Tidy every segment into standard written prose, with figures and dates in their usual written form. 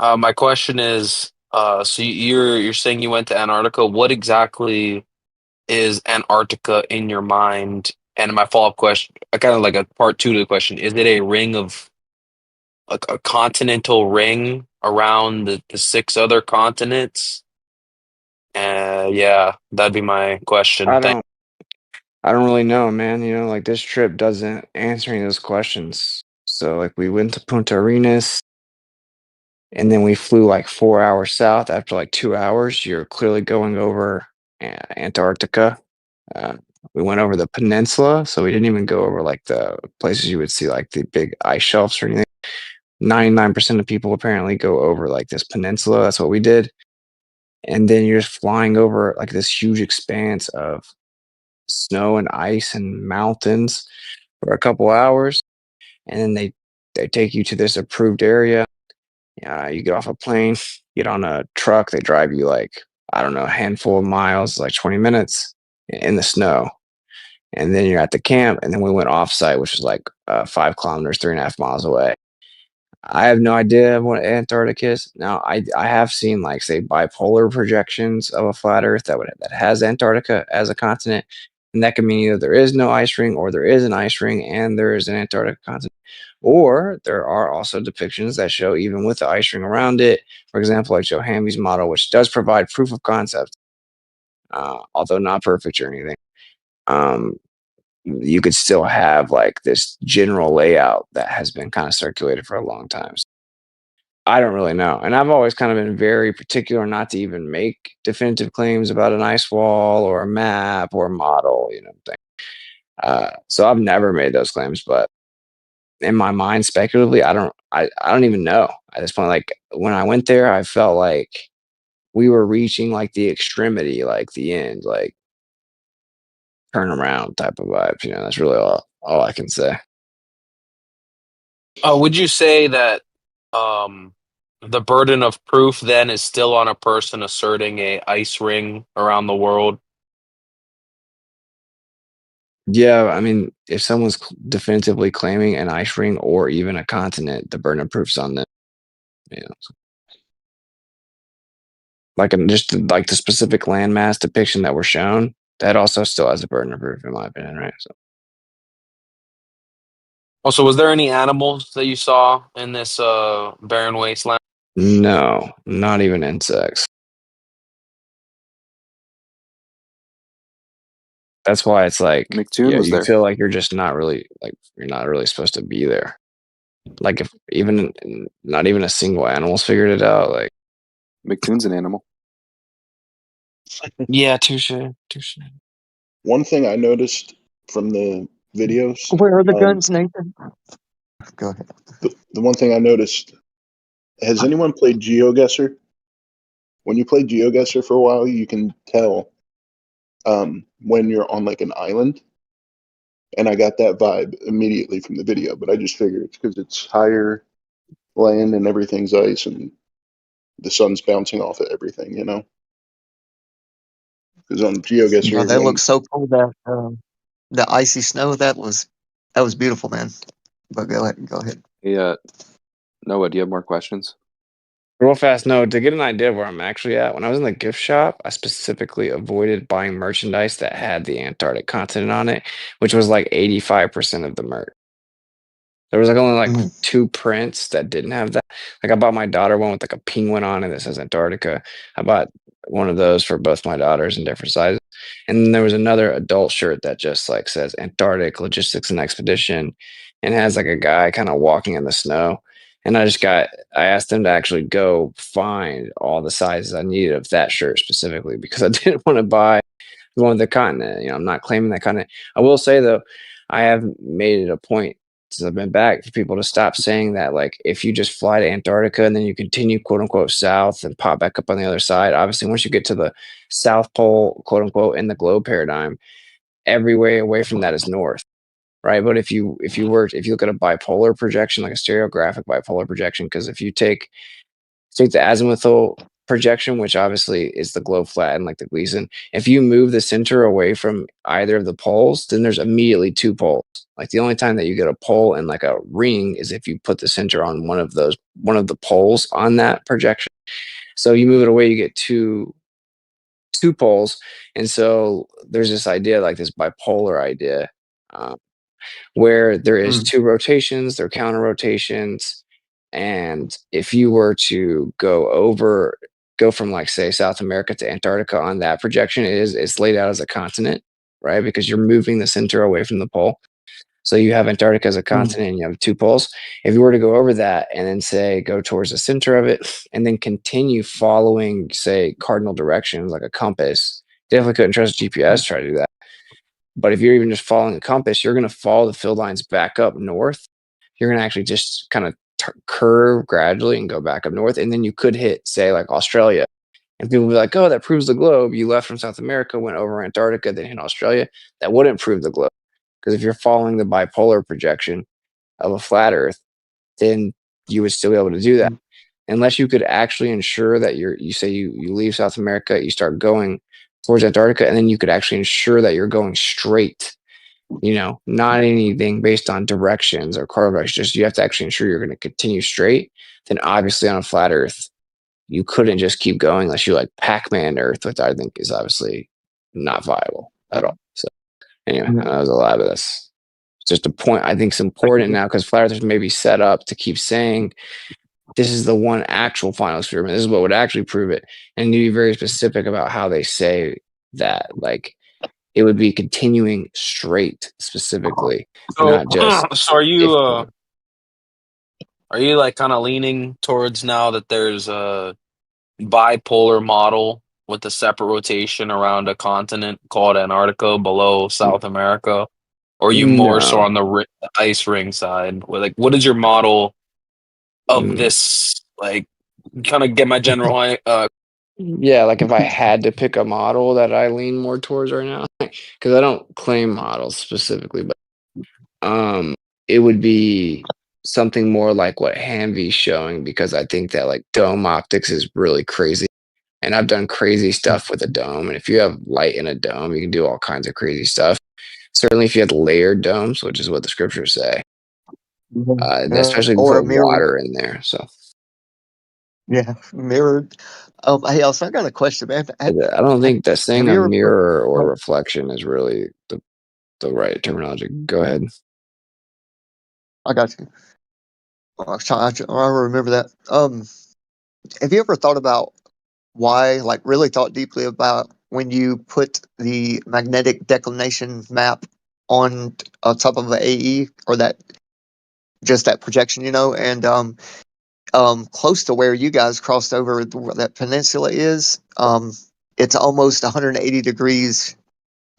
My question is, so you're saying you went to Antarctica. What exactly is Antarctica in your mind? And my follow-up question, kind of like a part two to the question, is it a ring of a continental ring around the six other continents? Yeah, that'd be my question. I Thank. don't I don't really know, man. Like this trip doesn't answer any of those questions. So like we went to Punta Arenas and then we flew like 4 hours south. After like 2 hours, you're clearly going over Antarctica. Uh, we went over the peninsula, so we didn't even go over like the places you would see like the big ice shelves or anything. 99% of people apparently go over like this peninsula. That's what we did. And then you're just flying over like this huge expanse of snow and ice and mountains for a couple hours, and then they take you to this approved area. You get off a plane, get on a truck. They drive you like I don't know, a handful of miles, like 20 minutes in the snow, and then you're at the camp. And then we went off site, which is like 5 kilometers, 3.5 miles away. I have no idea what Antarctica is. Now, I have seen like say bipolar projections of a flat Earth that has Antarctica as a continent, and that could mean either there is no ice ring, or there is an ice ring and there is an Antarctica continent, or there are also depictions that show even with the ice ring around it. For example, like Joe Hamby's model, which does provide proof of concept, although not perfect or anything. Um, you could still have like this general layout that has been kind of circulated for a long time. I don't really know, and I've always kind of been very particular not to even make definitive claims about an ice wall or a map or a model, thing. So I've never made those claims, but in my mind, speculatively, I don't even know at this point. Like when I went there, I felt like we were reaching like the extremity, like the end, like turn around type of vibes. That's really all I can say. Would you say that um, the burden of proof then is still on a person asserting a ice ring around the world? Yeah, I mean, if someone's definitively claiming an ice ring or even a continent, the burden of proof's on them. You know, just like the specific landmass depiction that were shown, that also still has a burden of proof, in my opinion, right? So, Also, was there any animals that you saw in this barren wasteland? no, not even insects. That's why it's like, McToon yeah, was you there. feel like you're not really supposed to be there. Like if even not even a single animal's figured it out. Like, McToon's an animal. yeah, touche, touche. One thing I noticed from the videos, Where are the guns, Nathan? Go ahead. the one thing I noticed, has anyone played GeoGuessr? When you play GeoGuessr for a while, you can tell when you're on like an island. And I got that vibe immediately from the video, but I just figured it's because it's higher land and everything's ice and the sun's bouncing off of everything, Because on Oh, GeoGuessr, that looks so cool. That the icy snow. That was beautiful, man. But go ahead. Go ahead. Hey, Noah, do you have more questions? Real fast, no, to get an idea of where I'm actually at, when I was in the gift shop, I specifically avoided buying merchandise that had the Antarctic continent on it, which was like 85% of the merch. There was like only like Mhm. 2 prints that didn't have that. Like I bought my daughter one with like a penguin on it that says Antarctica. I bought one of those for both my daughters in different sizes. And then there was another adult shirt that just like says Antarctic Logistics and Expedition and has like a guy kind of walking in the snow. And I asked them to actually go find all the sizes I needed of that shirt specifically because I didn't want to buy the one with the continent. I'm not claiming that continent. I will say though, I have made it a point since I've been back for people to stop saying that. Like, if you just fly to Antarctica and then you continue quote unquote south and pop back up on the other side, obviously, once you get to the South Pole, quote unquote, in the globe paradigm, every way away from that is north. Right. But if you look at a bipolar projection, like a stereographic bipolar projection, because if you take the azimuthal projection, which obviously is the globe flat and like the Gleason. If you move the center away from either of the poles, then there's immediately 2 poles. Like the only time that you get a pole and like a ring is if you put the center on one of the poles on that projection. So you move it away, you get two poles, and so there's this idea, like this bipolar idea, where there is two rotations, they're counter rotations, and if you were to go from like say South America to Antarctica on that projection, it's laid out as a continent, right? Because you're moving the center away from the pole. So you have Antarctica as a continent and you have two poles. If you were to go over that and then say go towards the center of it and then continue following, say, cardinal directions like a compass, definitely couldn't trust GPS to try to do that. But if you're even just following a compass, you're going to follow the field lines back up north. You're going to actually just kind of curve gradually and go back up north. And then you could hit, say, like Australia. And people will be like, oh, that proves the globe. You left from South America, went over Antarctica, then hit Australia. That wouldn't prove the globe. Because if you're following the bipolar projection of a flat Earth, then you would still be able to do that. Unless you could actually ensure that you say you leave South America, you start going towards Antarctica, and then you could actually ensure that you're going straight, not anything based on directions or cardinal directions, just you have to actually ensure you're going to continue straight. Then obviously on a flat Earth, you couldn't just keep going unless you like Pac-Man Earth, which I think is obviously not viable at all. So anyway, that was a lot of this. Just a point I think is important now because flat earthers may be set up to keep saying this is the one actual final experiment. This is what would actually prove it. And you be very specific about how they say that. Like it would be continuing straight specifically, So, not just so are you like kind of leaning towards now that there's a bipolar model with a separate rotation around a continent called Antarctica below South America? Or are you more so no. on the ice ring side? Like, what is your model of this? Like, kind of get my general Yeah, like if I had to pick a model that I lean more towards right now, because I don't claim models specifically, but it would be something more like what Hanvi's showing because I think that like dome optics is really crazy. And I've done crazy stuff with a dome. And if you have light in a dome, you can do all kinds of crazy stuff. Certainly if you had layered domes, which is what the scriptures say, especially if you or a put mirrored. water in there. So Yeah, mirrored. Hey, also, I got a question, man. I don't think that saying Have a you ever put? mirror or reflection is really the right terminology. Go ahead. I got you. I remember that. Have you ever thought about why? Like, really thought deeply about when you put the magnetic declination map on top of an AE or that projection, and close to where you guys crossed over where that peninsula is, it's almost 180 degrees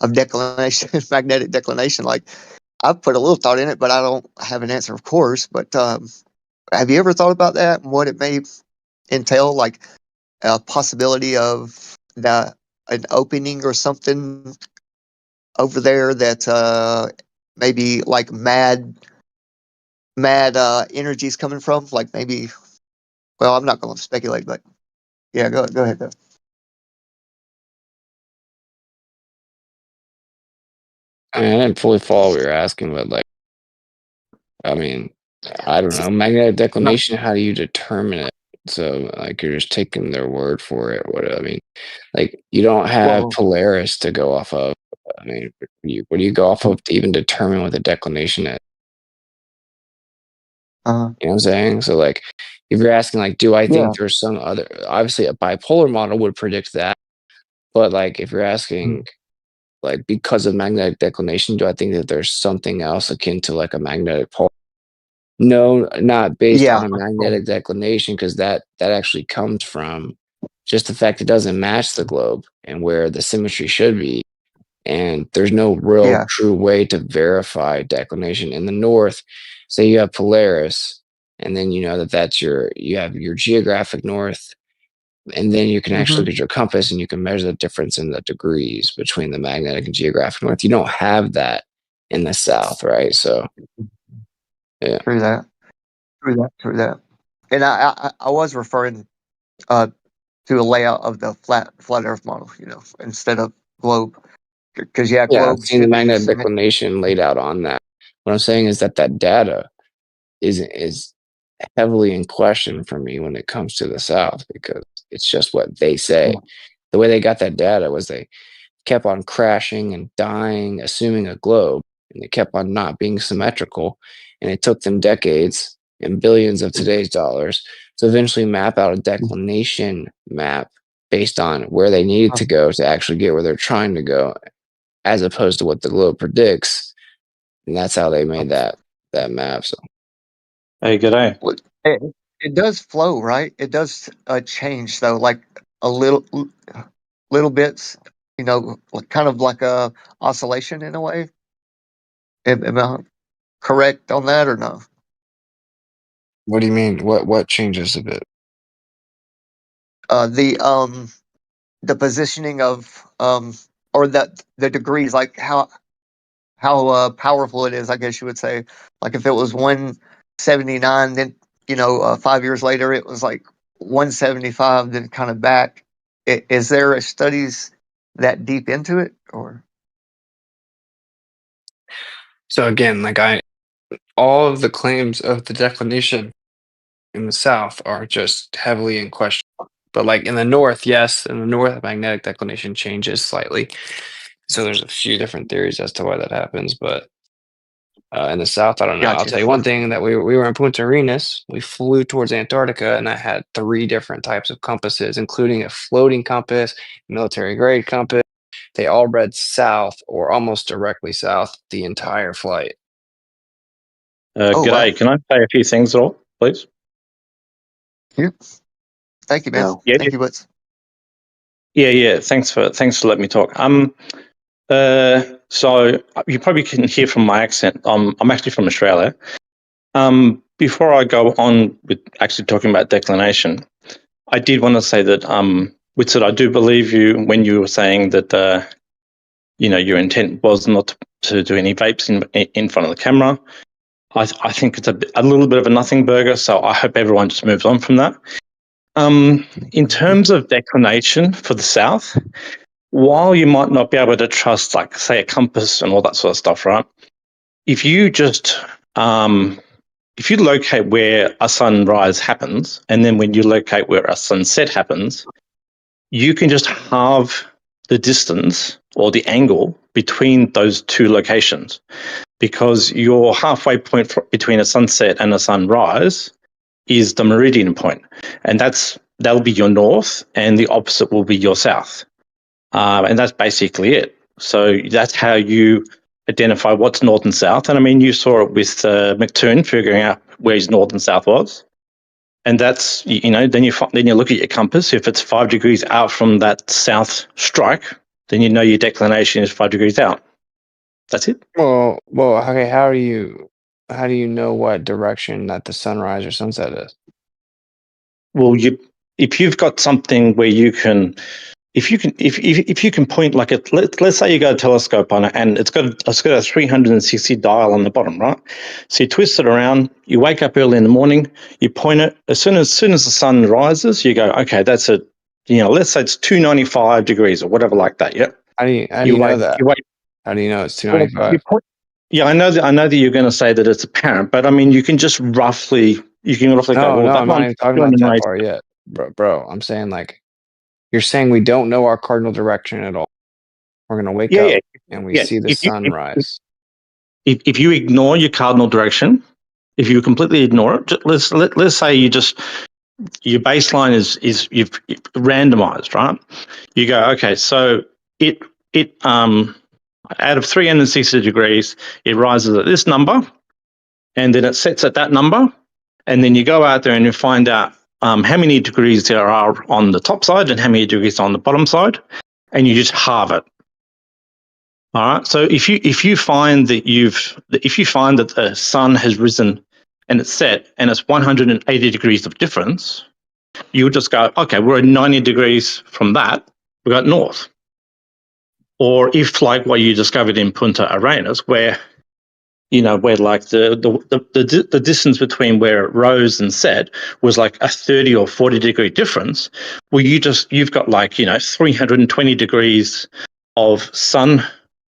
of declination, magnetic declination. Like I've put a little thought in it, but I don't have an answer, of course. But have you ever thought about that and what it may entail, like a possibility of an opening or something over there that maybe like mad energies coming from, like maybe. Well, I'm not going to speculate, but yeah, go ahead. Though. I mean, I didn't fully follow what you're asking, but like, I mean, I don't know. Magnetic declination, how do you determine it? So, like, you're just taking their word for it. What I mean, like, you don't have Well, Polaris to go off of. I mean, what do you go off of to even determine what the declination is? You know what I'm saying? So, like, if you're asking, like, do I yeah. think there's some other, obviously, a bipolar model would predict that. But, like, if you're asking, like, because of magnetic declination, do I think that there's something else akin to like a magnetic pole? No, not based Yeah. on magnetic declination, because that actually comes from just the fact it doesn't match the globe and where the symmetry should be. And there's no real Yeah. true way to verify declination. In the north, say you have Polaris, and then you know you have your geographic north, and then you can actually Hmm. look at your compass and you can measure the difference in the degrees between the magnetic and geographic north. You don't have that in the south, right? So yeah. True that. True that. And I was referring uh, to a layout of the flat Earth model, instead of globe, because yeah, Yeah, I've globe seen the should be magnetic symmetric. declination laid out on that. What I'm saying is that data is heavily in question for me when it comes to the South, because it's just what they say. The way they got that data was they kept on crashing and dying, assuming a globe, and they kept on not being symmetrical. And it took them decades and billions of today's dollars to eventually map out a declination map based on where they needed to go to actually get where they're trying to go, as opposed to what the globe predicts. And that's how they made that map. So Hey, g'day. Well, it does flow, right? It does change though, like a little bits, like, kind of like a oscillation in a way. Am I correct on that or no? what do you mean? What changes a bit? Uh, the um the positioning of or the degrees, like how powerful it is, I guess you would say. Like if it was 179, then 5 years later it was like 175, then kind of back. Is there studies that deep into it, or? So again, all of the claims of the declination in the South are just heavily in question. But like in the North, yes, in the North, magnetic declination changes slightly. So there's a few different theories as to why that happens. But in the South, I don't know. I'll Gotcha. tell you one thing, that we were in Punta Arenas. We flew towards Antarctica, and I had 3 different types of compasses, including a floating compass, military grade compass. They all read south or almost directly south the entire flight. Oh wow. G'day. Can I say a few things at all, please? Yeah. Thank you, man. No. Yeah, Thank you, Witz. yeah. Thanks for letting me talk. So you probably can hear from my accent. I'm actually from Australia. Before I go on with actually talking about declination, I did want to say that, Witsit, I do believe you when you were saying that, your intent was not to do any vapes in front of the camera. I think it's a little bit of a nothing burger, so I hope everyone just moves on from that. In terms of declination for the South, while you might not be able to trust, like, say, a compass and all that sort of stuff, right? If you just if you locate where a sunrise happens, and then when you locate where a sunset happens, you can just halve the distance or the angle between those 2 locations, because your halfway point between a sunset and a sunrise is the meridian point, and that'll be your north, and the opposite will be your south, and that's basically it. So that's how you identify what's north and south. And I mean, you saw it with McToon figuring out where his north and south was, and that's then you look at your compass. If it's 5 degrees out from that south strike, then you know your declination is 5 degrees out. That's it. Well, okay. How do you know what direction that the sunrise or sunset is? Well, if you've got something where you can, if you can point, like let's say you got a telescope on it, and it's got a 360 dial on the bottom, right? So you twist it around. You wake up early in the morning. You point it as soon as the sun rises. You go, okay, that's a, let's say it's 295 degrees or whatever like that. Yeah. How do you know that? You wait. How do you know it's Well, 295? yeah, I know that you're going to say that it's apparent, but I mean, you can roughly go, No, well, no, that I'm not one, even talking about that far yet, bro. I'm saying, like, you're saying we don't know our cardinal direction at all. We're gonna wake yeah, up yeah, and we yeah. see the sunrise. If you ignore your cardinal direction, if you completely ignore it, let's say your baseline is you've randomized, right? You go, okay, so it out of 360 degrees, it rises at this number, and then it sets at that number, and then you go out there and you find out how many degrees there are on the top side and how many degrees on the bottom side, and you just halve it. All right. So if you find that the sun has risen and it's set and it's 180 degrees of difference, you would just go, okay, we're at 90 degrees from that, we got north. Or if, like what you discovered in Punta Arenas, where like the distance between where it rose and set was like a 30 or 40 degree difference, well, you've got 320 degrees of sun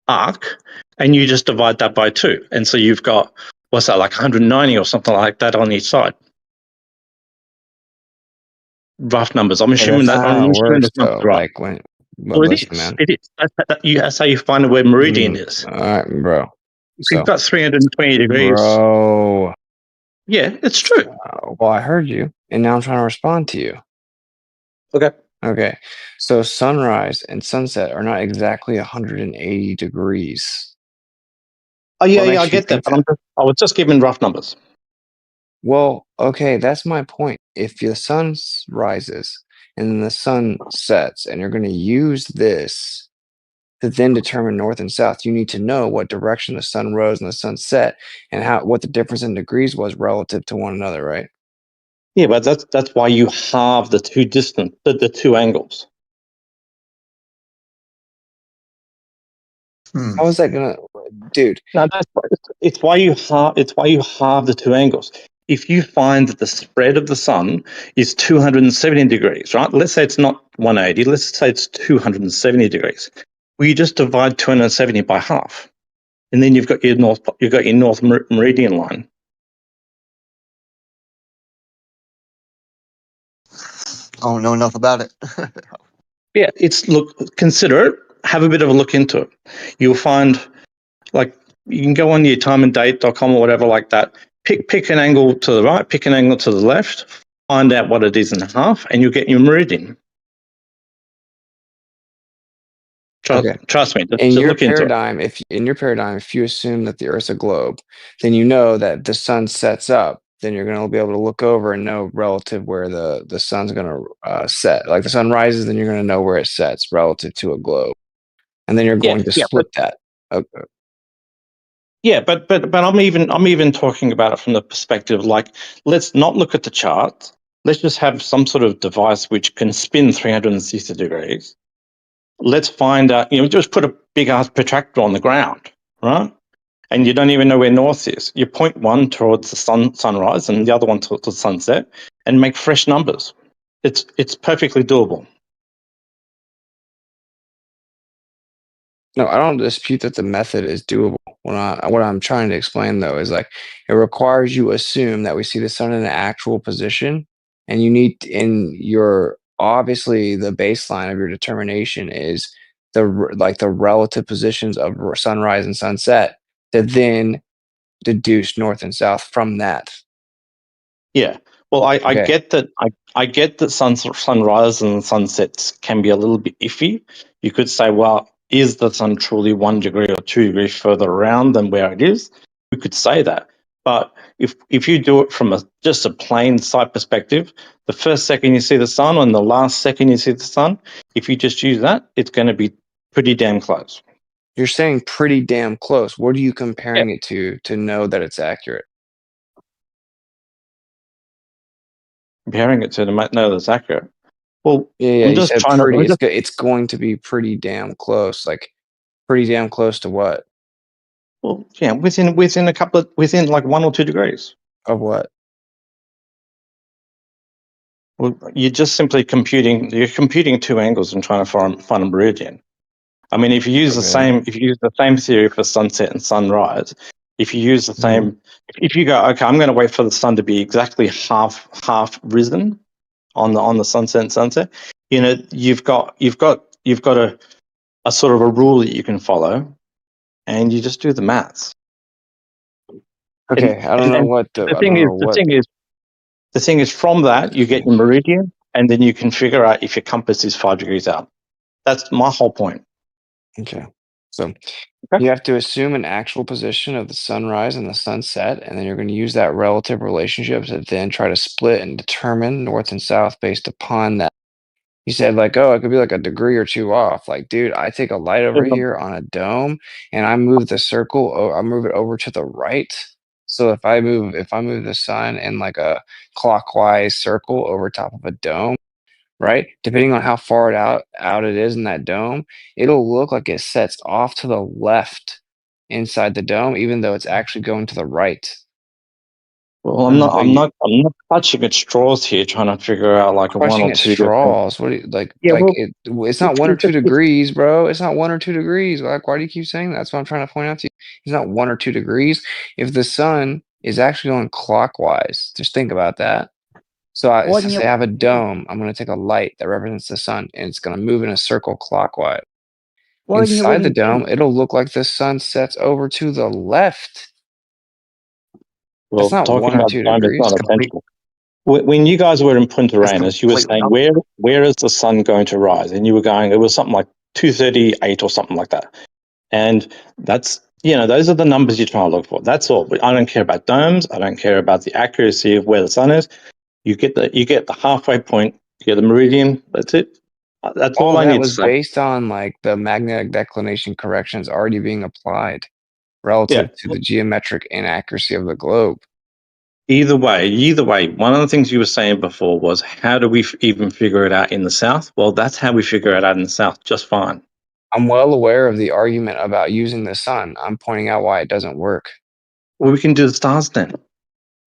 arc, and you just divide that by 2. And so you've got, what's that, like 190 or something like that on each side. Rough numbers. I'm Yeah, assuming that's that. not I'm how it assuming works, that's not though. right. Like when, but Well, it listen, is. man. It is. That's how you find out where meridian is. All right, bro. So you've So, got 320 degrees. bro. Yeah, it's true. Well, I heard you, and now I'm trying to respond to you. Okay. Okay, so sunrise and sunset are not exactly 180 degrees. Oh yeah, What yeah, I makes you get that, think but that? I was just giving rough numbers. Well, okay, that's my point. If the sun rises and then the sun sets, and you're going to use this to then determine north and south, you need to know what direction the sun rose and the sun set, and what the difference in degrees was relative to one another, right? Yeah, but that's why you halve the the two angles. How is that gonna, dude? No, it's why you halve the two angles. If you find that the spread of the sun is 270 degrees, right? Let's say it's not 180. Let's say it's 270 degrees. Well, you just divide 270 by half, and then you've got your north meridian line. I don't know enough about it. Yeah, consider it. Have a bit of a look into it. You'll find, like, you can go on your timeanddate.com or whatever like that. Pick an angle to the right, pick an angle to the left, find out what it is in half, and you'll get your meridian. Okay. Trust me, In just your look into it. paradigm, if you assume that the Earth's a globe, then you know that the sun sets up. Then you're going to be able to look over and know relative where the sun's going to set. Like the sun rises, then you're going to know where it sets relative to a globe, and then you're Yeah, going to yeah, but split that. Okay. yeah, but I'm even talking about it from the perspective, like, let's not look at the chart. Let's just have some sort of device which can spin 360 degrees. Let's find out, just put a big ass protractor on the ground, right? And you don't even know where north is. You point one towards the sunrise and the other one towards the sunset, and make fresh numbers. It's perfectly doable. No, I don't dispute that the method is doable. What I'm trying to explain though is like it requires you assume that we see the sun in an actual position, and you need in your obviously the baseline of your determination is like the relative positions of sunrise and sunset to then deduce north and south from that. Yeah. Well, I Okay. get that. I get that sunrise and sunsets can be a little bit iffy. You could say, well, is the sun truly 1 degree or 2 degrees further around than where it is? You could say that. But if you do it from just a plain sight perspective, the first second you see the sun and the last second you see the sun, if you just use that, it's going to be pretty damn close. You're saying pretty damn close. What are you Yeah. comparing it to know that it's accurate? Comparing it to know that's accurate. Well, Yeah, I'm you just said trying to. pretty. It's going to be pretty damn close. Like pretty damn close to what? Well, yeah, within like 1 or 2 degrees. Of what? Well, you're just simply computing. You're computing two angles and trying to find a meridian. I mean, if you use Okay. if you use the same theory for sunset and sunrise, if you use the same, if you go, okay, I'm going to wait for the sun to be exactly half risen on the sunset and sunset, you've got a sort of a rule that you can follow, and you just do the maths. Okay, I don't know what The thing is, from that you get okay. your meridian, and then you can figure out if your compass is 5 degrees out. That's my whole point. Okay. So Okay. you have to assume an actual position of the sunrise and the sunset, and then you're going to use that relative relationship to then try to split and determine north and south based upon that. You said like, oh, it could be like a degree or two off. Like, dude, I take a light over here on a dome and I move the circle, I move it over to the right. So if I move the sun in like a clockwise circle over top of a dome, right? Depending on how far out it is in that dome, it'll look like it sets off to the left inside the dome, even though it's actually going to the right. Well, But I'm not clutching at straws here, trying to figure out like a 1 crushing or at 2 different. straws. What do you like? Yeah, Like well, it's not it's, one or it's, two it's, degrees, bro. It's not 1 or 2 degrees. Like, why do you keep saying that? That's what I'm trying to point out to you. It's not 1 or 2 degrees. If the sun is actually going clockwise, just think about that. So I Why didn't say you? I have a dome. I'm going to take a light that represents the sun, and it's going to move in a circle clockwise. Why didn't you Inside live the in dome, tents? it'll look like the sun sets over to the left. Well, That's not talking 1 or about 2 time is degrees. not complete, essential. When you guys were in Punta that's Arenas, you were completely saying where is the sun going to rise, and you were going. It was something like 2:38 or something like that, and that's those are the numbers you're trying to look for. That's all. I don't care about domes. I don't care about the accuracy of where the sun is. You get the halfway point. You get the meridian. That's it. That's All all of I that need to was say. based on like the magnetic declination corrections already being applied Yeah. relative to the geometric inaccuracy of the globe. Either way, one of the things you were saying before was how do we even figure it out in the south? Well, that's how we figure it out in the south just fine. I'm well aware of the argument about using the sun. I'm pointing out why it doesn't work. Well, we can do the stars then.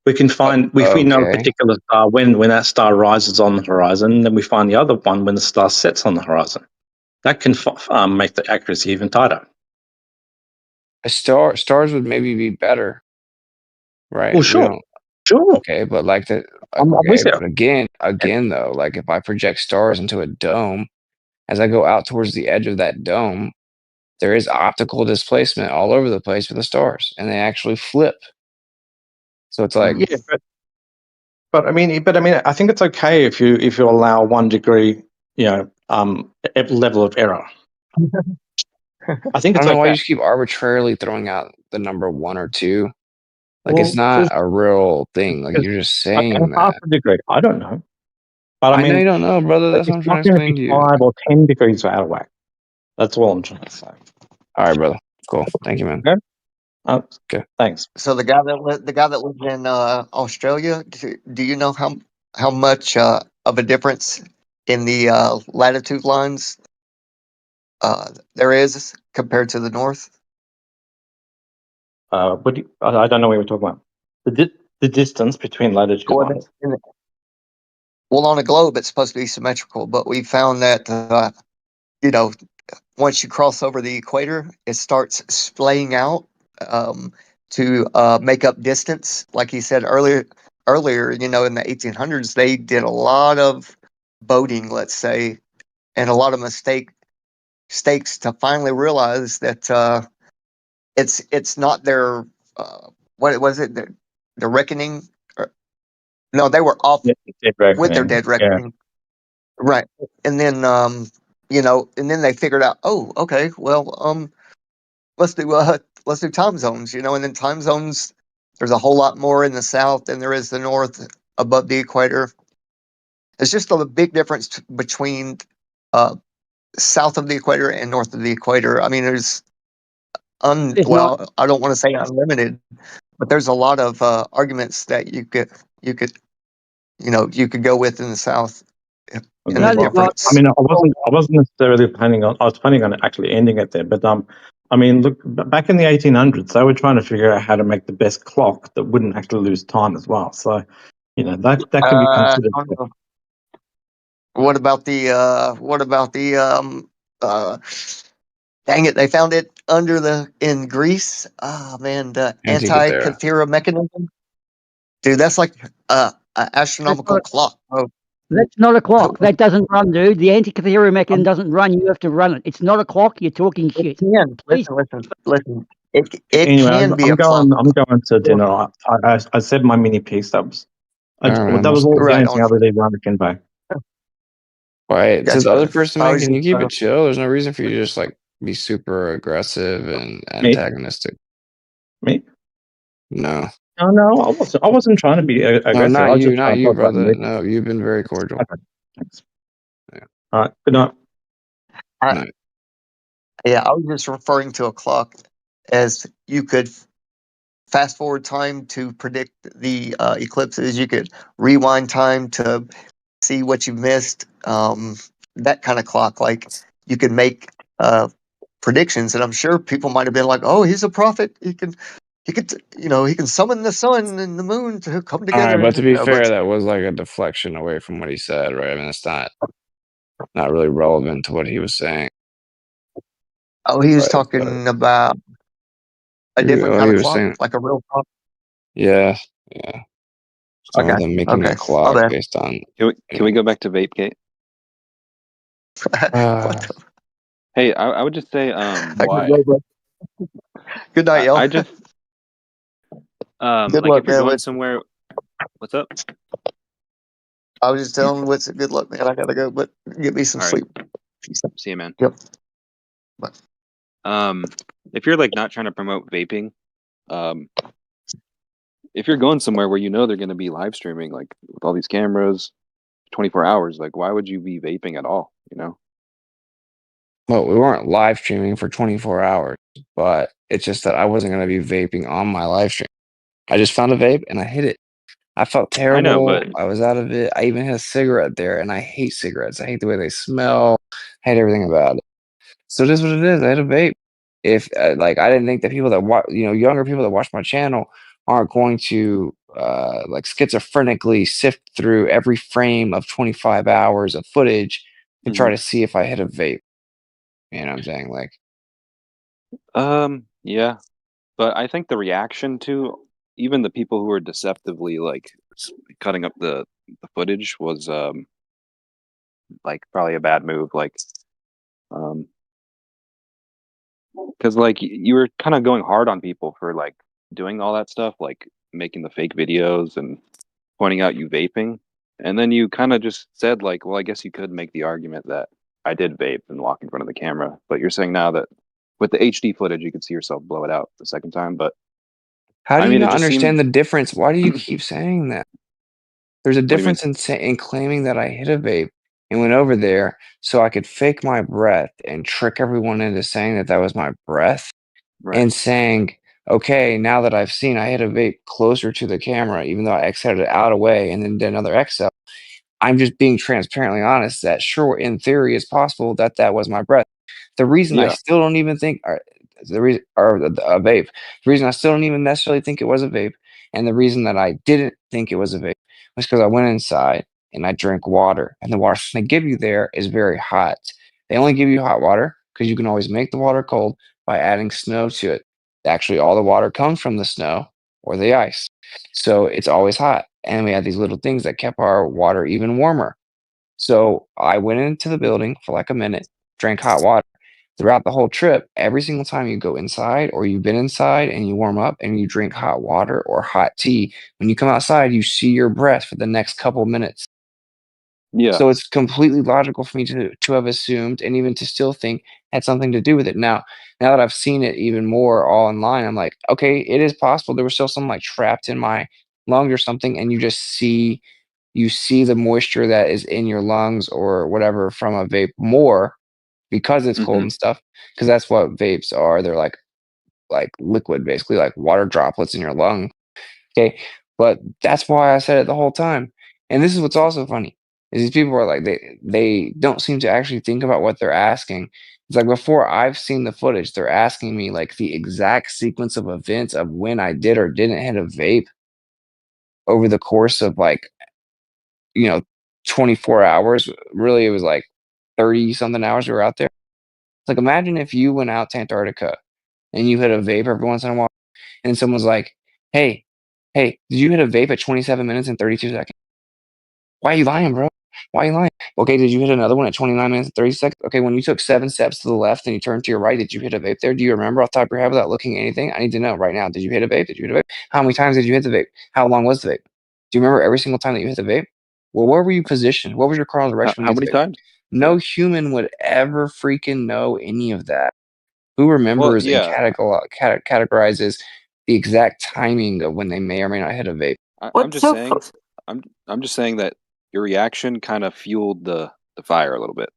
We can find if we know a Okay. particular star when that star rises on the horizon, then we find the other one when the star sets on the horizon. That can make the accuracy even tighter. Stars would maybe be better, right? Well, We sure, don't. sure. Okay, but like the I'm with okay, you. but again though, like if I project stars into a dome, as I go out towards the edge of that dome, there is optical displacement all over the place for the stars, and they actually flip. So it's like, Yeah, but I mean, I think it's okay if you allow 1 degree, level of error. I think I it's don't know why okay. you just keep arbitrarily throwing out the number 1 or 2. Like it's Well, not just a real thing. Like because you're just okay, saying half that. a degree. I don't know, but I I know you mean, don't know, brother. That's what it's I'm trying to not going to explain be to you. 5 or 10 degrees out of whack. That's all I'm trying to say. All right, brother. Cool. Thank you, man. Okay. Okay. Thanks. so the guy that lives in Australia, do you know how much of a difference in the latitude lines there is compared to the north? I don't know what you're talking about. The distance between latitude Well, lines. well, on a globe, it's supposed to be symmetrical, but we found that you know once you cross over the equator, it starts splaying out um, to make up distance. Like he said earlier, in the 1800s, they did a lot of boating, let's say, and a lot of mistakes to finally realize that it's not their what was it the reckoning. No, they were off Yeah, dead with their reckoning. dead Yeah. reckoning, right? And then and then they figured out, oh, okay, well, let's do time zones, and then time zones, there's a whole lot more in the south than there is the north above the equator. It's just a big difference between uh, south of the equator and north of the equator. I mean, there's There's not. well, I don't want to say unlimited, but there's a lot of arguments that you could you could go with in the south in Okay. the No, there's Well, not. I difference. mean, I wasn't necessarily planning on. I was planning on actually ending it there, but I mean, look, back in the 1800s, they were trying to figure out how to make the best clock that wouldn't actually lose time as well. So, that can be considered. I don't know. What about the uh dang it, they found it under the in Greece. Oh man, the Antikythera. Antikythera mechanism. Dude, that's like an That's astronomical not. clock. Oh, That's not a clock. oh, That doesn't run, dude. The Antikythera mechanism um, doesn't run. You have to run it. It's not a clock. You're talking it shit. can. Please. Listen. It Anyway, can be I'm a clock. going. I'm going to dinner. I said my mini piece. All right, man. That was all the Right only on. thing I really wanted to convey. Right. To Gotcha, the other brother. person, I man, was can just you keep it chill? There's no reason for you to just like be super aggressive and Me, antagonistic. me. No. No, I wasn't. I wasn't trying to be No, aggressive. I not was you, just not trying to you, talk about brother. me. No, you've been very cordial. Okay, thanks. Yeah. All right. Good night. I, No. yeah, I was just referring to a clock as you could fast forward time to predict the eclipses. You could rewind time to see what you missed. That kind of clock, like you could make predictions, and I'm sure people might have been like, "Oh, he's a prophet. He can summon the sun and the moon to come All right, together." but to be fair, But that was like a deflection away from what he said, right? I mean, it's not really relevant to what he was saying. oh, he was But talking about A different Oh, kind you of were clock, saying, like a real clock. yeah, yeah. Some of Okay, them making a okay. My clock bad. based on. Can we go back to Vape Gate? What Uh, the- Hey, I would just say I gotta why. go, bro. Good night, y'all. I just Good like luck, if you're man. going somewhere, what's up? I was just telling Witsit, good luck, man. I gotta go, but get me some All right, sleep. see you, man. Yep. Bye. If you're like not trying to promote vaping, um, if you're going somewhere where you know they're going to be live streaming, like with all these cameras, 24 hours, like why would you be vaping at all? You know? well, we weren't live streaming for 24 hours, but it's just that I wasn't going to be vaping on my live stream. I just found a vape and I hit it. I felt I know, terrible. but I was out of it. I even had a cigarette there, and I hate cigarettes. I hate the way they smell. I hate everything about it. So it is what it is. I had a vape. If like I didn't think that people that watch, younger people that watch my channel aren't going to like schizophrenically sift through every frame of 25 hours of footage and try mhm. to see if I hit a vape. You know what I'm saying? Like, Yeah, but I think the reaction to even the people who were deceptively like cutting up the footage was like probably a bad move. Like, um, because like you were kind of going hard on people for like doing all that stuff, like making the fake videos and pointing out you vaping, and then you kind of just said like, well, I guess you could make the argument that I did vape and walk in front of the camera, but you're saying now that with the HD footage you could see yourself blow it out the second time. But how do I you mean, it not just understand seemed. the difference? Why do you What keep saying that? There's a do you mean? difference in claiming that I hit a vape and went over there so I could fake my breath and trick everyone into saying that that was my breath, Right. and saying, okay, now that I've seen I hit a vape closer to the camera, even though I exhaled it out away and then did another exhale, I'm just being transparently honest that sure, in theory, it's possible that that was my breath. The reason I Yeah. still don't even think, or the reason, or a vape, the reason I still don't even necessarily think it was a vape, and the reason that I didn't think it was a vape was because I went inside and I drank water, and the water they give you there is very hot. They only give you hot water because you can always make the water cold by adding snow to it. Actually, all the water comes from the snow or the ice. So it's always hot. And we had these little things that kept our water even warmer. So I went into the building for like a minute, drank hot water. Throughout the whole trip, every single time you go inside or you've been inside and you warm up and you drink hot water or hot tea, when you come outside, you see your breath for the next couple minutes. Yeah. So it's completely logical for me to have assumed and even to still think had something to do with it. Now that I've seen it even more all online, I'm like, okay, it is possible there was still some like trapped in my lungs or something, and you see the moisture that is in your lungs or whatever from a vape more because it's cold Hmm. and stuff. Because that's what vapes are. They're like liquid, basically like water droplets in your lung. Okay, but that's why I said it the whole time. And this is what's also funny is these people are like they don't seem to actually think about what they're asking. It's like before I've seen the footage, they're asking me like the exact sequence of events of when I did or didn't hit a vape over the course of like, you know, 24 hours. Really, it was like 30 something hours we were out there. Like imagine if you went out to Antarctica and you hit a vape every once in a while, and someone's like, hey, did you hit a vape at 27 minutes and 32 seconds? Why are you lying, bro? Why are you lying? Okay, did you hit another one at 29 minutes and 30 seconds? Okay, when you took 7 steps to the left and you turned to your right, did you hit a vape there? Do you remember off the top of your head without looking at anything? I need to know right now. Did you hit a vape? Did you hit a vape? How many times did you hit the vape? How long was the vape? Do you remember every single time that you hit the vape? Well, where were you positioned? What was your cardinal direction when How you hit many the vape? times? No Yeah. human would ever freaking know any of that. Who Well, remembers and yeah. categorizes the exact timing of when they may or may not hit a vape? I'm just saying. I'm just saying that your reaction kind of fueled the fire a little bit.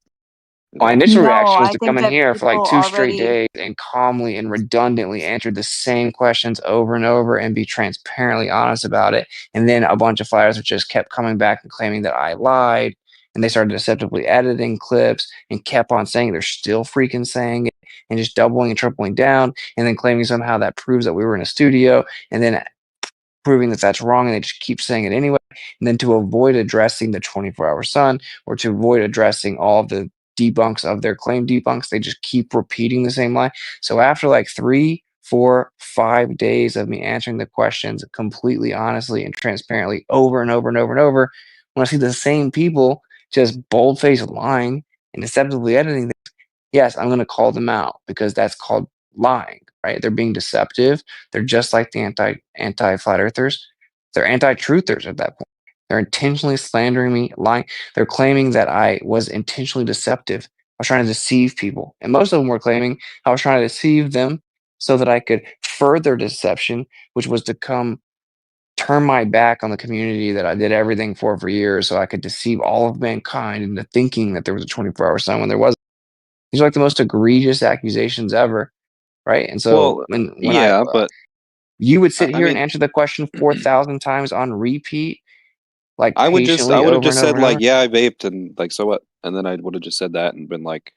Is My all. initial No, reaction was I to come think in that here for like people 2 straight already days and calmly and redundantly answer the same questions over and over and be transparently honest about it. And then a bunch of flyers that just kept coming back and claiming that I lied. And they started deceptively editing clips and kept on saying they're still freaking saying it and just doubling and tripling down and then claiming somehow that proves that we were in a studio and then proving that that's wrong and they just keep saying it anyway. And then to avoid addressing the 24-hour sun or to avoid addressing all of the debunks of their claim debunks, they just keep repeating the same lie. So after like 3, for 5 days of me answering the questions completely honestly and transparently over and over and over and over, when I see the same people just bold-faced lying and deceptively editing things, yes, I'm gonna call them out because that's called lying, right? They're being deceptive. They're just like the anti-flat earthers. They're anti-truthers at that point. They're intentionally slandering me, lying. They're claiming that I was intentionally deceptive. I was trying to deceive people. And most of them were claiming I was trying to deceive them so that I could further deception, which was to come turn my back on the community that I did everything for years so I could deceive all of mankind into thinking that there was a 24-hour sun when there wasn't. These are like the most egregious accusations ever, right? And so Well, when I yeah, but you would sit I here and mean, answer the question 4,000 times on repeat, like I patiently would have over just and over said and like, over. yeah, I vaped, and like, so what? And then I would have just said that and been like,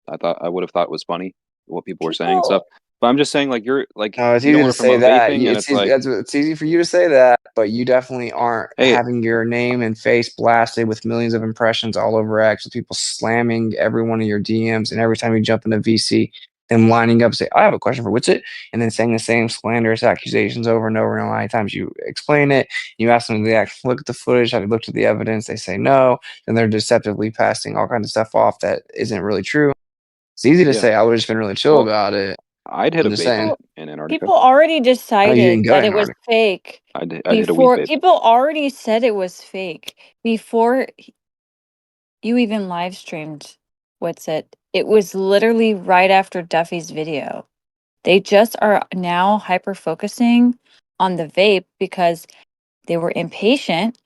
I would have thought it was funny what people were saying and stuff. People But I'm just saying, like, you're like, No, it's you don't easy want to to say promote that. vaping, and it's like, It's easy for you to say that, but you definitely aren't hey, having your name and face blasted with millions of impressions all over X with people slamming every one of your DMs, and every time you jump into VC, them lining up, say, "I have a question for Witsit," and then saying the same slanderous accusations over and over. And a lot of times you explain it, you ask them, do they actually look at the footage? Have they looked at the evidence? They say no, and they're deceptively passing all kinds of stuff off that isn't really true. It's easy to yeah, say I would have just been really chill well, about it. I'd hit I'm a just vape saying. in, People Antarctica. people already I know you didn't decided go to that it was Antarctica. fake I'd hit a weed before vape. people already said it was fake before you even live streamed what's it. It was literally right after Duffy's video. They just are now hyper focusing on the vape because they were impatient.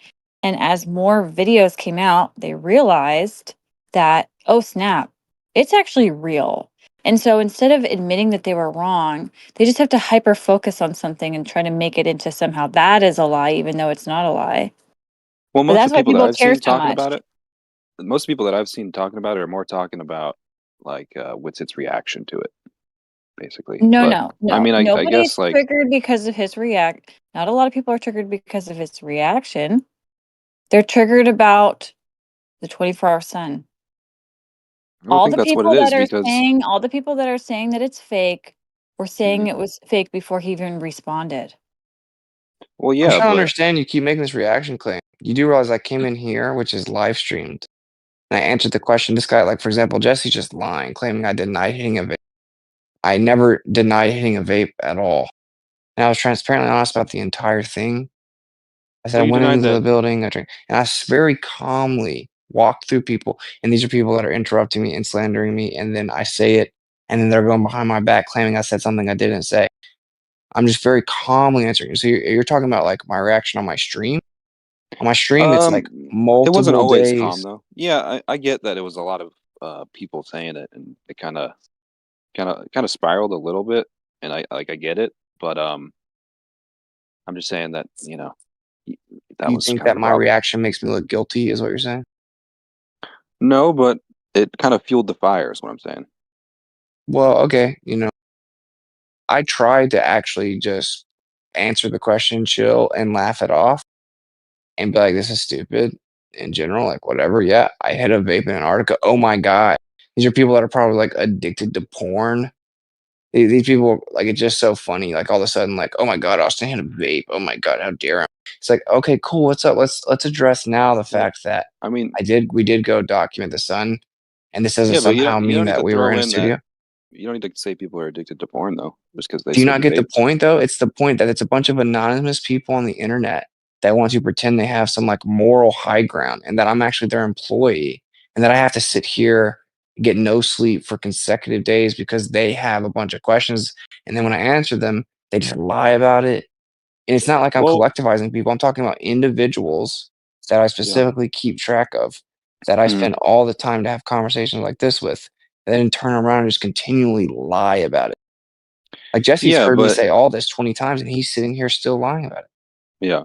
And as more videos came out, they realized that, oh snap, it's actually real. And so instead of admitting that they were wrong, they just have to hyper focus on something and try to make it into somehow that is a lie, even though it's not a lie. Well, But most that's of the why people that people I've care seen so talking much. about it, most people that I've seen talking about it are more talking about like what's its reaction to it, basically. No, But no, I no. mean, I Nobody's guess like, triggered because of his react. Not a lot of people are triggered because of his reaction. They're triggered about the 24-hour sun. I don't think that's what it is because, All the people that are saying that it's fake were saying Mhm. it was fake before he even responded. Well, I'm yeah, trying to but understand. You keep making this reaction claim. You do realize I came in here, which is live streamed, and I answered the question. This guy, like for example, Jesse's just lying, claiming I denied hitting a vape. I never denied hitting a vape at all, and I was transparently honest about the entire thing. I said well, I you went denied into the that. building, I drank, and very calmly walked through people, and these are people that are interrupting me and slandering me, and then I say it, and then they're going behind my back claiming I said something I didn't say. I'm just very calmly answering. So you're talking about like my reaction on my stream? On my stream, it's like It wasn't multiple always calm days. though. Yeah, I get that it was a lot of people saying it, and it kind of spiraled a little bit, and I get it, but I'm just saying that that You was think kind of that the my problem. reaction makes me look guilty, is what you're saying? No, but it kind of fueled the fire, is what I'm saying. Well, okay, I tried to actually just answer the question, chill, and laugh it off, and be like, "This is stupid." In general, like whatever. Yeah, I hit a vape in Antarctica. Oh my god, these are people that are probably like addicted to porn. These people, like, it's just so funny. Like all of a sudden, like, oh my god, Austin hit a vape. Oh my god, how dare him? It's like, okay, cool. What's up? Let's address now the Well, fact that I mean, we did go document the sun, and this doesn't yeah, but somehow you don't mean need that to we were throw in a in that. studio. You don't need to say people are addicted to porn though, just because they Do you said not you get the vaped. point though? It's the point that it's a bunch of anonymous people on the internet that want to pretend they have some like moral high ground and that I'm actually their employee and that I have to sit here and get no sleep for consecutive days because they have a bunch of questions. And then when I answer them, they just lie about it. And it's not like I'm Well, collectivizing people. I'm talking about individuals that I yeah, specifically keep track of, that I Mhm. spend all the time to have conversations like this with, and then turn around and just continually lie about it. Like, Jesse's Yeah, heard me but say all this 20 times, and he's sitting here still lying about it. yeah,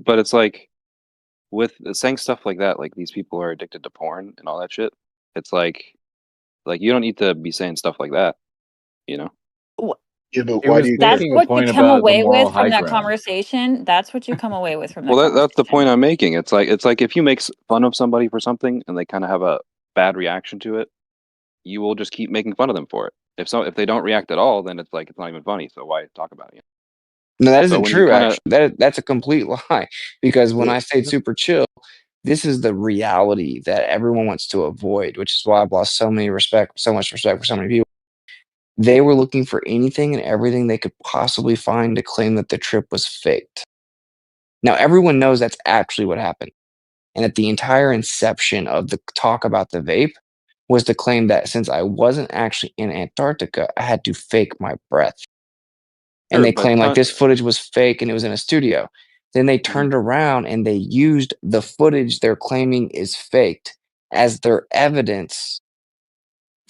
but it's like with saying stuff like that, like these people are addicted to porn and all that shit. It's like you don't need to be saying stuff like that, you know? Wh- Yeah, but He why do was you That's care? making a what you point come about the away moral with from high that ground. conversation. That's what you come away with from that Well, that's the point conversation. I'm making. It's like if you make fun of somebody for something and they kind of have a bad reaction to it, you will just keep making fun of them for it. if they don't react at all, then it's like it's not even funny. So why talk about it? No, that So isn't when you true, kind of actually. That's a complete lie. Because when I stayed super chill, this is the reality that everyone wants to avoid, which is why I've lost so much respect for so many people. They were looking for anything and everything they could possibly find to claim that the trip was faked. Now, everyone knows that's actually what happened. And that the entire inception of the talk about the vape was to claim that since I wasn't actually in Antarctica, I had to fake my breath. And sure, they but claimed like this footage was fake and it was in a studio. Then they turned around and they used the footage they're claiming is faked as their evidence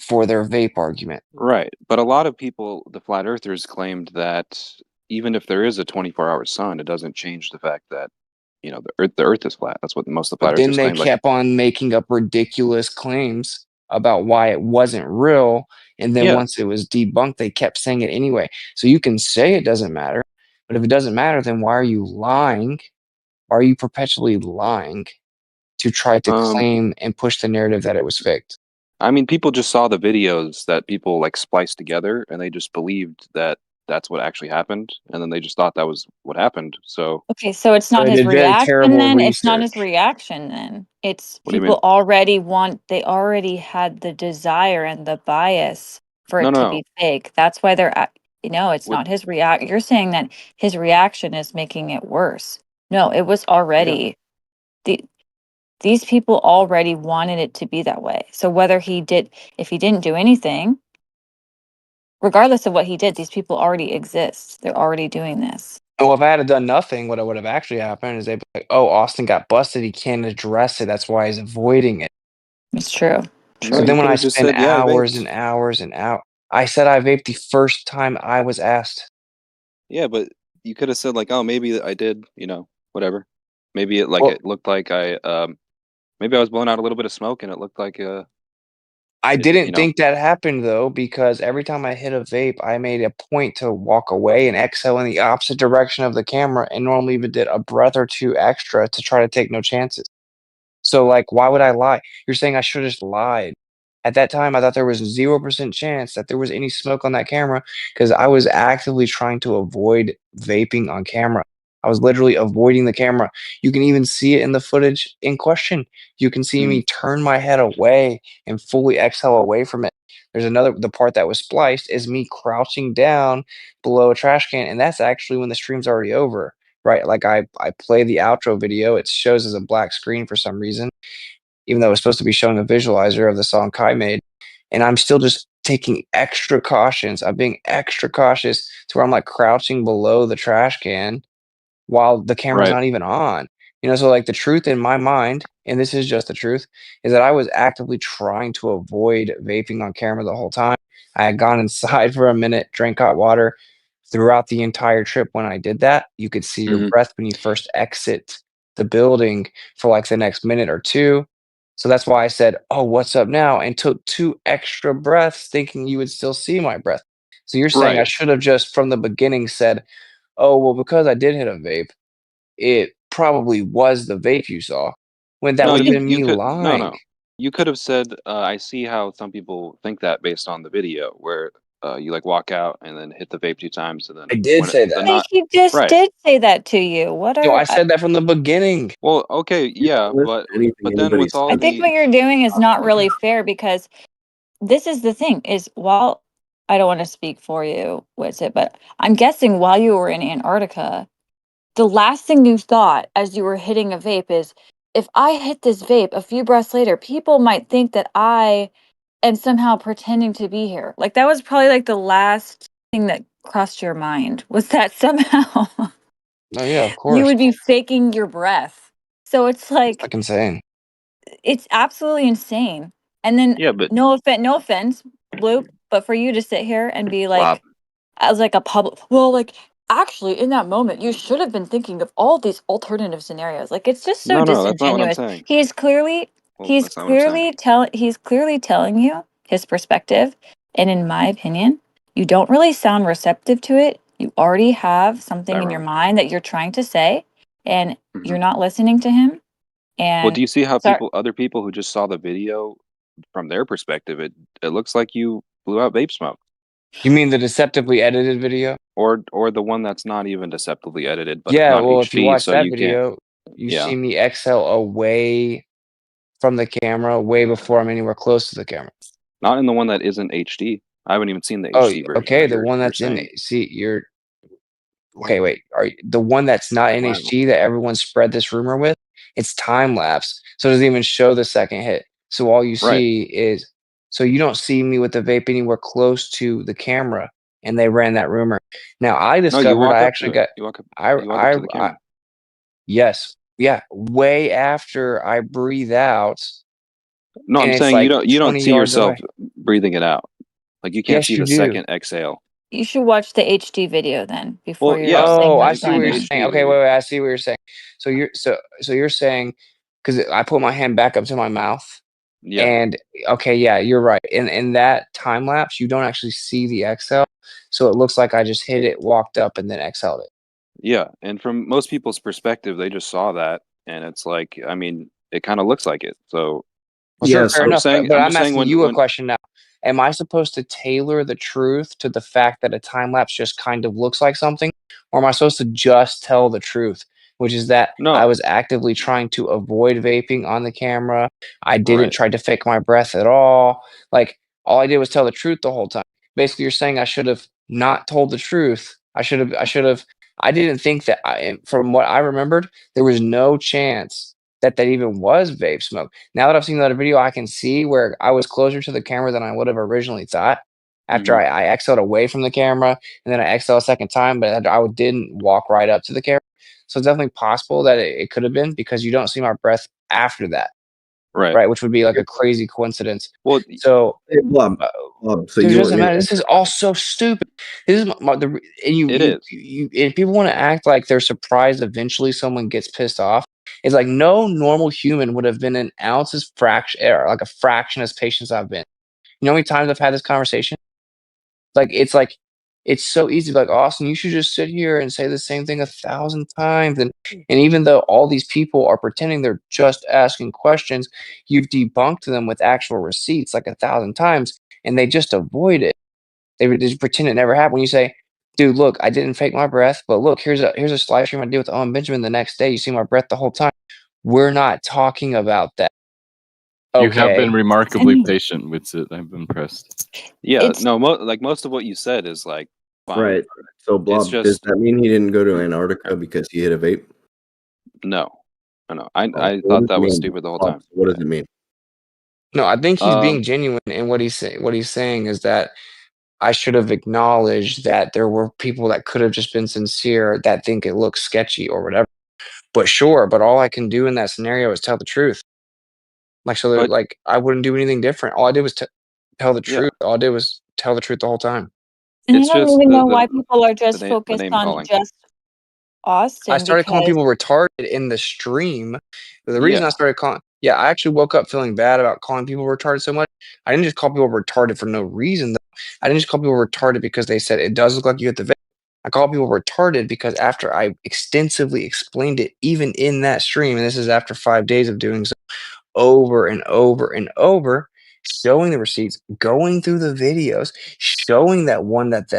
for their vape argument. right. But a lot of people, the flat earthers, claimed that even if there is a 24-hour sun, it doesn't change the fact that the Earth is flat. That's what most of the flat But then earthers they claimed. Like, kept on making up ridiculous claims about why it wasn't real. And then yeah, once it was debunked, they kept saying it anyway. So you can say it doesn't matter, but if it doesn't matter, then why are you lying? Why are you perpetually lying to try to claim and push the narrative that it was faked? I mean, people just saw the videos that people like spliced together, and they just believed that that's what actually happened, and then they just thought that was what happened. So, Okay, so it's So not they his did very reaction terrible then? It's not his research. reaction then. It's what do you mean? people they already had the desire and the bias for No, it to no, be fake. That's why it's what? not his react. You're saying that his reaction is making it worse. No, it was Yeah, already the these people already wanted it to be that way. So if he didn't do anything, regardless of what he did, these people already exist. They're already doing this. Well, if I had done nothing, what would have actually happened is they'd be like, oh, Austin got busted. He can't address it. That's why he's avoiding it. It's true. no, So True. then you when could I have just spend said, yeah, I hours vaped. and hours and out, I said I vaped the first time I was asked. Yeah, but you could have said like, oh, maybe I did, whatever. Maybe Well, it looked like maybe I was blowing out a little bit of smoke, and it looked like I it, didn't think that happened though, because every time I hit a vape, I made a point to walk away and exhale in the opposite direction of the camera and normally even did a breath or two extra to try to take no chances. So, like, why would I lie? You're saying I should have just lied. At that time, I thought there was 0% chance that there was any smoke on that camera because I was actively trying to avoid vaping on camera. I was literally avoiding the camera. You can even see it in the footage in question. You can see Mm, me turn my head away and fully exhale away from it. The part that was spliced is me crouching down below a trash can, and that's actually when the stream's already over, right? Like I play the outro video, it shows as a black screen for some reason, even though it was supposed to be showing a visualizer of the song Kai made. And I'm still just taking extra cautions. I'm being extra cautious to where I'm like crouching below the trash can while the camera's right. not even on. So like the truth in my mind, and this is just the truth, is that I was actively trying to avoid vaping on camera the whole time. I had gone inside for a minute, drank hot water throughout the entire trip. When I did that, you could see your Hmm. breath when you first exit the building for like the next minute or two. So that's why I said, "Oh, what's up now?" and took two extra breaths, thinking you would still see my breath. So you're saying I Right. should have just from the beginning said, "Oh, well, because I did hit a vape, it probably was the vape you saw," when that No, would have been you me could lying. no. You could have said, I see how some people think that based on the video where you like walk out and then hit the vape 2 times and I then did say then that. Like not he just right. did say that to you. I said that from the beginning. Well, okay, You yeah, don't listen to anything but then anybody with all I says. think the what you're doing is not really fair because this is the thing is while I don't want to speak for you, Witsit, but I'm guessing while you were in Antarctica, the last thing you thought as you were hitting a vape is if I hit this vape a few breaths later, people might think that I am somehow pretending to be here. Like that was probably like the last thing that crossed your mind was that somehow Oh yeah, of you course. would be faking your breath. So it's It's like like insane. it's absolutely insane. And then yeah, but no offense, Luke, but for you to sit here and be flop. like as like a public well, like actually in that moment you should have been thinking of all these alternative scenarios. Like it's just so No, that's not what I'm disingenuous. saying. He's clearly Well, he's that's not what I'm saying. clearly he's clearly telling you his perspective. And in my opinion, you don't really sound receptive to it. You already have Am I something in your wrong? mind that you're trying to say and Hmm. you're not listening to him. Well, do And you see how sorry. other people who just saw the video from their perspective, it looks like you blew out vape smoke. You mean the deceptively edited video? Or the one that's not even deceptively edited, but it's Yeah, not well, if you HD, watch so that you can't. video, you Yeah, see me exhale away from the camera way before I'm anywhere close to the camera. not in the one that isn't HD. I haven't even seen the Oh, HD version okay, that the one you're that's in saying. it. See, you're okay, wait. Are you, the one that's not in Wow. HD that everyone spread this rumor with? It's time lapse, so it doesn't even show the second hit. So all you Right. see is so you don't see me with the vape anywhere close to the camera, and they ran that rumor. Now I No, you discovered walk I up to actually it. got I You walk up I to the I camera. yes, yeah, way after I breathe out, No, and I'm it's saying like you don't 20 see yards yourself away. breathing it out. Like you can't Yes, see you the do. second exhale. You should watch the HD video then before Well, you're yeah, saying Oh, I what's see what in you're blinding. saying. HD, Okay, but wait, I see what you're saying. So you're saying because I put my hand back up to my mouth, yeah, and okay, yeah, you're right. In that time lapse, you don't actually see the exhale, so it looks like I just hit it, walked up, and then exhaled it. yeah. And from most people's perspective, they just saw that, and it's like, I mean, it kind of looks like it. So Well, sure, Yeah, fair so enough. But I'm I'm just saying asking you a when question now. Am I supposed to tailor the truth to the fact that a time lapse just kind of looks like something? Or am I supposed to just tell the truth, which is that I no, was actively trying to avoid vaping on the camera? I didn't right. try to fake my breath at all. Like, all I did was tell the truth the whole time. Basically, you're saying I should have not told the truth. I didn't think that from what I remembered, there was no chance that that even was vape smoke. Now that I've seen that video, I can see where I was closer to the camera than I would have originally thought. After Hmm. I exhaled away from the camera, and then I exhaled a second time, but didn't walk right up to the camera. So it's definitely possible that it could have been because you don't see my breath after that, Right. right? Which would be like a crazy coincidence. Well, So hey, Blob, uh, So dude, it you were doesn't in. matter. This is all so stupid. This is and it is. and people want to act like they're surprised eventually someone gets pissed off. It's like no normal human would have been an ounce's fraction, or like a fraction as patient as I've been. You know how many times I've had this conversation? Like it's so easy to be like, Austin, you should just sit here and say the same thing 1,000 times. And even though all these people are pretending they're just asking questions, you've debunked them with actual receipts like 1,000 times, and they just avoid it. They would just pretend it never happened. When you say, "Dude, look, I didn't fake my breath, but look, here's a live stream I did with Owen Benjamin the next day. You see my breath the whole time." We're not talking about that. You have been Okay. remarkably And patient with it. I'm impressed. Yeah. it's No. Like most of what you said is like fine. Right. So, It's Blob, does just that mean he didn't go to Antarctica because he hit a vape? no. No. Oh, I what thought does it that was mean? stupid the whole Blob, time. what does it mean? No, I think he's Um. being genuine in what he's saying is that I should have acknowledged that there were people that could have just been sincere that think it looks sketchy or whatever. But sure, but all I can do in that scenario is tell the truth. Like so, But like I wouldn't do anything different. All I did was tell the yeah, truth. All I did was tell the truth the whole time. and I it's don't just really know why people are the just name focused on calling. just I Austin started calling because people retarded in the stream. The reason Yeah. I started calling, yeah, I actually woke up feeling bad about calling people retarded so much. I didn't just call people retarded for no reason. Though. I didn't just call people retarded because they said it does look like you hit the vape. I call people retarded because after I extensively explained it, even in that stream, and this is after 5 days of doing so over and over and over, showing the receipts, going through the videos, showing that one that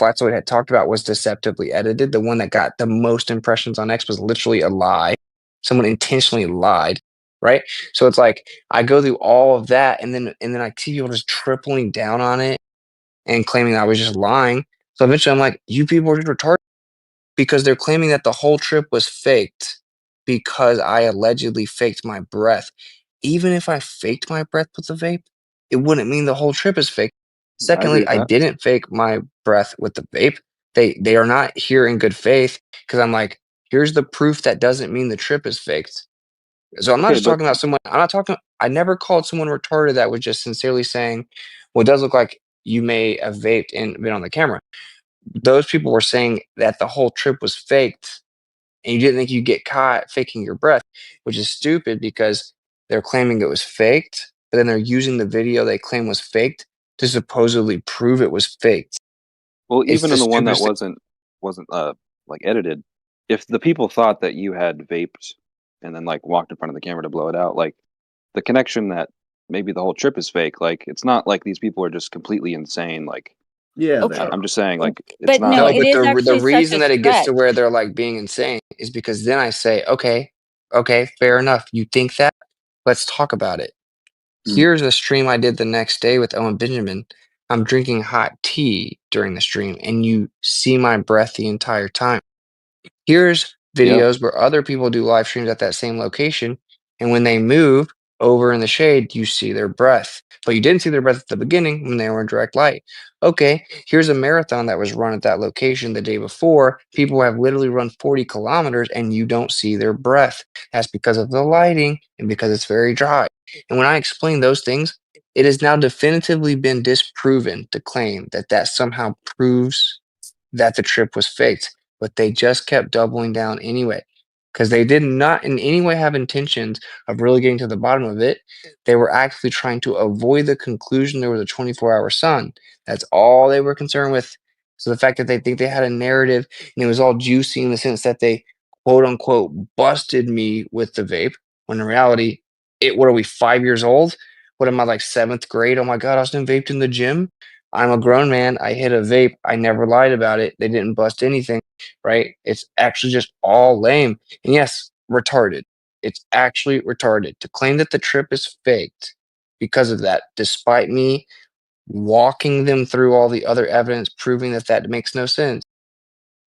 Flatzoid had talked about was deceptively edited. The one that got the most impressions on X was literally a lie. Someone intentionally lied, right? So it's like I go through all of that, and then I see people just tripling down on it and claiming I was just lying. So eventually, I'm like, you people are just retarded because they're claiming that the whole trip was faked because I allegedly faked my breath. Even if I faked my breath with the vape, it wouldn't mean the whole trip is fake. I agree Secondly, with I that. didn't fake my breath with the vape. They are not here in good faith because I'm like, here's the proof that doesn't mean the trip is faked. So I'm not Okay, just but talking about someone. I'm not talking. I never called someone retarded that was just sincerely saying, "Well, it does look like you may have vaped and been on the camera." Those people were saying that the whole trip was faked and you didn't think you'd get caught faking your breath, which is stupid because they're claiming it was faked, but then they're using the video they claim was faked to supposedly prove it was faked. well, It's even the in the one that stupidest thing. wasn't like edited, if the people thought that you had vaped and then like walked in front of the camera to blow it out, like the connection that maybe the whole trip is fake, like it's not like these people are just completely insane. Like Yeah, they Okay. are. I'm just saying, like, it's But not no, like it but is the actually such reason a that it gets to stretch. where they're like being insane is because then I say, okay, fair enough. You think that? Let's talk about it. Here's a stream I did the next day with Owen Benjamin. I'm drinking hot tea during the stream, and you see my breath the entire time. Here's yeah. videos where other people do live streams at that same location, and when they move over in the shade, you see their breath. But you didn't see their breath at the beginning when they were in direct light. Okay, here's a marathon that was run at that location the day before. People have literally run 40 kilometers and you don't see their breath. That's because of the lighting and because it's very dry. And when I explain those things, it has now definitively been disproven to claim that that somehow proves that the trip was faked, but they just kept doubling down anyway because they did not in any way have intentions of really getting to the bottom of it. They were actually trying to avoid the conclusion there was a 24-hour sun. That's all they were concerned with. So the fact that they think they had a narrative and it was all juicy in the sense that they quote unquote busted me with the vape, when in reality, what are we, 5 years old? What am I, like seventh grade? Oh my God, I was doing vaped in the gym. I'm a grown man. I hit a vape. I never lied about it. They didn't bust anything, right? It's actually just all lame. And yes, retarded. It's actually retarded to claim that the trip is faked because of that, despite me walking them through all the other evidence proving that that makes no sense.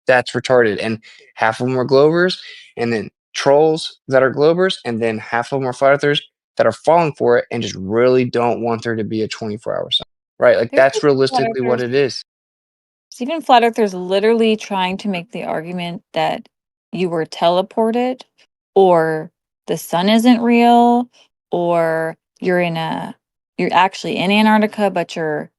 That's retarded. And half of them are Glovers, and then trolls that are Glovers, and then half of them are flat earthers that are falling for it and just really don't want there to be a 24-hour sun, right? Like There's that's even flat realistically what earthers. it is. There's even flat earthers literally trying to make the argument that you were teleported, or the sun isn't real, or you're actually in Antarctica, but you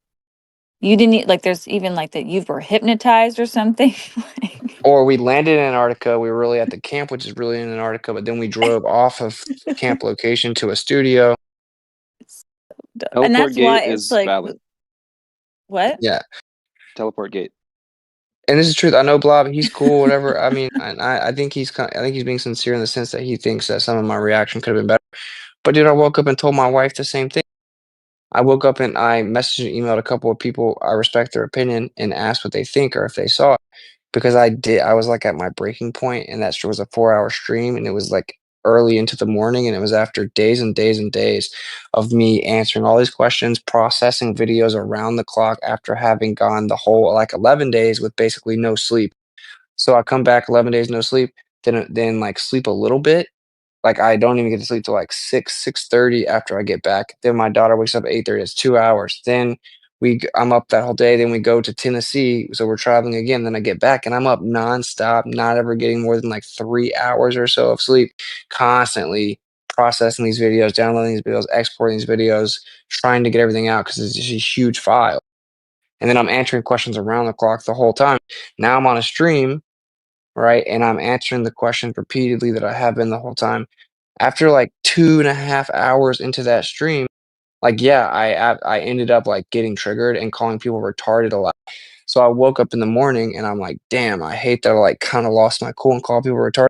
didn't like. There's even like that you were hypnotized or something. Like, Or we landed in Antarctica. We were really at the camp, which is really in Antarctica, but then we drove off of camp location to a studio. and Teleport that's why gate it's is like, valid. what? Yeah. Teleport gate. And this is truth. I know Blob, he's cool, whatever. I mean, I think I think he's being sincere in the sense that he thinks that some of my reaction could have been better. But dude, I woke up and told my wife the same thing. I woke up and I messaged and emailed a couple of people I respect their opinion and asked what they think or if they saw it. Because I was like at my breaking point, and that was a 4-hour stream, and it was like early into the morning, and it was after days and days and days of me answering all these questions, processing videos around the clock after having gone the whole like 11 days with basically no sleep. So I come back 11 days no sleep, then like sleep a little bit, like, I don't even get to sleep till, like, 6:30 after I get back. Then my daughter wakes up at 8:30, it's 2 hours. Then I'm up that whole day, then we go to Tennessee, so we're traveling again, then I get back, and I'm up nonstop, not ever getting more than, like, 3 hours or so of sleep, constantly processing these videos, downloading these videos, exporting these videos, trying to get everything out because it's just a huge file. And then I'm answering questions around the clock the whole time. Now I'm on a stream, right, and I'm answering the questions repeatedly that I have been the whole time. After, like, 2.5 hours into that stream, like, yeah, I ended up, like, getting triggered and calling people retarded a lot. So I woke up in the morning and I'm like, "Damn, I hate that I, like, kinda lost my cool and called people retarded."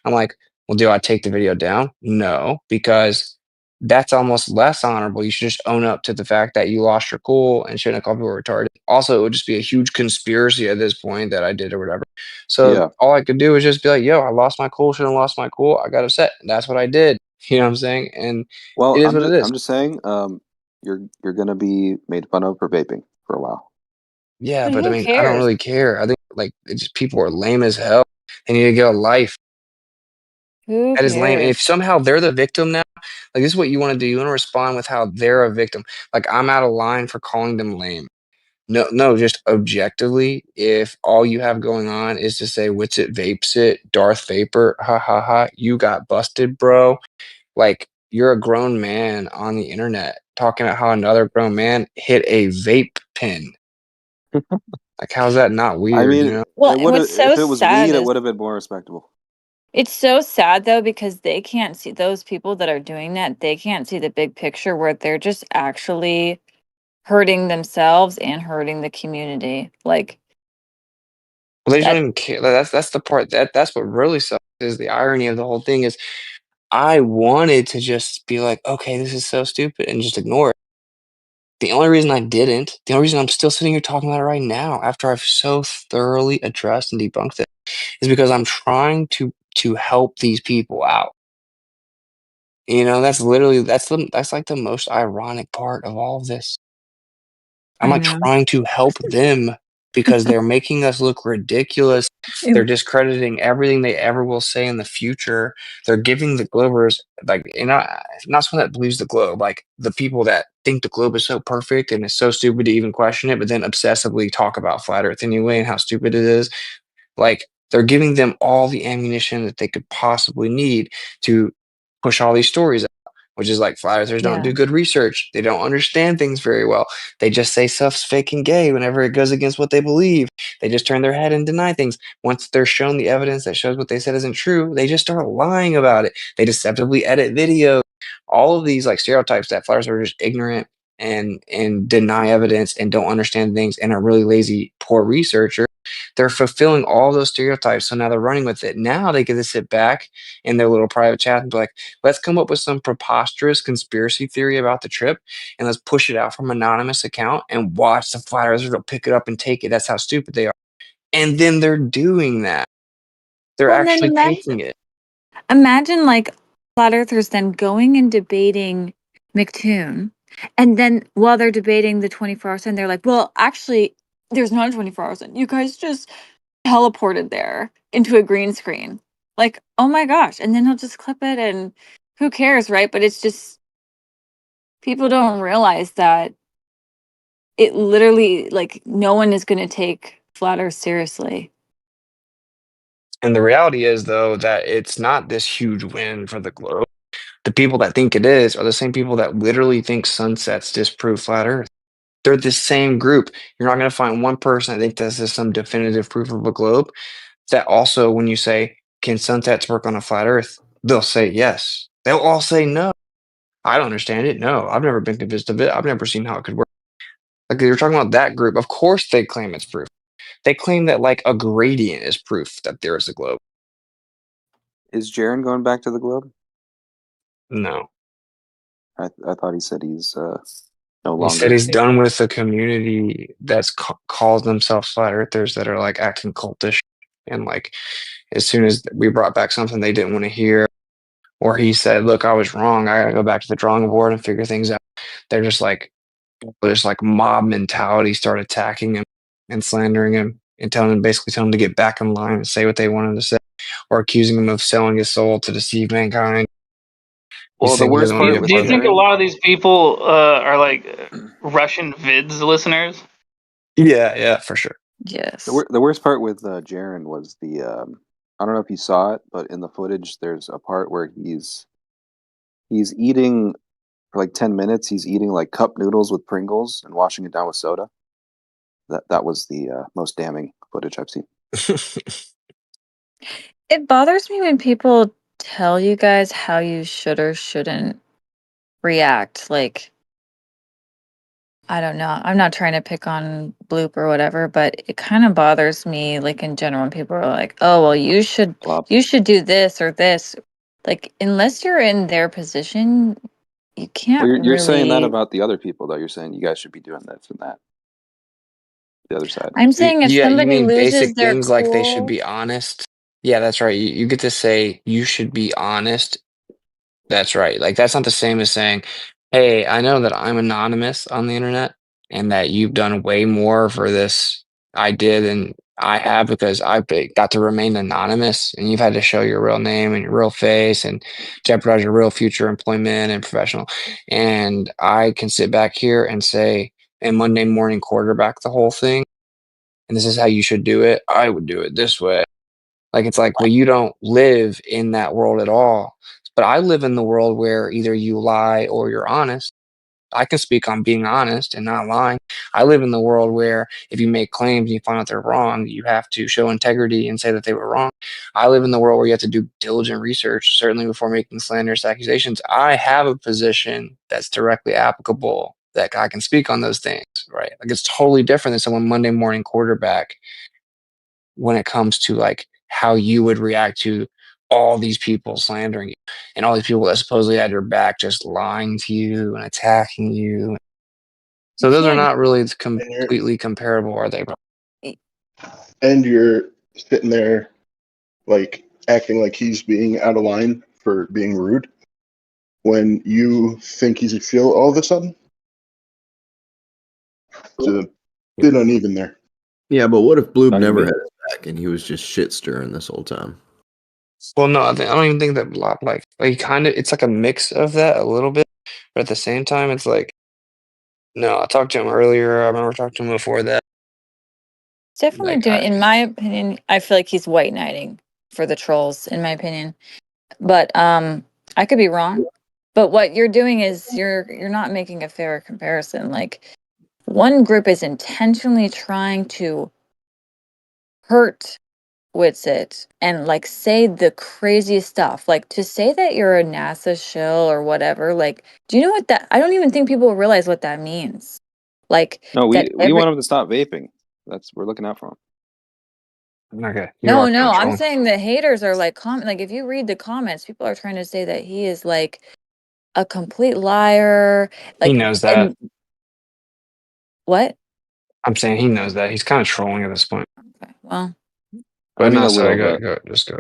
I'm like, "Well, do I take the video down? No, because that's almost less honorable. You should just own up to the fact that you lost your cool and shouldn't have called people retarded." Also, it would just be a huge conspiracy at this point that I did or whatever. So Yeah. all I could do is just be like, "Yo, I lost my cool, shouldn't have lost my cool. I got upset." And that's what I did. You know what I'm saying? And Well, it is what it is. I'm just saying, you're gonna be made fun of for vaping for a while. Yeah, But but I who mean, I don't cares? really care. I think, like, it's just people are lame as hell. They need to get a life. Who That is lame, and cares? if somehow they're the victim now, like, this is what you wanna do. You wanna respond with how they're a victim. Like, I'm out of line for calling them lame. No, no, just objectively, if all you have going on is to say, "Witsit vapes it, Darth Vapor, ha, ha, ha, you got busted, bro." Like, you're a grown man on the internet talking about how another grown man hit a vape pen. Like, how's that not I weird, you mean, know? Well, it and would what's have so if it was sad weed, it is would have been more respectable. it's so sad though because they can't see those people that are doing that. They can't see the big picture where they're just actually hurting themselves and hurting the community. Like Well, they just don't that. even care. That's the part that's what really sucks is the irony of the whole thing is I wanted to just be like, "Okay, this is so stupid," and just ignore it. the only reason I didn't, the only reason I'm still sitting here talking about it right now, after I've so thoroughly addressed and debunked it, is because I'm trying to help these people out. You know, that's literally that's like the most ironic part of all of this. I'm I like know. trying to help them because they're making us look ridiculous. They're discrediting everything they ever will say in the future. They're giving the Globers like, and not someone that believes the globe, like the people that think the globe is so perfect and it's so stupid to even question it, but then obsessively talk about flat Earth anyway and how stupid it is. Like they're giving them all the ammunition that they could possibly need to push all these stories out, which is like flat earthers don't Yeah. do good research. They don't understand things very well. They just say stuff's fake and gay whenever it goes against what they believe. They just turn their head and deny things. Once they're shown the evidence that shows what they said isn't true, they just start lying about it. They deceptively edit videos. All of these like stereotypes that flat earthers are just ignorant and deny evidence and don't understand things and are really lazy, poor researchers. They're fulfilling all those stereotypes, so now they're running with it. Now they get to sit back in their little private chat and be like, let's come up with some preposterous conspiracy theory about the trip and let's push it out from an anonymous account and watch the flat earthers will pick it up and take it. That's how stupid they are. And then they're doing that. They're Well, and then actually taking it. imagine like flat earthers then going and debating McToon, and then while they're debating the 24-hour sun, they're like, well, actually, there's not a 24-hour sun. You guys just teleported there into a green screen. Like, oh my gosh. And then he'll just clip it and who cares, right? But it's just people don't realize that it literally, like, no one is going to take flat earth seriously. And the reality is, though, that it's not this huge win for the globe. The people that think it is are the same people that literally think sunsets disprove flat earth. They're the same group. You're not going to find one person that thinks this is some definitive proof of a globe that also, when you say, can sunsets work on a flat earth? They'll say yes. They'll all say no. I don't understand it. No, I've never been convinced of it. I've never seen how it could work. Like you're talking about that group. Of course they claim it's proof. They claim that like a gradient is proof that there is a globe. Is Jaren going back to the globe? No. I thought he said he's no He said longer. he's done with the community that's calls themselves flat earthers that are like acting cultish. And like as soon as we brought back something they didn't want to hear, or he said, look, I was wrong. I gotta go back to the drawing board and figure things out. They're just like there's like mob mentality start attacking him and slandering him and basically telling him to get back in line and say what they want him to say, or accusing him of selling his soul to deceive mankind. Well, the He worst doesn't want to part be a with Do part you of it. think a Jaren, lot of these people are like Russian vids listeners? Yeah, for sure. Yes. the worst part with Jaren was the I don't know if you saw it, but in the footage, there's a part where he's eating for like 10 minutes. He's eating like cup noodles with Pringles and washing it down with soda. That was the most damning footage I've seen. It bothers me when people tell you guys how you should or shouldn't react. Like, I don't know. I'm not trying to pick on Bloop or whatever, but it kind of bothers me, like in general, when people are like, "Oh, well, Flop. you should do this or this." Like, unless you're in their position, you can't Well, you're saying that really. about the other people, though. You're saying you guys should be doing this and that. The other side. I'm saying if Yeah, you somebody mean loses basic their things like they should cool, be honest? Yeah, that's right. You get to say you should be honest. That's right. Like that's not the same as saying, "Hey, I know that I'm anonymous on the internet and that you've done way more for this I did than I have because got to remain anonymous and you've had to show your real name and your real face and jeopardize your real future employment and professional. And I can sit back here and say, and Monday morning quarterback the whole thing, and this is how you should do it. I would do it this way." Like, it's like, well, you don't live in that world at all. But I live in the world where either you lie or you're honest. I can speak on being honest and not lying. I live in the world where if you make claims and you find out they're wrong, you have to show integrity and say that they were wrong. I live in the world where you have to do diligent research, certainly before making slanderous accusations. I have a position that's directly applicable that I can speak on those things, right? Like, it's totally different than someone Monday morning quarterback when it comes to like how you would react to all these people slandering you and all these people that supposedly had your back just lying to you and attacking you. So those are can't. not really And you're completely comparable, are they? and you're sitting there like acting like he's being out of line for being rude when you think he's a shill all of a sudden. It's a bit uneven there. Yeah, but what if Bloob Talking never about- had his back and he was just shit stirring this whole time? Well, no, I don't even think that Blob like kind of it's like a mix of that a little bit, but at the same time, it's like no. I talked to him earlier. I remember talking to him before that. It's definitely Like doing, in my opinion, I feel like he's white knighting for the trolls, in my opinion. But I could be wrong. But what you're doing is you're not making a fair comparison. Like one group is intentionally trying to hurt Witsit and like say the craziest stuff. Like to say that you're a NASA shill or whatever, like, do you know what that I don't even think people realize what that means. Like No, that we want him to stop vaping. We're looking out for him. okay, you no, are no, I'm controlling. saying the haters are like like if you read the comments, people are trying to say that he is like a complete liar. He Like knows that. and what? I'm saying he knows that. He's kind of trolling at this point. Okay, well, But mean, no, a sorry, little, go, just go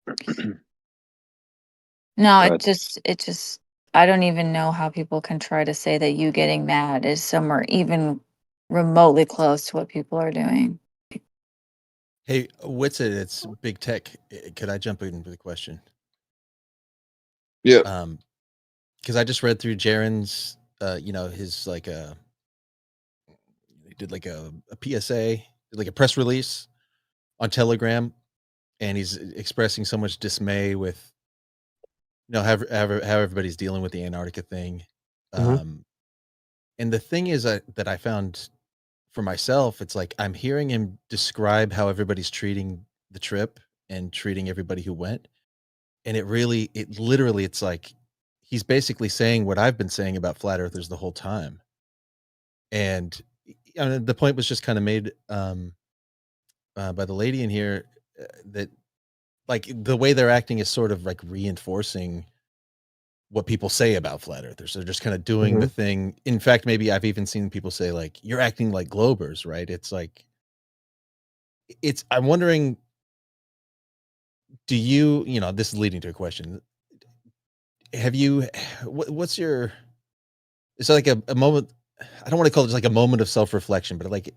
ahead. no, But it just I don't even know how people can try to say that you getting mad is somewhere even remotely close to what people are doing. Hey, Witsit, it's big tech. Could I jump in with a question? Yeah. Because I just read through Jaren's, his like he did like a PSA, like a press release on Telegram, and he's expressing so much dismay with, how everybody's dealing with the Antarctica thing. Mhm. And the thing is that I found for myself, it's like I'm hearing him describe how everybody's treating the trip and treating everybody who went. And it literally, it's like he's basically saying what I've been saying about flat earthers the whole time. And the point was just kind of made by the lady in here that like the way they're acting is sort of like reinforcing what people say about flat earthers. They're just kind of doing the thing. In fact, maybe I've even seen people say like, you're acting like globers, right? It's like, I'm wondering, do you, this is leading to a question. Have you, what's your, it's like a moment, I don't want to call it just like a moment of self-reflection, but like,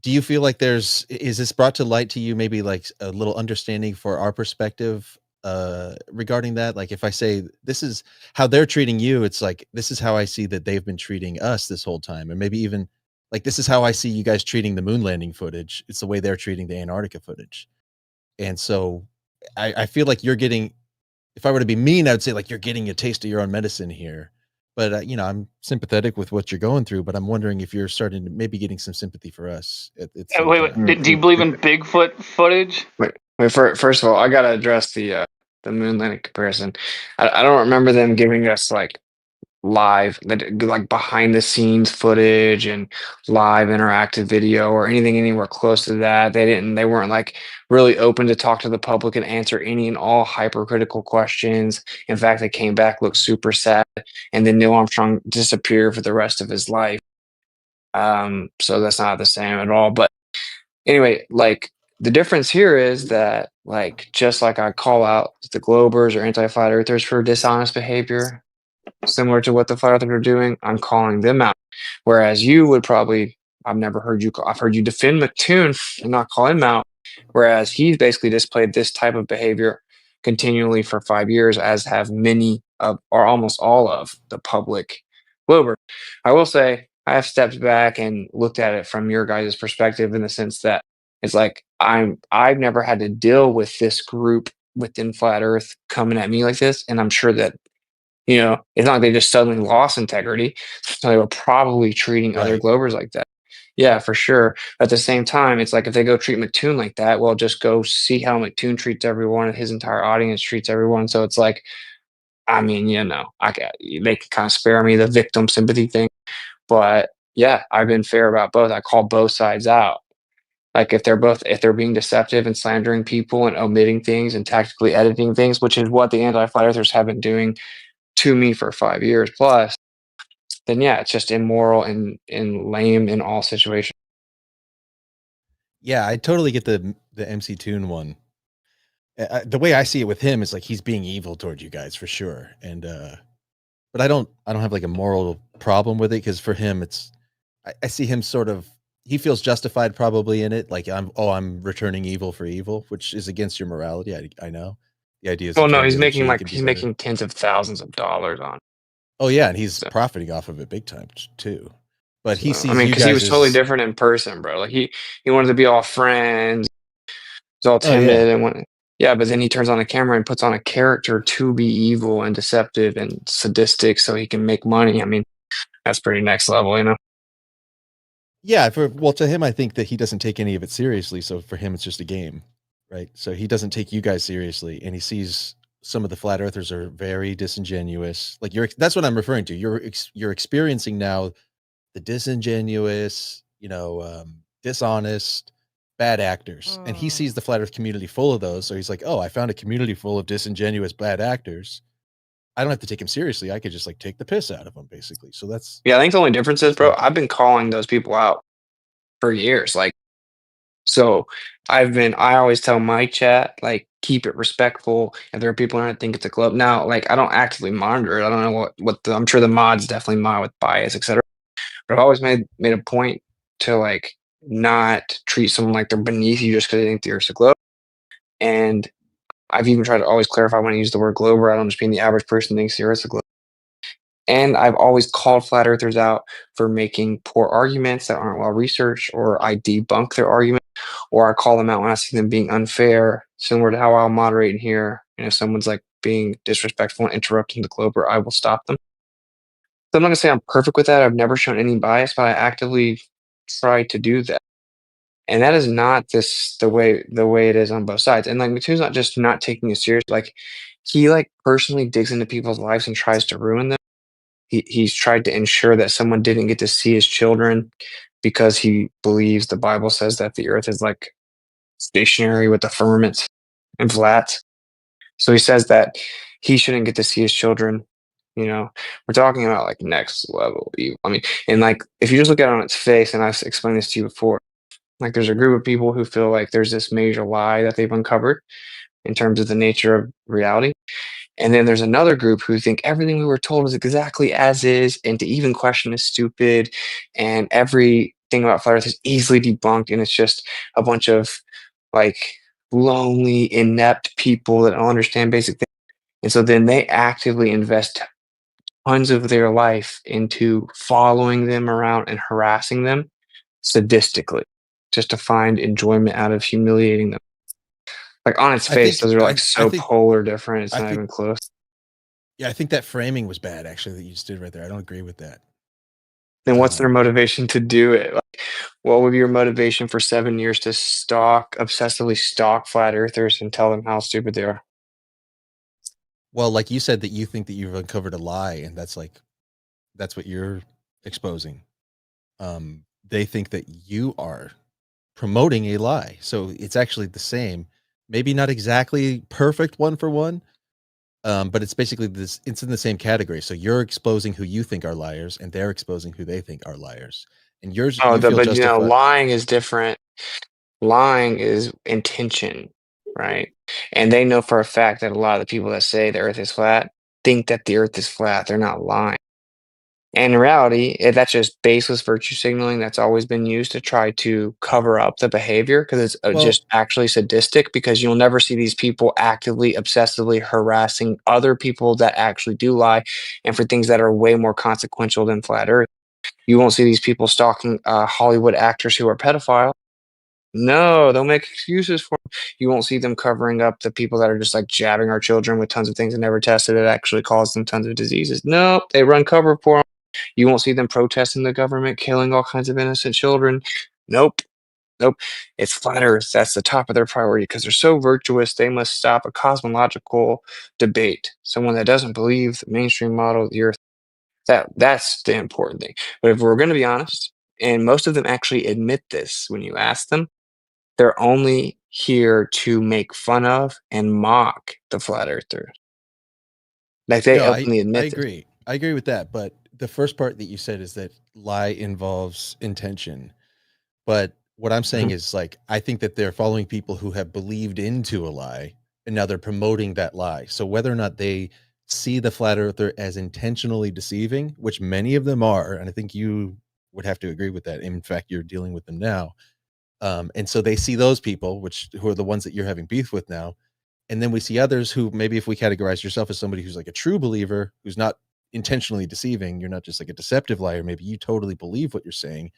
do you feel like is this brought to light to you, maybe like a little understanding for our perspective regarding that? Like if I say this is how they're treating you, it's like this is how I see that they've been treating us this whole time, and maybe even like this is how I see you guys treating the moon landing footage. It's the way they're treating the Antarctica footage. And so I feel like you're getting, if I were to be mean, I would say like you're getting a taste of your own medicine here. But I'm sympathetic with what you're going through, but I'm wondering if you're starting to maybe getting some sympathy for us at the same Wait. time. Do you believe in Bigfoot footage? Wait. First of all, I gotta address the moon landing comparison. I don't remember them giving us like live, like behind the scenes footage and live interactive video or anything anywhere close to that. They weren't like really open to talk to the public and answer any and all hypercritical questions. In fact, they came back, looked super sad, and then Neil Armstrong disappeared for the rest of his life. So that's not the same at all. But anyway, like the difference here is that like just like I call out the Globers or anti-flat earthers for dishonest behavior, similar to what the flat earthers are doing, I'm calling them out. Whereas you would probably, I've heard you defend McToon and not call him out. Whereas he's basically displayed this type of behavior continually for 5 years, as have many of, or almost all of the public Glober. I will say I have stepped back and looked at it from your guys' perspective in the sense that it's like I've never had to deal with this group within Flat Earth coming at me like this, and I'm sure that it's not like they just suddenly lost integrity. So they were probably treating other Right. Globers like that. Yeah, for sure. At the same time, it's like if they go treat McToon like that, well, just go see how McToon treats everyone and his entire audience treats everyone. So it's like, I mean, they can kind of spare me the victim sympathy thing. But yeah, I've been fair about both. I call both sides out. Like if they're being deceptive and slandering people and omitting things and tactically editing things, which is what the anti-flat earthers have been doing to me for 5 years plus, then yeah, it's just immoral and lame in all situations. Yeah, I totally get the MC Toon one. The way I see it with him is like he's being evil toward you guys for sure, and but I don't have like a moral problem with it because for him it's I see him sort of he feels justified probably in it, like I'm returning evil for evil, which is against your morality. I know the idea is to Well, no, turn the other cheek and be he's better. making tens of thousands of dollars on. Oh yeah, and he's So, profiting off of it big time too. But he I sees mean, you because he guys was totally as different in person, bro. Like he wanted to be all friends, he's all oh yeah. timid and when yeah, but then he turns on a camera and puts on a character to be evil and deceptive and sadistic so he can make money. I mean, that's pretty next level, you know. Yeah, well to him I think that he doesn't take any of it seriously, so for him it's just a game, right? So he doesn't take you guys seriously and he sees some of the flat earthers are very disingenuous. Like that's what I'm referring to. You're experiencing now the disingenuous, dishonest, bad actors. And he sees the flat earth community full of those, so he's like, "Oh, I found a community full of disingenuous bad actors. I don't have to take him seriously. I could just like take the piss out of them basically." So that's Yeah, I think the only difference is, bro, like I've been calling those people out for years. Like, so I always tell my chat, like, keep it respectful. If there are people in it, I think it's a club. Now, like, I don't actively monitor it. I don't know I'm sure the mods definitely mod with bias, etc. But I've always made a point to like not treat someone like they're beneath you just because they think they're a globe. And I've even tried to always clarify when I use the word glober, I don't just mean the average person thinks the Earth's a globe. And I've always called flat earthers out for making poor arguments that aren't well researched, or I debunk their argument, or I call them out when I see them being unfair, similar to how I'll moderate in here. And if someone's like being disrespectful and interrupting the glober, I will stop them. So I'm not gonna say I'm perfect with that. I've never shown any bias, but I actively try to do that. And that is not the way it is on both sides. And like Matu's not just not taking it serious, like he like personally digs into people's lives and tries to ruin them. He's tried to ensure that someone didn't get to see his children because he believes the Bible says that the earth is like stationary with the firmament and flat. So he says that he shouldn't get to see his children. You know, we're talking about like next level evil. I mean, and like if you just look at it on its face, and I've explained this to you before, like there's a group of people who feel like there's this major lie that they've uncovered in terms of the nature of reality. And then there's another group who think everything we were told is exactly as is, and to even question is stupid, and everything about flat Earth is easily debunked, and it's just a bunch of like lonely, inept people that don't understand basic things. And so then they actively invest tons of their life into following them around and harassing them sadistically, just to find enjoyment out of humiliating them. Like on its I face, think those are like I so think polar different. It's I not think even close. yeah, I think that framing was bad actually that you just did right there. I don't agree with that. Then what's their Um, motivation to do it? Like, what would be your motivation for 7 years to obsessively stalk flat earthers and tell them how stupid they are? well, like you said that you think that you've uncovered a lie and that's what you're exposing. They think that you are promoting a lie. So it's actually the same. Maybe not exactly perfect one for one, but it's basically this. It's in the same category. So you're exposing who you think are liars, and they're exposing who they think are liars. And Oh, you feel but you know, justified. lying is different. Lying is intention, right? And they know for a fact that a lot of the people that say the earth is flat think that the earth is flat. They're not lying. And in reality, that's just baseless virtue signaling that's always been used to try to cover up the behavior because it's Well, just actually sadistic. Because you'll never see these people actively, obsessively harassing other people that actually do lie and for things that are way more consequential than flat earth. You won't see these people stalking Hollywood actors who are pedophiles. No, they'll make excuses for 'em. You won't see them covering up the people that are just like jabbing our children with tons of things and never tested it actually caused them tons of diseases. No, they run cover for 'em. You won't see them protesting the government, killing all kinds of innocent children. Nope. Nope. It's flat Earth. That's the top of their priority because they're so virtuous. They must stop a cosmological debate. Someone that doesn't believe the mainstream model of the Earth. That's the important thing. But if we're going to be honest, and most of them actually admit this when you ask them, they're only here to make fun of and mock the flat earthers. Like they no, openly I admit this. agree. I agree with that. But the first part that you said is that lie involves intention. But what I'm saying is like, I think that they're following people who have believed into a lie and now they're promoting that lie. So whether or not they see the flat earther as intentionally deceiving, which many of them are, and I think you would have to agree with that. In fact, you're dealing with them now. And so they see those people, who are the ones that you're having beef with now. And then we see others who, maybe if we categorize yourself as somebody who's like a true believer, who's not intentionally deceiving, you're not just like a deceptive liar, maybe you totally believe what you're saying.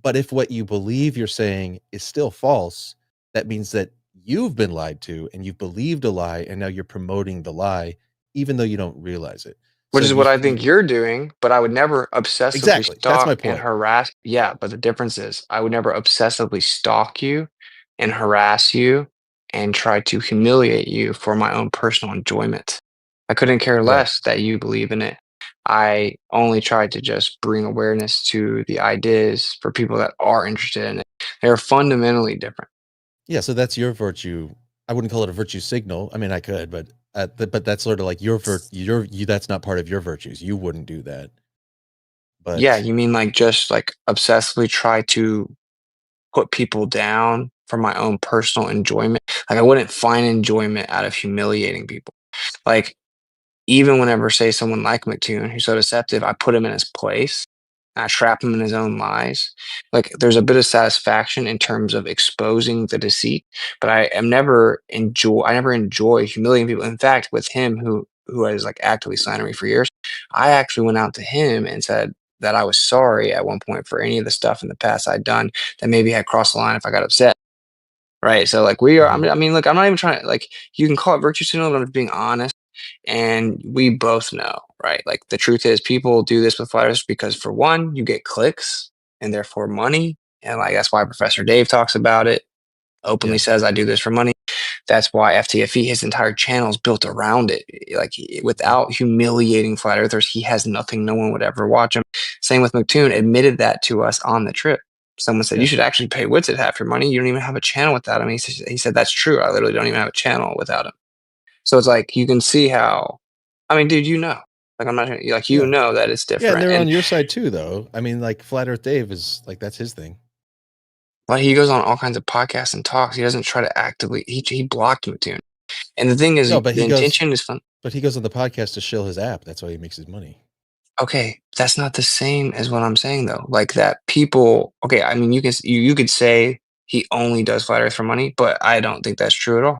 But if what you believe you're saying is still false, that means that you've been lied to and you've believed a lie, and now you're promoting the lie, even though you don't realize it. Which So is what I think you're doing, but I would never obsessively exactly, that's my stalk and point. harass. Yeah, but the difference is I would never obsessively stalk you and harass you and try to humiliate you for my own personal enjoyment. I couldn't care Right. less that you believe in it. I only tried to just bring awareness to the ideas for people that are interested in it. They're fundamentally different. Yeah, so that's your virtue. I wouldn't call it a virtue signal. I mean, I could, but but that's sort of like your that's not part of your virtues. You wouldn't do that. But Yeah, you mean like just like obsessively try to put people down for my own personal enjoyment? Like I wouldn't find enjoyment out of humiliating people. Like even whenever say someone like McToon who's so deceptive, I put him in his place. I trap him in his own lies. Like there's a bit of satisfaction in terms of exposing the deceit, but I never enjoy humiliating people. In fact, with him who has like actively slandered me for years, I actually went out to him and said that I was sorry at one point for any of the stuff in the past I'd done that maybe had crossed the line if I got upset. Right. So like we are, I mean, look, I'm not even trying to like, you can call it virtue signal, but I'm just being honest. And we both know, right? Like the truth is people do this with flyers because for one, you get clicks and therefore money. And like, that's why Professor Dave talks about it, openly says, I do this for money. That's why FTFE, his entire channel is built around it. Like without humiliating flat earthers, he has nothing. No one would ever watch him. Same with McToon, admitted that to us on the trip. Someone said, you should actually pay Witsit half your money. You don't even have a channel without him. He said, that's true. I literally don't even have a channel without him. So it's like, you can see how, I mean, dude, like, I'm not like, know that it's different. Yeah, and they're on your side too, though. I mean, like Flat Earth Dave is like, that's his thing. But he goes on all kinds of podcasts and talks. He doesn't try to actively, he blocked McToon. And the thing is, no, but the intention is fun. But he goes on the podcast to shill his app. That's why he makes his money. Okay, that's not the same as what I'm saying though. Like that people, okay, I mean, you could say he only does flat earth for money, but I don't think that's true at all.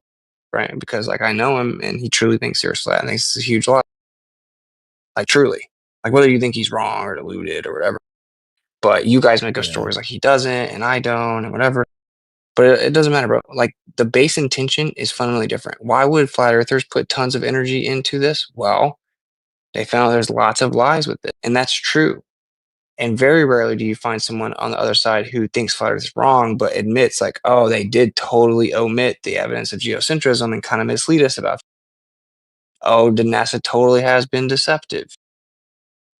Right? Because like I know him and he truly thinks Earth's flat and thinks it's a huge lie. Like truly. Like whether you think he's wrong or deluded or whatever. But you guys make up stories like he doesn't and I don't and whatever. But it doesn't matter, bro. Like the base intention is fundamentally different. Why would flat earthers put tons of energy into this? Well, they found there's lots of lies with it. And that's true. And very rarely do you find someone on the other side who thinks flat earth is wrong, but admits like, oh, they did totally omit the evidence of geocentrism and kind of mislead us about. Oh, the NASA totally has been deceptive.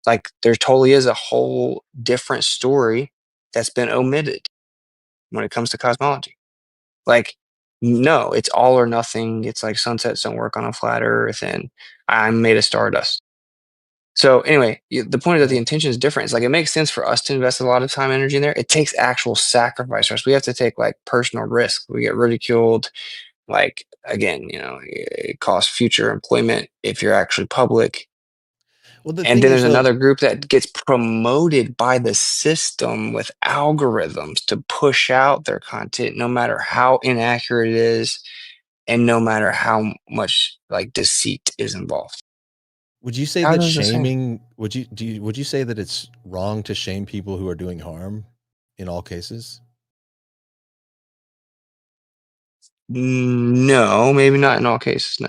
Like there totally is a whole different story that's been omitted when it comes to cosmology. Like, no, it's all or nothing. It's like sunsets don't work on a flat earth and I'm made of stardust. So anyway, the point is that the intention is different. It's like it makes sense for us to invest a lot of time and energy in there. It takes actual sacrifice for us. We have to take like personal risk. We get ridiculed. Like again, it costs future employment if you're actually public. Well, and then there's another group that gets promoted by the system with algorithms to push out their content, no matter how inaccurate it is, and no matter how much like deceit is involved. Would you say that shaming? Would you say that it's wrong to shame people who are doing harm in all cases? No, maybe not in all cases.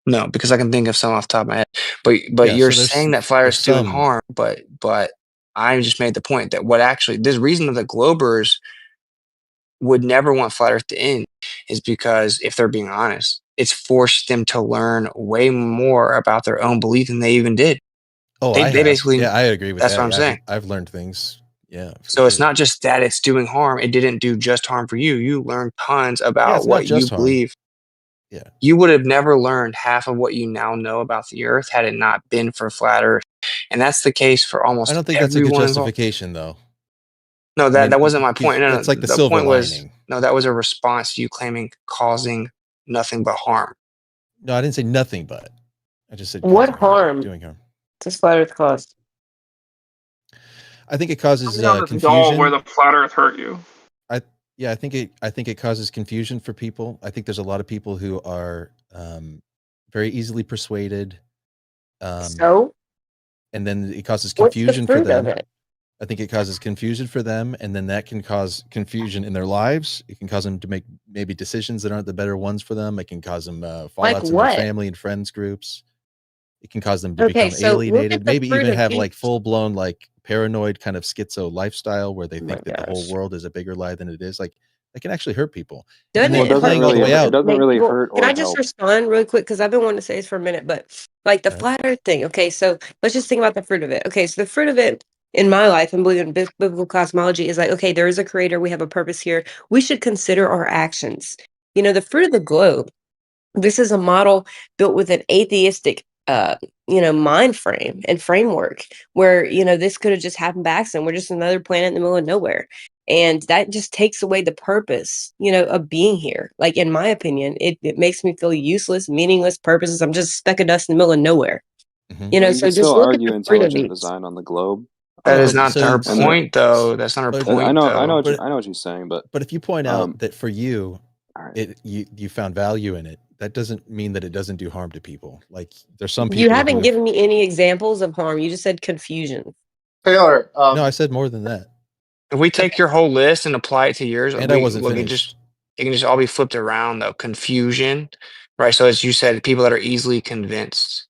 No, because I can think of some off the top of my head. But you're saying that flat earth's doing harm, but I just made the point that this reason that the Globers would never want flat earth to end is because if they're being honest, it's forced them to learn way more about their own belief than they even did. Oh, they basically, I agree with that. That's what I'm saying. I've learned things. Yeah. So it's not just that it's doing harm. It didn't do just harm for you. You learned tons about what you believe. Yeah. You would have never learned half of what you now know about the Earth had it not been for flat Earth. And that's the case for I almost don't think that's a good everyone involved. justification, though. No, I mean, that wasn't my point. No, that's like the the silver point was lining. no, that was a response to you claiming causing nothing but harm. No, I didn't say nothing but. I just said What causing harm doing harm. does flat Earth cause? I think it causes Tell me on this doll where confusion. the flat Earth hurt you. I think it causes confusion for people. I think there's a lot of people who are very easily persuaded. So And then it causes what's the confusion for fruit of them. it? I think it causes confusion for them, and then that can cause confusion in their lives. It can cause them to make maybe decisions that aren't the better ones for them. It can cause them Like fallouts in their what? family and friends groups. It can cause them to Okay, become so look at alienated, the maybe fruit even of have each. like full blown like paranoid kind of schizo lifestyle where they Oh my think that the whole gosh. world is a bigger lie than it is. Like that can actually hurt people. Doesn't And then Well, it hurt playing all the people way it out. doesn't make really people? hurt Can or I just help. respond really quick? Because I've been wanting to say this for a minute, but like the Right. flat Earth thing. Okay, so let's just think about the fruit of it. Okay, so the fruit of it in my life and believing in biblical cosmology is like, okay, there is a creator. We have a purpose here. We should consider our actions. You know, the fruit of the globe. This is a model built with an atheistic mind frame and framework where this could have just happened by accident. We're just another planet in the middle of nowhere, and that just takes away the purpose of being here. Like, in my opinion, it makes me feel useless, meaningless, purposeless. I'm just a speck of dust in the middle of nowhere. Mhm. Well, you So can just still look at argue the fruit of intelligent these. design on the globe. That is But not her And the, point, though. That's not her but- I point, know, though. But I know what you're saying, but if you point out um, that for you, all right. you found value in it, that doesn't mean that it doesn't do harm to people. Like there's some You people haven't who given me any examples of harm. You just said confusion. Taylor, no, I said more than that. If we take your whole list and apply it to yours, And I wasn't look, finished. it can just all be flipped around though. Confusion, right? So as you said, people that are easily convinced.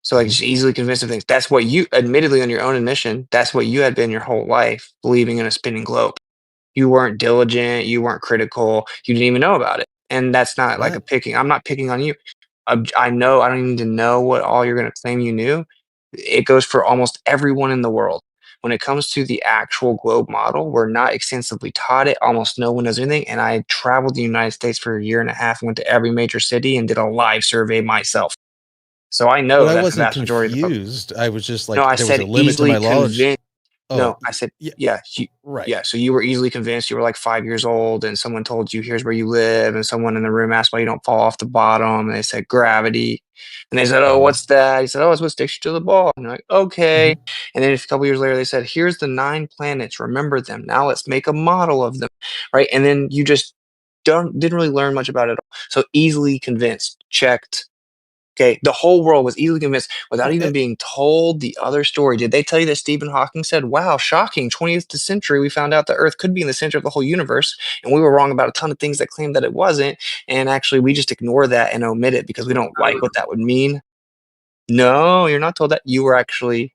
So like just easily convinced of things. That's what you admittedly on your own admission, that's what you had been your whole life, believing in a spinning globe. You weren't diligent, you weren't critical, you didn't even know about it. And that's not like What? I'm not picking on you. I know I don't even need to know what all you're gonna claim you knew. It goes for almost everyone in the world. When it comes to the actual globe model, we're not extensively taught it. Almost no one knows anything. And I traveled the United States for a year and a half, went to every major city and did a live survey myself. So I But know I that the wasn't vast majority of the folks. confused. I was just No, like I there was said a limit to easily my knowledge. convinced. Oh, No, I said, yeah, right. yeah. So you were easily convinced. You were like 5 years old, and someone told you, "Here's where you live," and someone in the room asked why you don't fall off the bottom, and they said gravity, and they said, "Oh, what's that?" He said, "Oh, it's what sticks you to the ball." And you're like, "Okay." And then a couple years later, they said, "Here's the 9 planets. Remember them. Now let's make a model of them." Right? And then you just didn't really learn much about it all. So easily convinced, checked. Okay, the whole world was easily convinced without even being told the other story. Did they tell you that Stephen Hawking said, "Wow, shocking, 20th century, we found out the Earth could be in the center of the whole universe, and we were wrong about a ton of things that claimed that it wasn't, and actually we just ignore that and omit it because we don't like what that would mean"? No, you're not told that. You were actually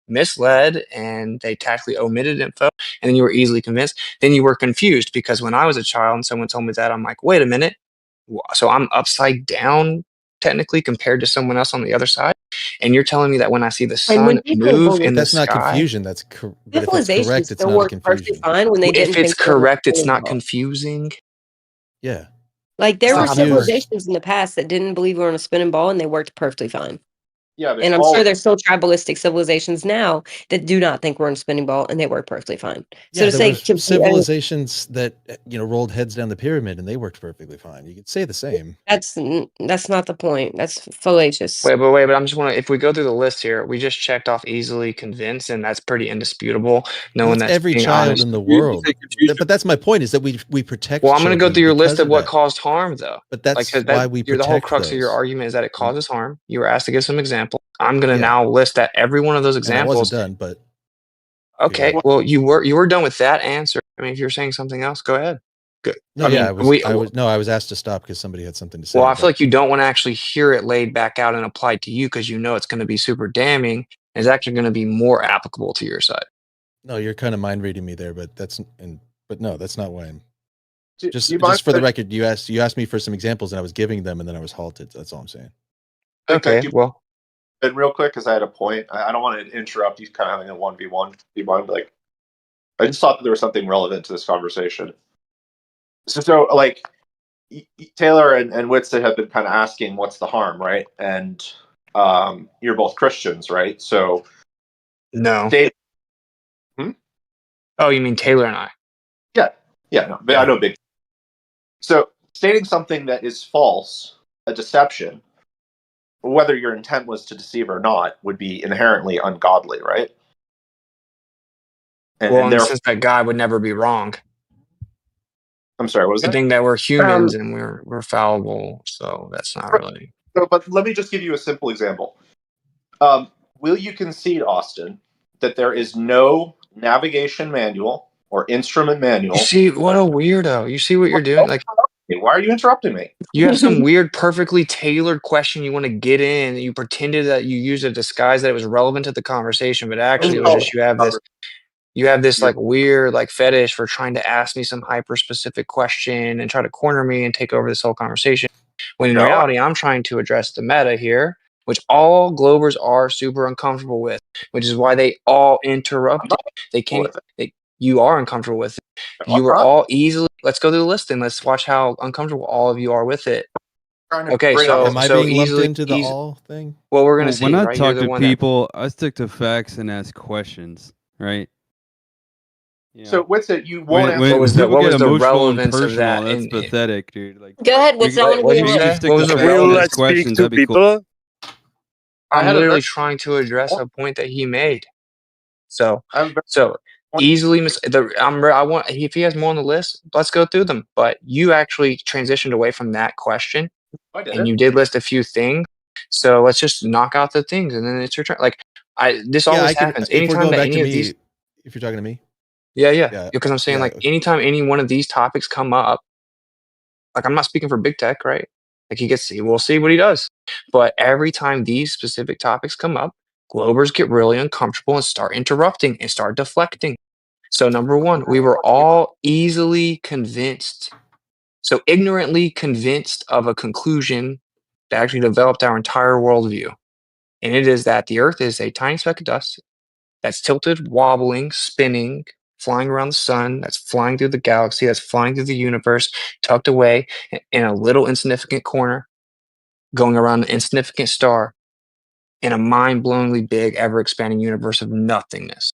misled, and they tactfully omitted info, and then you were easily convinced. Then you were confused because when I was a child and someone told me that, I'm like, wait a minute. So I'm upside down technically compared to someone else on the other side. And you're telling me that when I see the And when sun people move But in the that's not sky, confusion. But if it's civilization correct, it's still not a worked perfectly confusion. fine when they if didn't it's think the world was correct, it's spinning not ball. confusing. Yeah. Like That's there were not how that works. civilizations in the past that didn't believe we were on a spinning ball, and they worked perfectly fine. Yeah, And I'm sure there's still tribalistic civilizations now that do not think we're on a spinning ball, and they work perfectly fine. So Yeah, to there say, was civilizations that rolled heads down the pyramid and they worked perfectly fine. You could say the same. that's not the point. That's fallacious. But I'm just wondering if we go through the list here, we just checked off easily convinced, and that's pretty indisputable. No one That's that's every being child honest. in the world. But that's my point: is that we protect Well, I'm going to go children through your list because of of what that. caused harm, though. But Like, that's why we the whole protect crux of your those. argument is that it causes harm. You were asked to give some examples. I'm going to Yeah. now list that every one of those And I wasn't examples. done, but Okay. Well, you were done with that answer. I mean, if you're saying something else, go ahead. Good. no, I mean, I was asked to stop because somebody had something to say. Well, I feel like you don't want to actually hear it laid back out and applied to you because you know it's going to be super damning and it's actually going to be more applicable to your side. No, you're kind of mind reading me there, but no, that's not why I'm just mind for the if- record, you asked me for some examples and I was giving them and then I was halted. That's all I'm saying. Okay, well. And real quick, because I had a point, I don't want to interrupt you kind of having a 1v1. Do you mind? Like, I just thought that there was something relevant to this conversation. So like, Taylor and Witsit have been kind of asking what's the harm, right? And you're both Christians, right? So No. Hmm? Oh, you mean Taylor and I? Yeah, no, I know big. So stating something that is false, a deception, whether your intent was to deceive or not, would be inherently ungodly, right? Well, in the sense that God would never be wrong. I'm sorry, what was I that? think that we're humans and we're fallible, so that's not really. So, but let me just give you a simple example. Will you concede, Austin, that there is no navigation manual or instrument manual? You see, what a weirdo! You see what you're doing? Like, why are you interrupting me? You have some weird, perfectly tailored question you want to get in. You pretended that you used a disguise that it was relevant to the conversation, but actually, it was just you have this like weird like fetish for trying to ask me some hyper specific question and try to corner me and take over this whole conversation. When in reality, I'm trying to address the meta here, which all Globers are super uncomfortable with, which is why they all interrupt you. They can't. You are uncomfortable with it. You were all easily. Let's go through the list and let's watch how uncomfortable all of you are with it. Okay, so am I so being lumped easily into the all thing? Well, we're gonna Well, see, when I right? You're talk the to one people, I stick to facts and ask questions, right? So Witsit, you won't answer. When people get emotional and relevance of personal, that that's pathetic, dude. Like, Go ahead, Witsit. I want to What hear did you say? stick What to was the facts and relevance? ask questions. That'd be cool. I'm literally trying to address a point that he made. So easily I want if he has more on the list, let's go through them. But you actually transitioned away from that question, and you did list a few things. So let's just knock out the things, and then it's your turn. Like this always happens. If we're Anytime going that back any to of me, these, if you're talking to me, yeah, because I'm saying like anytime any one of these topics come up, like I'm not speaking for big tech, right? Like we'll see what he does. But every time these specific topics come up, Globers get really uncomfortable and start interrupting and start deflecting. So number one, we were all easily convinced, so ignorantly convinced of a conclusion that actually developed our entire worldview. And it is that the Earth is a tiny speck of dust that's tilted, wobbling, spinning, flying around the sun, that's flying through the galaxy, that's flying through the universe, tucked away in a little insignificant corner, going around an insignificant star in a mind-blowingly big, ever-expanding universe of nothingness.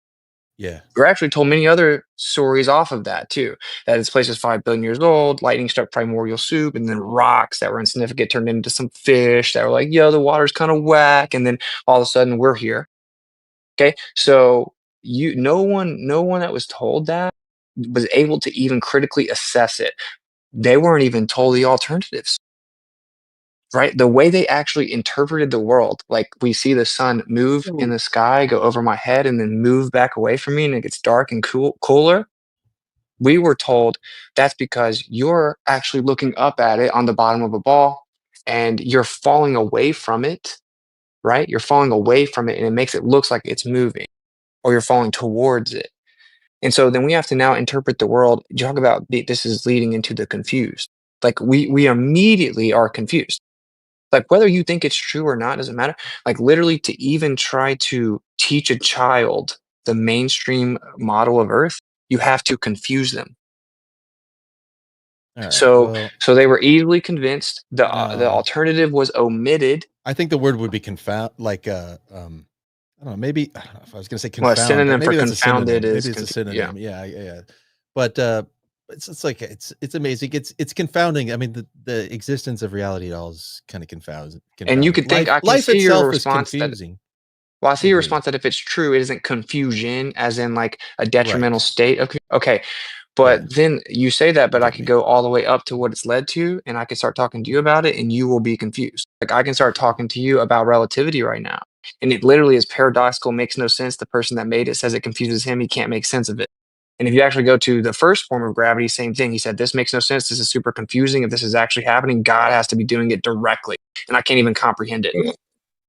Yeah. We're actually told many other stories off of that too. That this place is 5 billion years old, lightning struck primordial soup, and then rocks that were insignificant turned into some fish that were like, yo, the water's kind of whack, and then all of a sudden we're here. Okay, so no one that was told that was able to even critically assess it. They weren't even told the alternatives. Right? The way they actually interpreted the world, like we see the sun move in the sky, go over my head, and then move back away from me, and it gets dark and cooler. We were told that's because you're actually looking up at it on the bottom of a ball and you're falling away from it, right? You're falling away from it and it makes it look like it's moving, or you're falling towards it. And so then we have to now interpret the world. You talk about this is leading into the confused. Like we immediately are confused. Like whether you think it's true or not doesn't matter. Like literally to even try to teach a child the mainstream model of Earth, you have to confuse them. All right, so they were easily convinced. The alternative was omitted. I think the word would be confound. Like I don't know. Maybe I don't know if I was going to say Well, a confound. synonym Maybe for that's a synonym. confounded Maybe is it's a synonym. yeah. Yeah. But it's like it's amazing. It's confounding. I mean, the existence of reality at all is kind of confounding. And you could think I can life see your itself is response confusing. Well, I see your response that if it's true, it isn't confusion, as in like a detrimental state of. Okay, but then you say that, but I could go all the way up to what it's led to, and I could start talking to you about it, and you will be confused. Like I can start talking to you about relativity right now, and it literally is paradoxical, makes no sense. The person that made it says it confuses him; he can't make sense of it. And if you actually go to the first form of gravity, same thing. He said this makes no sense. This is super confusing. If this is actually happening, God has to be doing it directly, and I can't even comprehend it.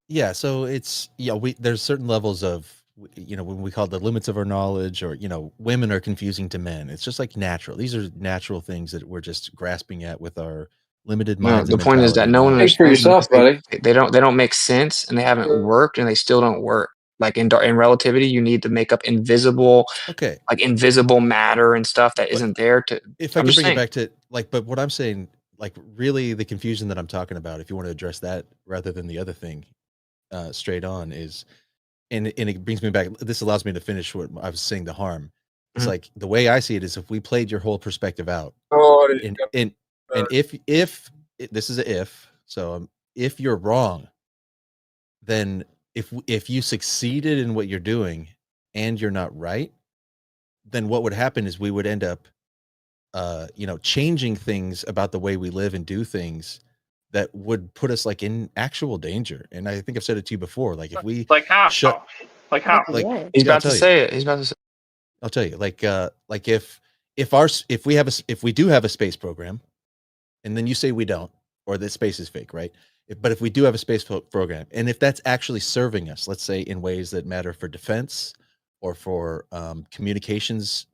Yeah, so it's there's certain levels of when we call it the limits of our knowledge, or women are confusing to men. It's just like natural. These are natural things that we're just grasping at with our limited No, minds. the point is that no one understands them because they don't make sense and they haven't worked and they still don't work. Like in relativity, you need to make up invisible matter and stuff that isn't there to. If I can bring it back to but what I'm saying, like really the confusion that I'm talking about, if you want to address that rather than the other thing, straight on is, and it brings me back. This allows me to finish what I was saying. The harm. It's Mhm. like the way I see it is if we played your whole perspective out, Oh, and if this is a if, so if you're wrong, then if you succeeded in what you're doing and you're not right, then what would happen is we would end up changing things about the way we live and do things that would put us like in actual danger. And I think I've said it to you before. Like if we Like how? shut, Like how? like He's yeah, about to say it. He's about to say. I'll tell you. Like if we do have a space program, and then you say we don't, or that space is fake, right? But if we do have a space program, and if that's actually serving us, let's say in ways that matter for defense or for communications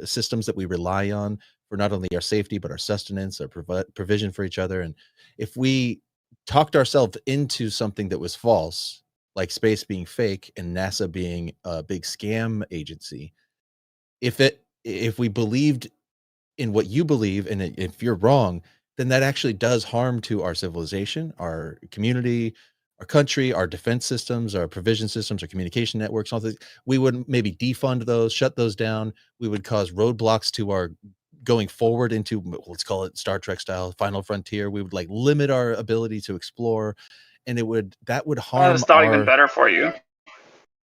systems that we rely on for not only our safety but our sustenance, our provision for each other, and if we talked ourselves into something that was false, like space being fake and NASA being a big scam agency, if we believed in what you believe, and if you're wrong, then that actually does harm to our civilization, our community, our country, our defense systems, our provision systems, our communication networks, all this. We would maybe defund those, shut those down. We would cause roadblocks to our going forward into, let's call it Star Trek style, final frontier. We would like limit our ability to explore, and that would harm It's not even our. better for you.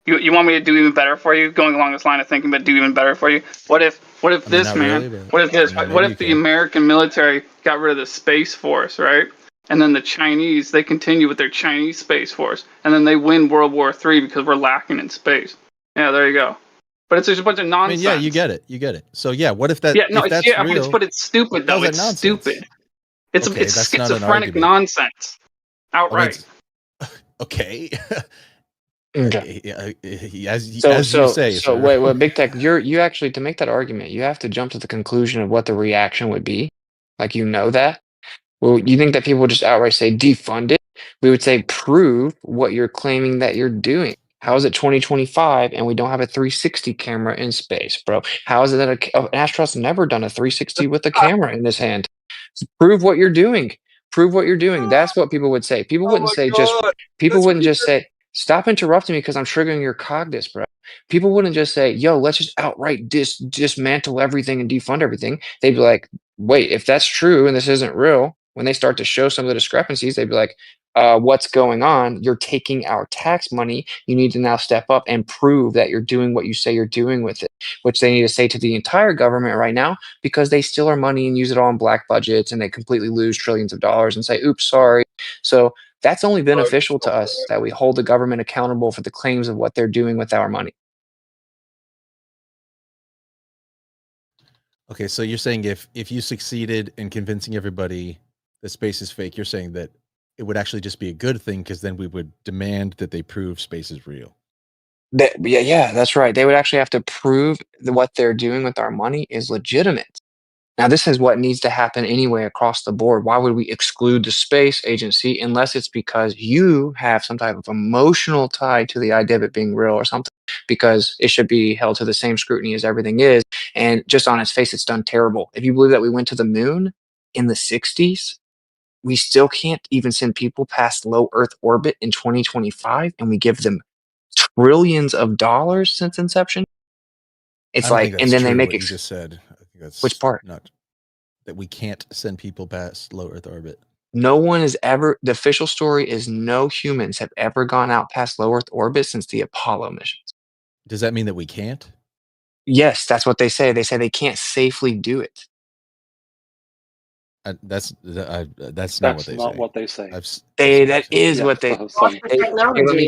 You want me to do even better for you, going along this line of thinking, but do even better for you? What if I mean, this, not man? really, but What if this? maybe What you if the can. American military got rid of the Space Force, right? And then the Chinese, they continue with their Chinese Space Force, and then they win World War III because we're lacking in space. Yeah, there you go. But it's just a bunch of I mean, nonsense. yeah, you get it. So yeah, what if that? Yeah, no, If it's that's real, but it's stupid though. how's that It's nonsense? stupid. It's Okay, it's that's not an schizophrenic argument. nonsense. I mean, Outright. okay. Okay. As you say, So sir. wait, Big Tech, you actually, to make that argument, you have to jump to the conclusion of what the reaction would be. Like, that. Well, you think that people would just outright say defund it? We would say prove what you're claiming that you're doing. How is it 2025 and we don't have a 360 camera in space, bro? How is it that an astronaut's never done a 360 with a camera in his hand? Prove what you're doing. Prove what you're doing. That's what people would say. People wouldn't say people wouldn't just say, stop interrupting me because I'm triggering your cognitus, bro. People wouldn't just say, yo, let's just outright dismantle everything and defund everything. They'd be like, wait, if that's true and this isn't real, when they start to show some of the discrepancies, they'd be like, what's going on? You're taking our tax money. You need to now step up and prove that you're doing what you say you're doing with it, which they need to say to the entire government right now because they steal our money and use it all in black budgets and they completely lose trillions of dollars and say, oops, sorry. So that's only beneficial to us that we hold the government accountable for the claims of what they're doing with our money. Okay, so you're saying if you succeeded in convincing everybody that space is fake, you're saying that it would actually just be a good thing because then we would demand that they prove space is real. Yeah, that's right. They would actually have to prove that what they're doing with our money is legitimate. Now, this is what needs to happen anyway across the board. Why would we exclude the space agency unless it's because you have some type of emotional tie to the idea of it being real or something? Because it should be held to the same scrutiny as everything is. And just on its face, it's done terrible. If you believe that we went to the moon in the 60s, we still can't even send people past low Earth orbit in 2025, and we give them trillions of dollars since inception. It's I don't like, think that's and then they true make what you just said. I think that's which part? not that we can't send people past low Earth orbit. No one has ever, the official story is no humans have ever gone out past low Earth orbit since the Apollo missions. Does that mean that we can't? Yes, that's what they say. They say they can't safely do it. That's not what they say. That is what they Lost the hey, let me technology.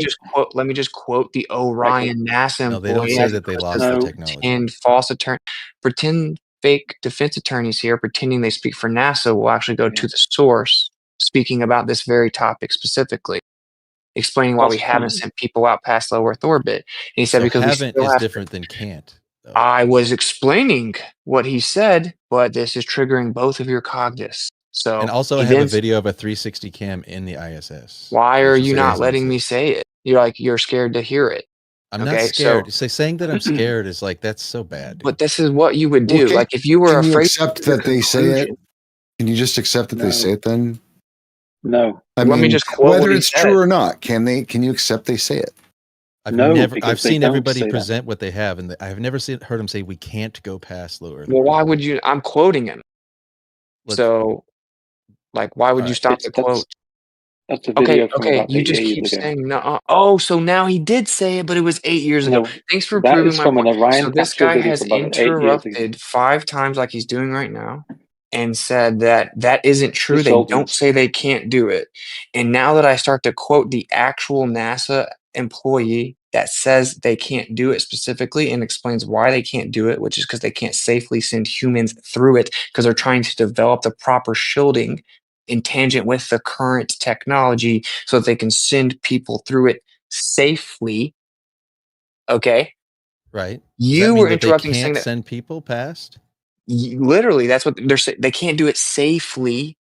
just quote the Orion NASA No, they don't employee say as that they opposed lost to the the technology. pretend fake defense attorneys here pretending they speak for NASA will actually go to the source speaking about this very topic specifically, explaining why we haven't sent people out past low Earth orbit. And he said So because we haven't still is have different than can't. Though. I was explaining what he said, but this is triggering both of your cognitus. So And also he have a then video of a 360 cam in the ISS. why are Which you is not amazing. letting me say it? You're scared to hear it. I'm not Okay, scared. so Saying that I'm scared is like that's so bad. Dude. but this is what you would Well, do. Like if you were can you afraid accept of your that they say it? conclusion. Can you just accept that they say it then? No. I Let me mean, just quote whether what he it's said. true or not, can you accept they say it? I've seen everybody say that. present what they have, and I've never heard them say we can't go past low Earth Well, orbit. why would you? I'm quoting him. So, like, why would you stop the quote? That's a video from Okay, about you 8 just years keep ago. saying no. Oh, so now he did say it, but it was 8 years ago. No, Thanks for that proving is my from an point. Orion So this capsule guy video has from about 8 years ago. interrupted 5 times, like he's doing right now, and said that that isn't true. They don't say they can't do it. And now that I start to quote the actual NASA employee that says they can't do it specifically and explains why they can't do it, which is because they can't safely send humans through it because they're trying to develop the proper shielding in tangent with the current technology so that they can send people through it safely. Okay. Right. Does You that mean were that they interrupting saying can't that send people past? literally that's what they're saying. They can't do it safely.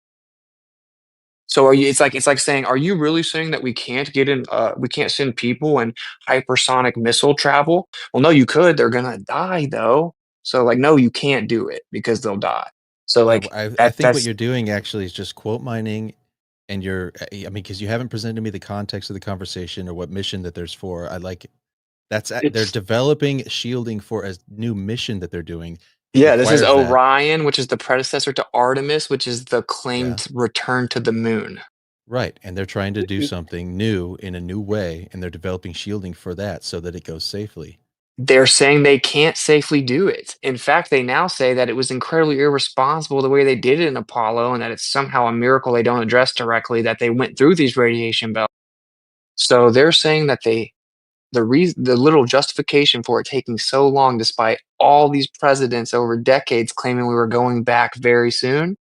So are you? It's like saying, are you really saying that we can't get in? We can't send people in hypersonic missile travel? Well, no, you could. They're gonna die though. So like, no, you can't do it because they'll die. So No, like I think what that's you're doing actually is just quote mining, and I mean, because you haven't presented me the context of the conversation or what mission that there's for. They're developing shielding for a new mission that they're doing. It yeah. This is requires that. Orion, which is the predecessor to Artemis, which is the claimed return to the moon. Right, and they're trying to do something new in a new way, and they're developing shielding for that so that it goes safely. They're saying they can't safely do it. In fact, they now say that it was incredibly irresponsible the way they did it in Apollo, and that it's somehow a miracle they don't address directly that they went through these radiation belts. So they're saying that the little justification for it taking so long, despite all these presidents over decades claiming we were going back very soon,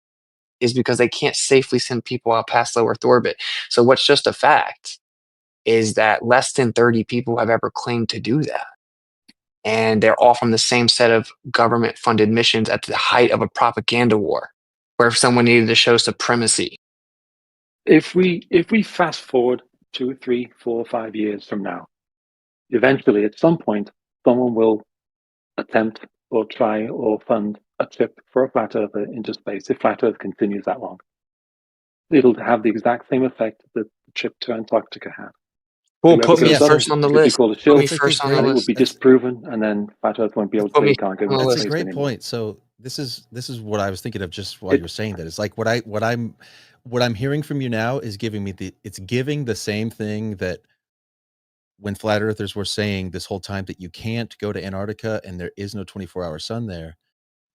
is because they can't safely send people out past low Earth orbit. So what's just a fact is that less than 30 people have ever claimed to do that. And they're all from the same set of government funded missions at the height of a propaganda war, where if someone needed to show supremacy. If we fast forward 2, 3, 4, 5 years from now, eventually at some point someone will attempt or try or fund a trip for a flat earther into space if flat Earth continues that long. It'll have the exact same effect that the trip to Antarctica had. Well, put me first on the list. Put me first on the and it will list. be disproven, and then flat Earth won't be able to say you can't go into That's space a great anymore. point. So this is what I was thinking of just while you were saying that. It's like what I'm hearing from you now is giving the same thing that when flat earthers were saying this whole time that you can't go to Antarctica and there is no 24-hour sun there.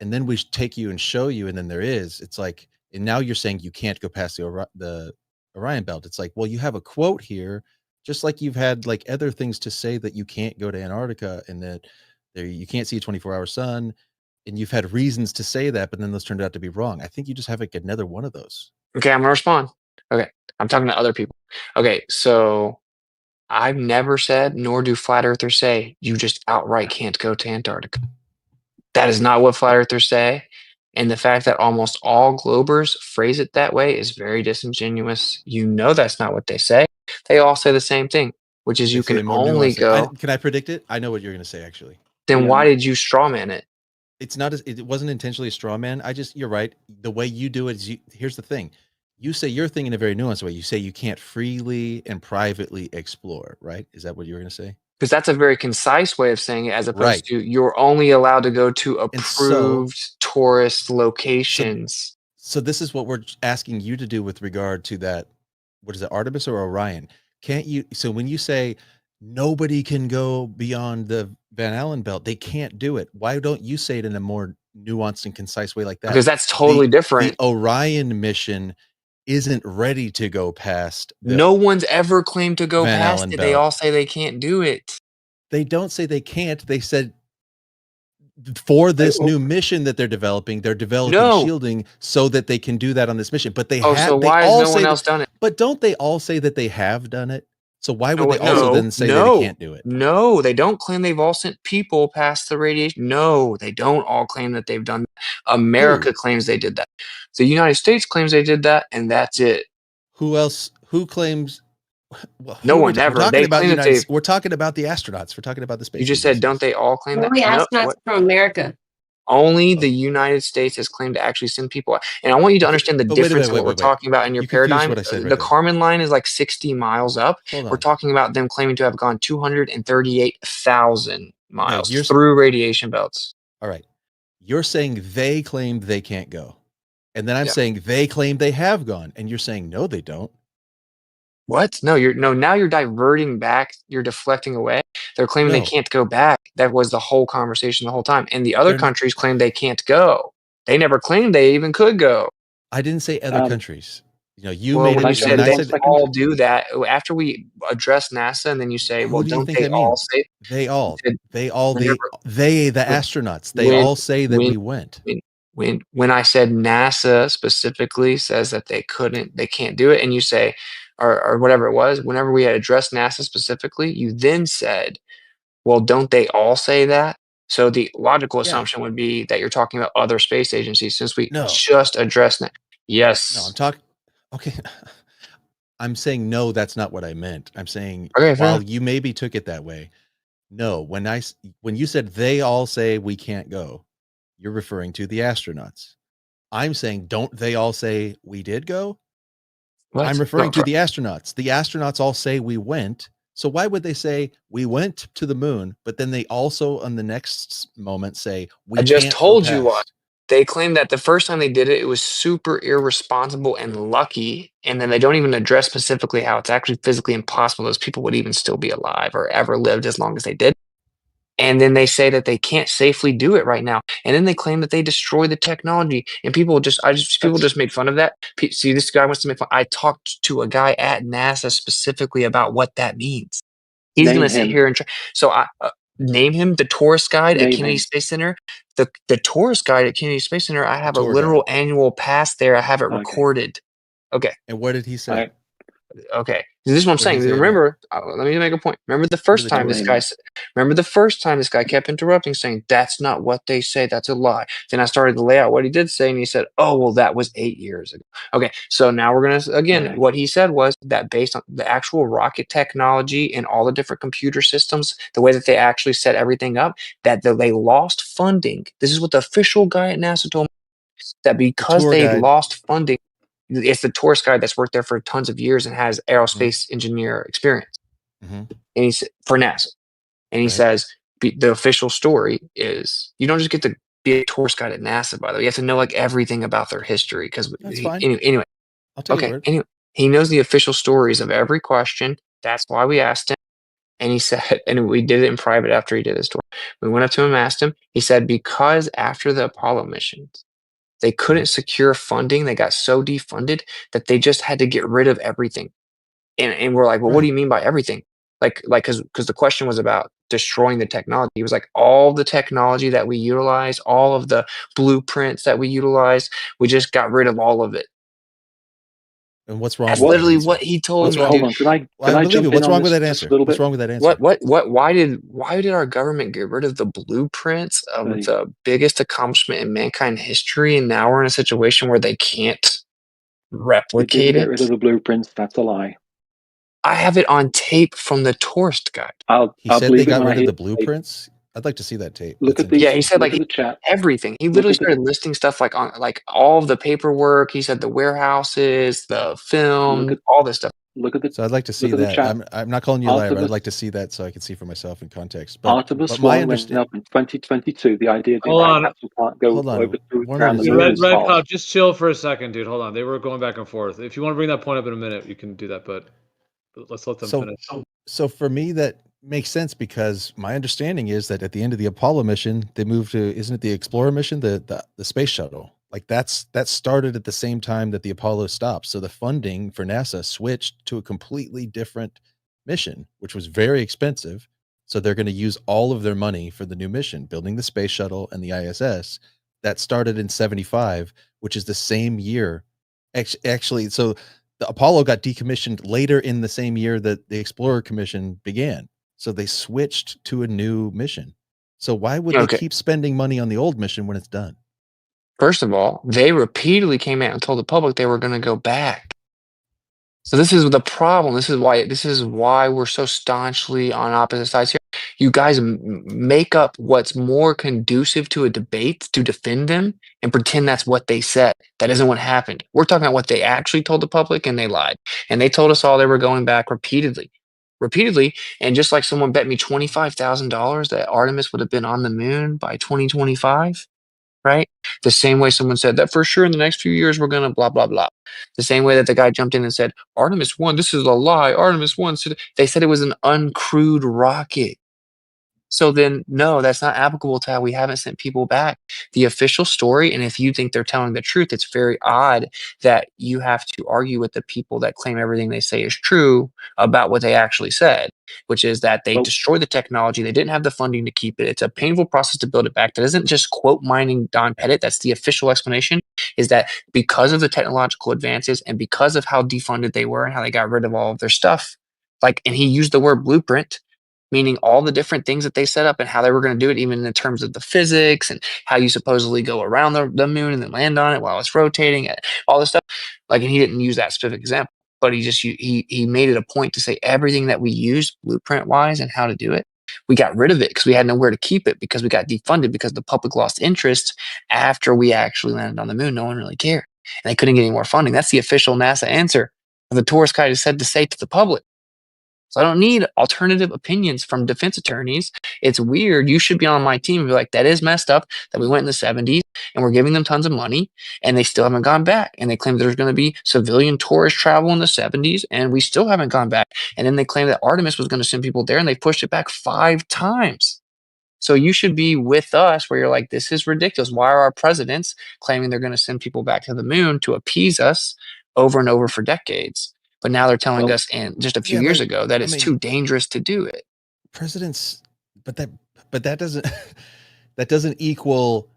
And then we take you and show you, and then there is. It's like, and now you're saying you can't go past the Orion belt. It's like, well, you have a quote here, just like you've had like other things to say that you can't go to Antarctica and that there you can't see a 24-hour sun, and you've had reasons to say that, but then those turned out to be wrong. I think you just have like another one of those. Okay, I'm gonna respond. Okay, I'm talking to other people. Okay, so I've never said, nor do flat earthers say, you just outright can't go to Antarctica. That is not what flat earthers say. And the fact that almost all globers phrase it that way is very disingenuous. You know that's not what they say. They all say the same thing, which is They you say can more only nuanced. go. Can I predict it? I know what you're going to say, actually. Then why did you strawman it? It's not it wasn't intentionally a straw man. You're right. The way you do it is here's the thing. You say your thing in a very nuanced way. You say you can't freely and privately explore, right? Is that what you were going to say? Because that's a very concise way of saying it, as opposed Right. to you're only allowed to go to And so- approved tourist locations. So this is what we're asking you to do with regard to that. What is it, Artemis or Orion? Can't you? So when you say nobody can go beyond the Van Allen belt, they can't do it. Why don't you say it in a more nuanced and concise way like that? Because that's totally different. The Orion mission isn't ready to go past. No one's ever claimed to go Van past Allen it. belt. They all say they can't do it. They don't say they can't. They said for this new mission that they're developing shielding so that they can do that on this mission. But they have. So why has no one else done it? But don't they all say that they have done it? So why would they also then say that they can't do it? No, they don't claim they've all sent people past the radiation. No, they don't all claim that they've done that. America claims they did that. The United States claims they did that, and that's it. Who else? Who claims? Well, no one ever. We're talking about the astronauts. We're talking about the space. You just said, don't they all claim that? Only astronauts from America. Only the United States has claimed to actually send people out. And I want you to understand the But wait a difference minute, in what we're talking about in your You confused paradigm. what I said right The there. Kármán line is like 60 miles up. Hold We're on. talking about them claiming to have gone 238,000 miles you're through radiation belts. All right. You're saying they claimed they can't go. And then I'm Yeah. saying they claim they have gone. And you're saying no, they don't. What? No, now you're diverting back. You're deflecting away. They're claiming they No. can't go back. That was the whole conversation the whole time. And the other They're not- countries claim they can't go. They never claimed they even could go. I didn't say other countries. You know, you Well, made when it you when said I they said all do that, after we address NASA, and then you say, well, who do you don't think they that all means? say They all. said, They all whenever the when astronauts. They all say that we went. when I said NASA specifically says that they can't do it, and you say, or whatever it was, whenever we had addressed NASA specifically, you then said, well, don't they all say that? So the logical Yeah. assumption would be that you're talking about other space agencies, since we No. just addressed that. Yes. No, I'm talking. Okay. I'm saying no, that's not what I meant. I'm saying Okay, fair while enough. you maybe took it that way, no. When you said they all say we can't go, you're referring to the astronauts. I'm saying don't they all say we did go? What? I'm referring No, to the astronauts. The astronauts all say we went. So why would they say we went to the moon, but then they also on the next moment say we I just can't go told you why. past? They claim that the first time they did it, it was super irresponsible and lucky, and then they don't even address specifically how it's actually physically impossible those people would even still be alive or ever lived as long as they did. And then they say that they can't safely do it right now, and then they claim that they destroy the technology. And people just made fun of that. See, this guy wants to make fun. I talked to a guy at NASA specifically about what that means. He's Name gonna sit him. here and try. So I name him the tourist guide at Name Kennedy him. Space Center. The tourist guide at Kennedy Space Center. I have a tour literal guide. annual pass there. I have it Okay. recorded. Okay. And what did he say? Okay. This is what I'm What did he saying. say about Remember, let me make a point. Remember the first the time tour this guide? guy remember the first time this guy kept interrupting, saying, that's not what they say. That's a lie. Then I started to lay out what he did say, and he said, oh, well, that was 8 years ago. Okay. So now we're going to, again, Okay. what he said was that based on the actual rocket technology and all the different computer systems, the way that they actually set everything up, that they lost funding. This is what the official guy at NASA told me, that because tour they guide. lost funding, it's the tourist guide that's worked there for tons of years and has aerospace engineer experience. Mhm. And he's for NASA. And he Right. says the official story is you don't just get to be a tourist guide at NASA. By the way, you have to know like everything about their history because That's fine. anyway. I'll take your Okay. word. Anyway, he knows the official stories of every question. That's why we asked him. And he said, and we did it in private after he did his tour. We went up to him, asked him. He said because after the Apollo missions, they couldn't secure funding. They got so defunded that they just had to get rid of everything. And we're like, well, what do Right. you mean by everything? Because the question was about destroying the technology. He was like, all the technology that we utilize, all of the blueprints that we utilize, we just got rid of all of it. And what's wrong That's with that literally answer? what he told me, wrong? dude. Hold on. Can I believe jump you. in What's on wrong with this that just a answer? little What's bit? wrong with that answer? Why did our government get rid of the blueprints of Hey. the biggest accomplishment in mankind history, and now we're in a situation where they can't They replicate didn't get rid of it? the blueprints. That's a lie. I have it on tape from the tourist guide. I'll Said they believe it got when I rid of hear the the tape. blueprints. I'd like to see that tape. Look That's at the Yeah, he said look like at the chat. everything. He Look literally at the started listing stuff like on like all of the paperwork. He said the warehouses, the film, all this stuff. look at the So I'd like to see look at the that. chat. I'm not calling you a liar, but I'd Artemis like to see that so I can see for myself in context. But Artemis my 1 went up in 2022. The idea the Hold American on. capsule can't go Hold on. over through Warner, around the is Hey, moon there is Red false. Cloud, just chill for a second, dude. Hold on. They were going back and forth. If you want to bring that point up in a minute, you can do that, but let's let them so finish. so for me that makes sense because my understanding is that at the end of the Apollo mission, they moved to isn't it the Explorer mission, the space shuttle? Like that started at the same time that the Apollo stopped. So the funding for NASA switched to a completely different mission, which was very expensive. So they're going to use all of their money for the new mission, building the space shuttle and the ISS. That started in 75, which is the same year. Actually, so the Apollo got decommissioned later in the same year that the Explorer commission began. So they switched to a new mission. So why would they Okay. keep spending money on the old mission when it's done? First of all, they repeatedly came out and told the public they were going to go back. So this is the problem. This is why we're so staunchly on opposite sides here. You guys make up what's more conducive to a debate to defend them and pretend that's what they said. That isn't what happened. We're talking about what they actually told the public, and they lied. And they told us all they were going back repeatedly. Repeatedly, and just like someone bet me $25,000 that Artemis would have been on the moon by 2025, right? The same way someone said that for sure in the next few years we're gonna blah blah blah. The same way that the guy jumped in and said Artemis 1, this is a lie. Artemis 1, they said it was an uncrewed rocket. So then, no, that's not applicable to how we haven't sent people back. The official story, and if you think they're telling the truth, it's very odd that you have to argue with the people that claim everything they say is true about what they actually said, which is that they destroyed the technology. They didn't have the funding to keep it. It's a painful process to build it back. That isn't just quote mining Don Pettit. That's the official explanation, is that because of the technological advances and because of how defunded they were and how they got rid of all of their stuff, like, and he used the word blueprint, meaning all the different things that they set up and how they were going to do it, even in terms of the physics and how you supposedly go around the moon and then land on it while it's rotating, all this stuff. Like, and he didn't use that specific example, but he made it a point to say everything that we used blueprint wise and how to do it. We got rid of it because we had nowhere to keep it because we got defunded because the public lost interest after we actually landed on the moon. No one really cared. And they couldn't get any more funding. That's the official NASA answer. The tourist guide has said to say to the public. So I don't need alternative opinions from defense attorneys. It's weird. You should be on my team and be like, that is messed up that we went in the 70s and we're giving them tons of money and they still haven't gone back. And they claim there's going to be civilian tourist travel in the 70s and we still haven't gone back. And then they claim that Artemis was going to send people there and they pushed it back 5 times. So you should be with us where you're like, this is ridiculous. Why are our presidents claiming they're going to send people back to the moon to appease us over and over for decades? But now they're telling us, and just a few years ago, that it's too dangerous to do it. Presidents, but that doesn't that doesn't equal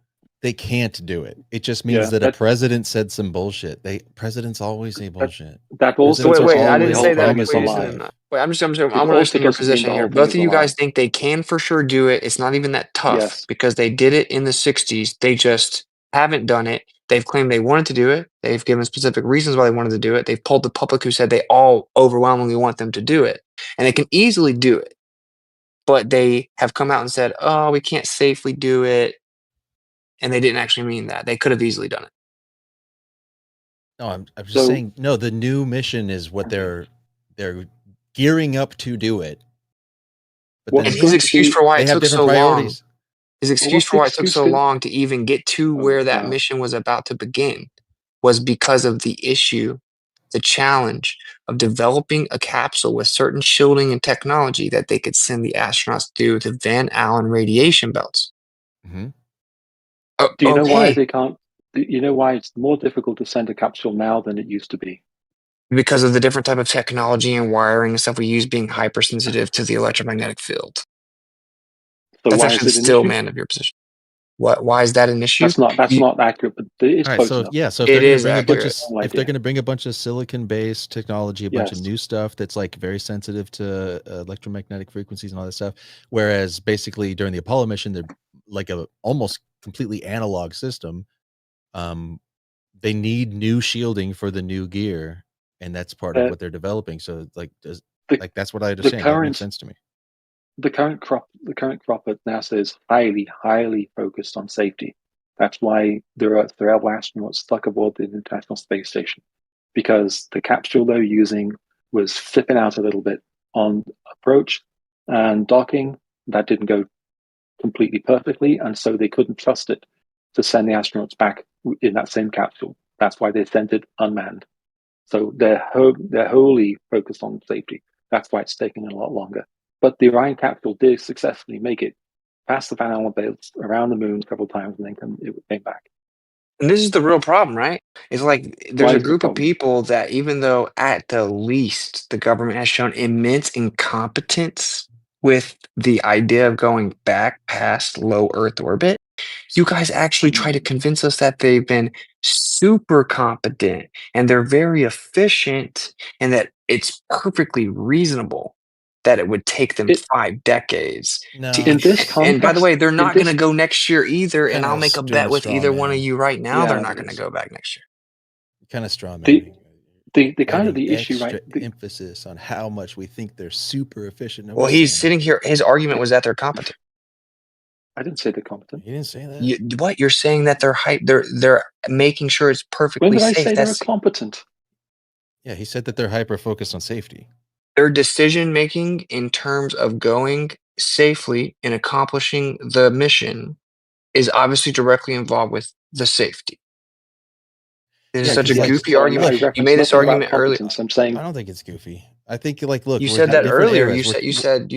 they can't do it. It just means that a president said some bullshit. Presidents always say bullshit. That also wait, I didn't say that. Wait, I want to understand your position here. Both of you guys think they can for sure do it. It's not even that tough because they did it in the 60s. They just haven't done it. They've claimed they wanted to do it. They've given specific reasons why they wanted to do it. They've polled the public who said they all overwhelmingly want them to do it. And they can easily do it. But they have come out and said, oh, we can't safely do it. And they didn't actually mean that. They could have easily done it. No, I'm just saying, no, the new mission is what they're gearing up to do it. But and his excuse for why it took so long. His excuse for why it took so long to even get to where that mission was about to begin was because of the issue, the challenge of developing a capsule with certain shielding and technology that they could send the astronauts through the Van Allen radiation belts. Mm-hmm. Do you know why they can't? You know why it's more difficult to send a capsule now than it used to be? Because of the different type of technology and wiring and stuff we use being hypersensitive to the electromagnetic field. So that's why actually is it an still issue? man of your position. Why is that an issue? That's not accurate, but it's close enough. Yeah, so if they're going to bring if they're going to bring a bunch of silicon-based technology, a bunch of new stuff that's like very sensitive to electromagnetic frequencies and all that stuff, whereas basically during the Apollo mission they're like a almost completely analog system, they need new shielding for the new gear, and that's part of what they're developing. So that's what I understand. That makes sense to me. The current crop at NASA is highly focused on safety. That's why there are astronauts stuck aboard the International Space Station, because the capsule they're using was flipping out a little bit on approach and docking. That didn't go completely perfectly, and so they couldn't trust it to send the astronauts back in that same capsule. That's why they sent it unmanned. So they're wholly focused on safety. That's why it's taking a lot longer. But the Orion capsule did successfully make it past the Van Allen belts, around the moon a couple of times, and then it came back. And this is the real problem, right? It's like there's a group of people that, even though at the least the government has shown immense incompetence with the idea of going back past low Earth orbit, you guys actually try to convince us that they've been super competent and they're very efficient and that it's perfectly reasonable that it would take them 5 decades. No. In this context, and by the way, they're not going to go next year either. And I'll make a bet with either one of you right now, Yeah, they're not going to go back next year. Kind of straw man. the kind of adding the issue, right? extra emphasis on how much we think they're super efficient. Well, he's sitting here. His argument was that they're competent. I didn't say they're competent. You didn't say that. What you're saying that they're hype? They're making sure it's perfectly When did I safe. say they're competent? Yeah, he said that they're hyper focused on safety. Their decision making in terms of going safely and accomplishing the mission is obviously directly involved with the safety. This is such a goofy argument. You made this argument earlier. I'm saying I don't think it's goofy. I think look, you we're said that different earlier. eras. You said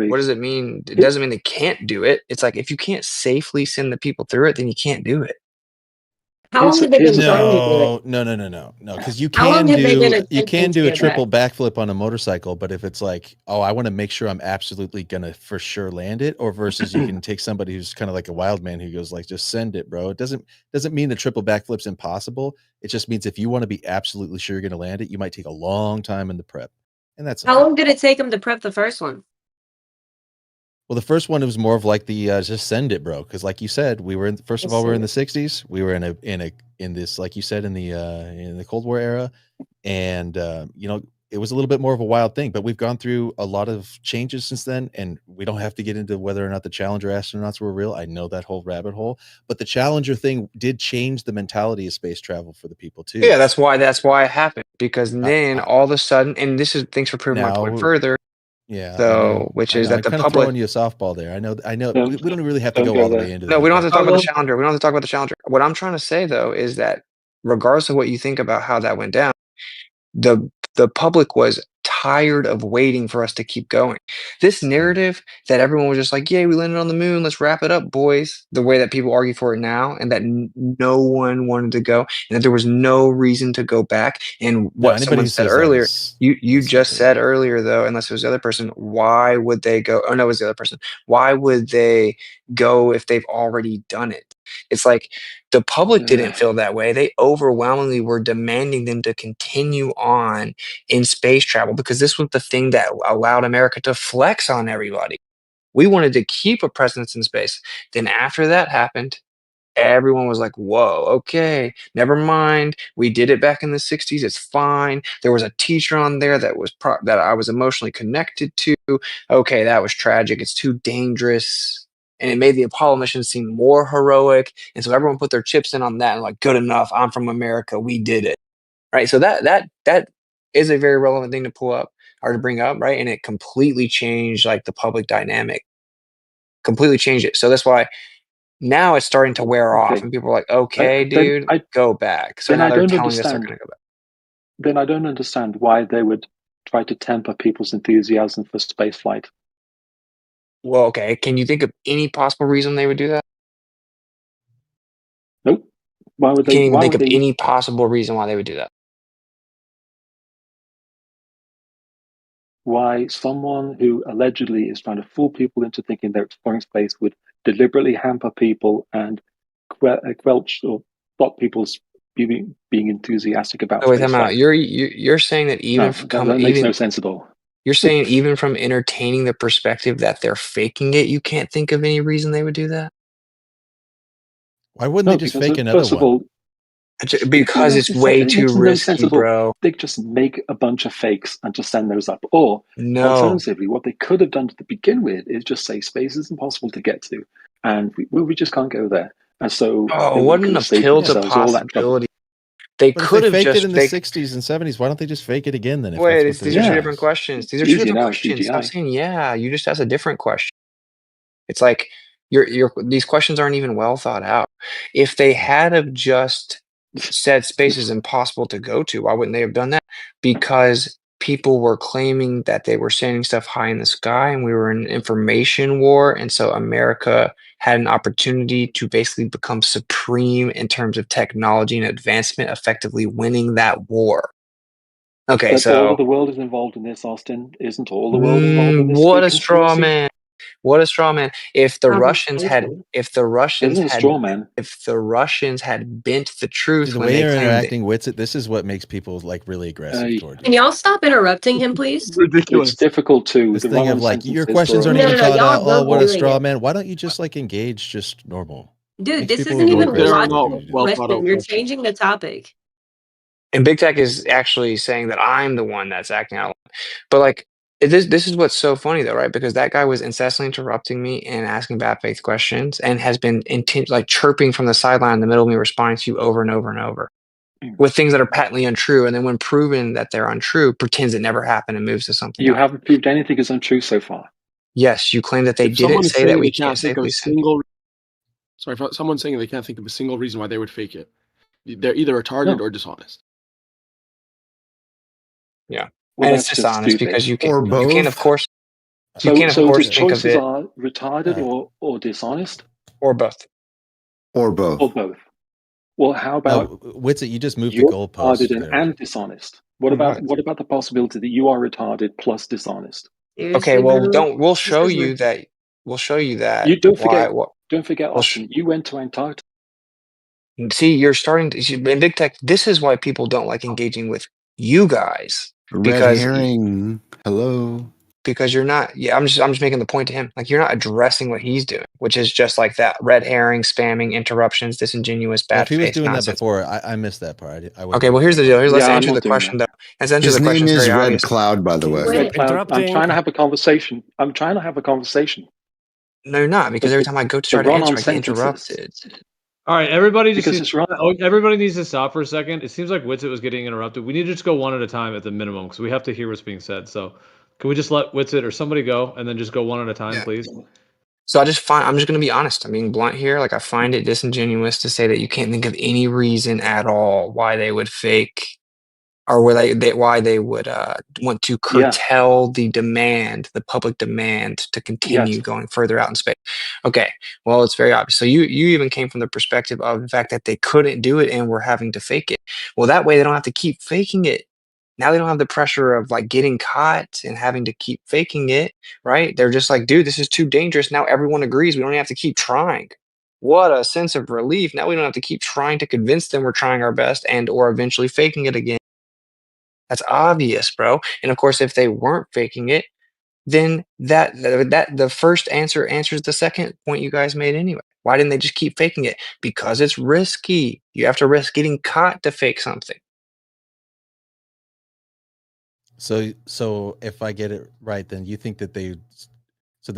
what does it mean? It doesn't mean they can't do it. It's like if you can't safely send the people through it, then you can't do it. How long have they been trying to do it? No. Because you How long can have they been do attempting to a get triple back? backflip on a motorcycle, but if it's like, oh, I want to make sure I'm absolutely gonna for sure land it, or versus you can take somebody who's kind of like a wild man who goes like, just send it, bro. It doesn't mean the triple backflip's impossible. It just means if you want to be absolutely sure you're gonna land it, you might take a long time in the prep, and that's How long did it take him to prep the first one? Well, the first one, it was more of like the just send it, bro. Because like you said, we were in first of all, we were in the '60s. We were in this, like you said, in the Cold War era, and it was a little bit more of a wild thing. But we've gone through a lot of changes since then, and we don't have to get into whether or not the Challenger astronauts were real. I know that whole rabbit hole, but the Challenger thing did change the mentality of space travel for the people too. Yeah, that's why it happened. Because then all of a sudden, and this is thanks for proving my point further. Yeah. So, which is that I'm the kind of public throwing you a softball there. I know. We don't really have to go go all the there. way into No, that. we don't have to talk about the but- Challenger. We don't have to talk about the Challenger. What I'm trying to say though is that regardless of what you think about how that went down, the public was tired of waiting for us to keep going. This narrative that everyone was just like, "Yeah, we landed on the moon. Let's wrap it up, boys." The way that people argue for it now, and that no one wanted to go, and that there was no reason to go back. And what anybody someone who said says that earlier, is you just said earlier though, unless it was the other person, why would they go? Oh no, it was the other person. Why would they go if they've already done it? It's like the public didn't feel that way. They overwhelmingly were demanding them to continue on in space travel because this was the thing that allowed America to flex on everybody. We wanted to keep a presence in space. Then after that happened, everyone was like, whoa, okay, never mind. We did it back in the 60s. It's fine. There was a teacher on there that that I was emotionally connected to. Okay, that was tragic. It's too dangerous. And it made the Apollo mission seem more heroic. And so everyone put their chips in on that and like, good enough. I'm from America. We did it. Right. So that is a very relevant thing to pull up or to bring up, right? And it completely changed like the public dynamic. Completely changed it. So that's why now it's starting to wear off, and people are like, "Okay, dude, go back." So now they're telling us they're going to go back. Then I don't understand why they would try to temper people's enthusiasm for spaceflight. Well, okay. Can you think of any possible reason they would do that? Nope. Why would they? Can't even Why think would of they? any possible reason why they would do that. Why someone who allegedly is trying to fool people into thinking they're exploring space would deliberately hamper people and quelch or stop people's being enthusiastic about So wait, space time out. flight. You're saying that even that makes no sense at all. You're saying even from entertaining the perspective that they're faking it, you can't think of any reason they would do that? Why wouldn't they just fake another first of one? all, because it's way too risky, bro. They just make a bunch of fakes and just send those up. Or alternatively, what they could have done to begin with is just say space is impossible to get to, and we just can't go there. And so, what an appeal to possibility. They could have faked just it in the '60s and '70s. Why don't they just fake it again then? Wait, these are two different questions. These are two different questions. CGI. Stop saying yeah. You just asked a different question. It's like these questions aren't even well thought out. If they had have just said space is impossible to go to, why wouldn't they have done that? Because people were claiming that they were sending stuff high in the sky and we were in an information war. And so America had an opportunity to basically become supreme in terms of technology and advancement, effectively winning that war. Okay, but so all of the world is involved in this, Austin. Isn't all the world involved in this? What a straw man. What a straw man. If the Russians had bent the truth See, the when way they you're claimed interacting with it, this is what makes people like really aggressive toward you. Can y'all stop interrupting him, please? Ridiculous. It's difficult to. This thing of like your questions aren't No, even no, thought out. y'all Oh, what a doing straw it. man. Why don't you just like engage just normal? Dude, Makes this people isn't more even a aggressive. logical question. You're changing the topic. And big tech is actually saying that I'm the one that's acting out. But like this is what's so funny though, right? Because that guy was incessantly interrupting me and asking bad faith questions and has been like chirping from the sideline in the middle of me responding to you over and over and over with things that are patently untrue. And then when proven that they're untrue, pretends it never happened and moves to something You else. haven't proved anything is untrue so far. Yes, you claim that they If didn't someone is say that saying we they can't can't think of a safely send. single, sorry, if someone's saying they can't think of a single reason why they would fake it, they're either retarded No. or dishonest. Yeah, Well, and it's that's just dishonest stupid. because you can Or you can of both. course you So, can of so the course think of choices it are retarded or dishonest or both. Or both. or both. Well, how No, about Witsit, you just moved the you're retarded goalpost there. and dishonest? What On about what? the possibility that you are retarded plus dishonest? Okay, Seriously, well, bro? we'll This show is you ridiculous. that. We'll show you that. You don't Why? forget. What? Don't forget, We'll Austin. You went to Antarctica. see. You're starting to in big tech. This is why people don't like engaging with you guys Red because herring. Hello. because you're not. Yeah, I'm just making the point to him. Like you're not addressing what he's doing, which is just like that red herring, spamming, interruptions, disingenuous, Well, bad if he was faith doing that nonsense. before, I missed that part. I wasn't Okay, here well, for here's that the deal. part. Let's Yeah, I'm answer not the doing question that. though. Let's answer His the question. name It's is very Red obvious. Cloud, by the way. Red Cloud. I'm trying to have a conversation. I'm trying to have a conversation. No, you're not because every time I go to The try to run-on answer, I get sentences. interrupted. All right, everybody just Because needs, it's run. everybody needs to stop for a second. It seems like Witsit was getting interrupted. We need to just go one at a time at the minimum because we have to hear what's being said. So can we just let Witsit or somebody go and then just go one at a time, Yeah. please? So I'm just gonna be honest. I'm being blunt here. Like I find it disingenuous to say that you can't think of any reason at all why they would fake or why they would want to Yeah. curtail the demand, the public demand to continue Yes. going further out in space. Okay, well it's very obvious. So you even came from the perspective of the fact that they couldn't do it and were having to fake it. Well, that way they don't have to keep faking it. Now they don't have the pressure of like getting caught and having to keep faking it, right? They're just like, dude, this is too dangerous. Now everyone agrees. We don't even have to keep trying. What a sense of relief. Now we don't have to keep trying to convince them we're trying our best and or eventually faking it again. That's obvious, bro. And of course, if they weren't faking it, then that the first answer answers the second point you guys made anyway. Why didn't they just keep faking it? Because it's risky. You have to risk getting caught to fake something. So if I get it right, then you think that they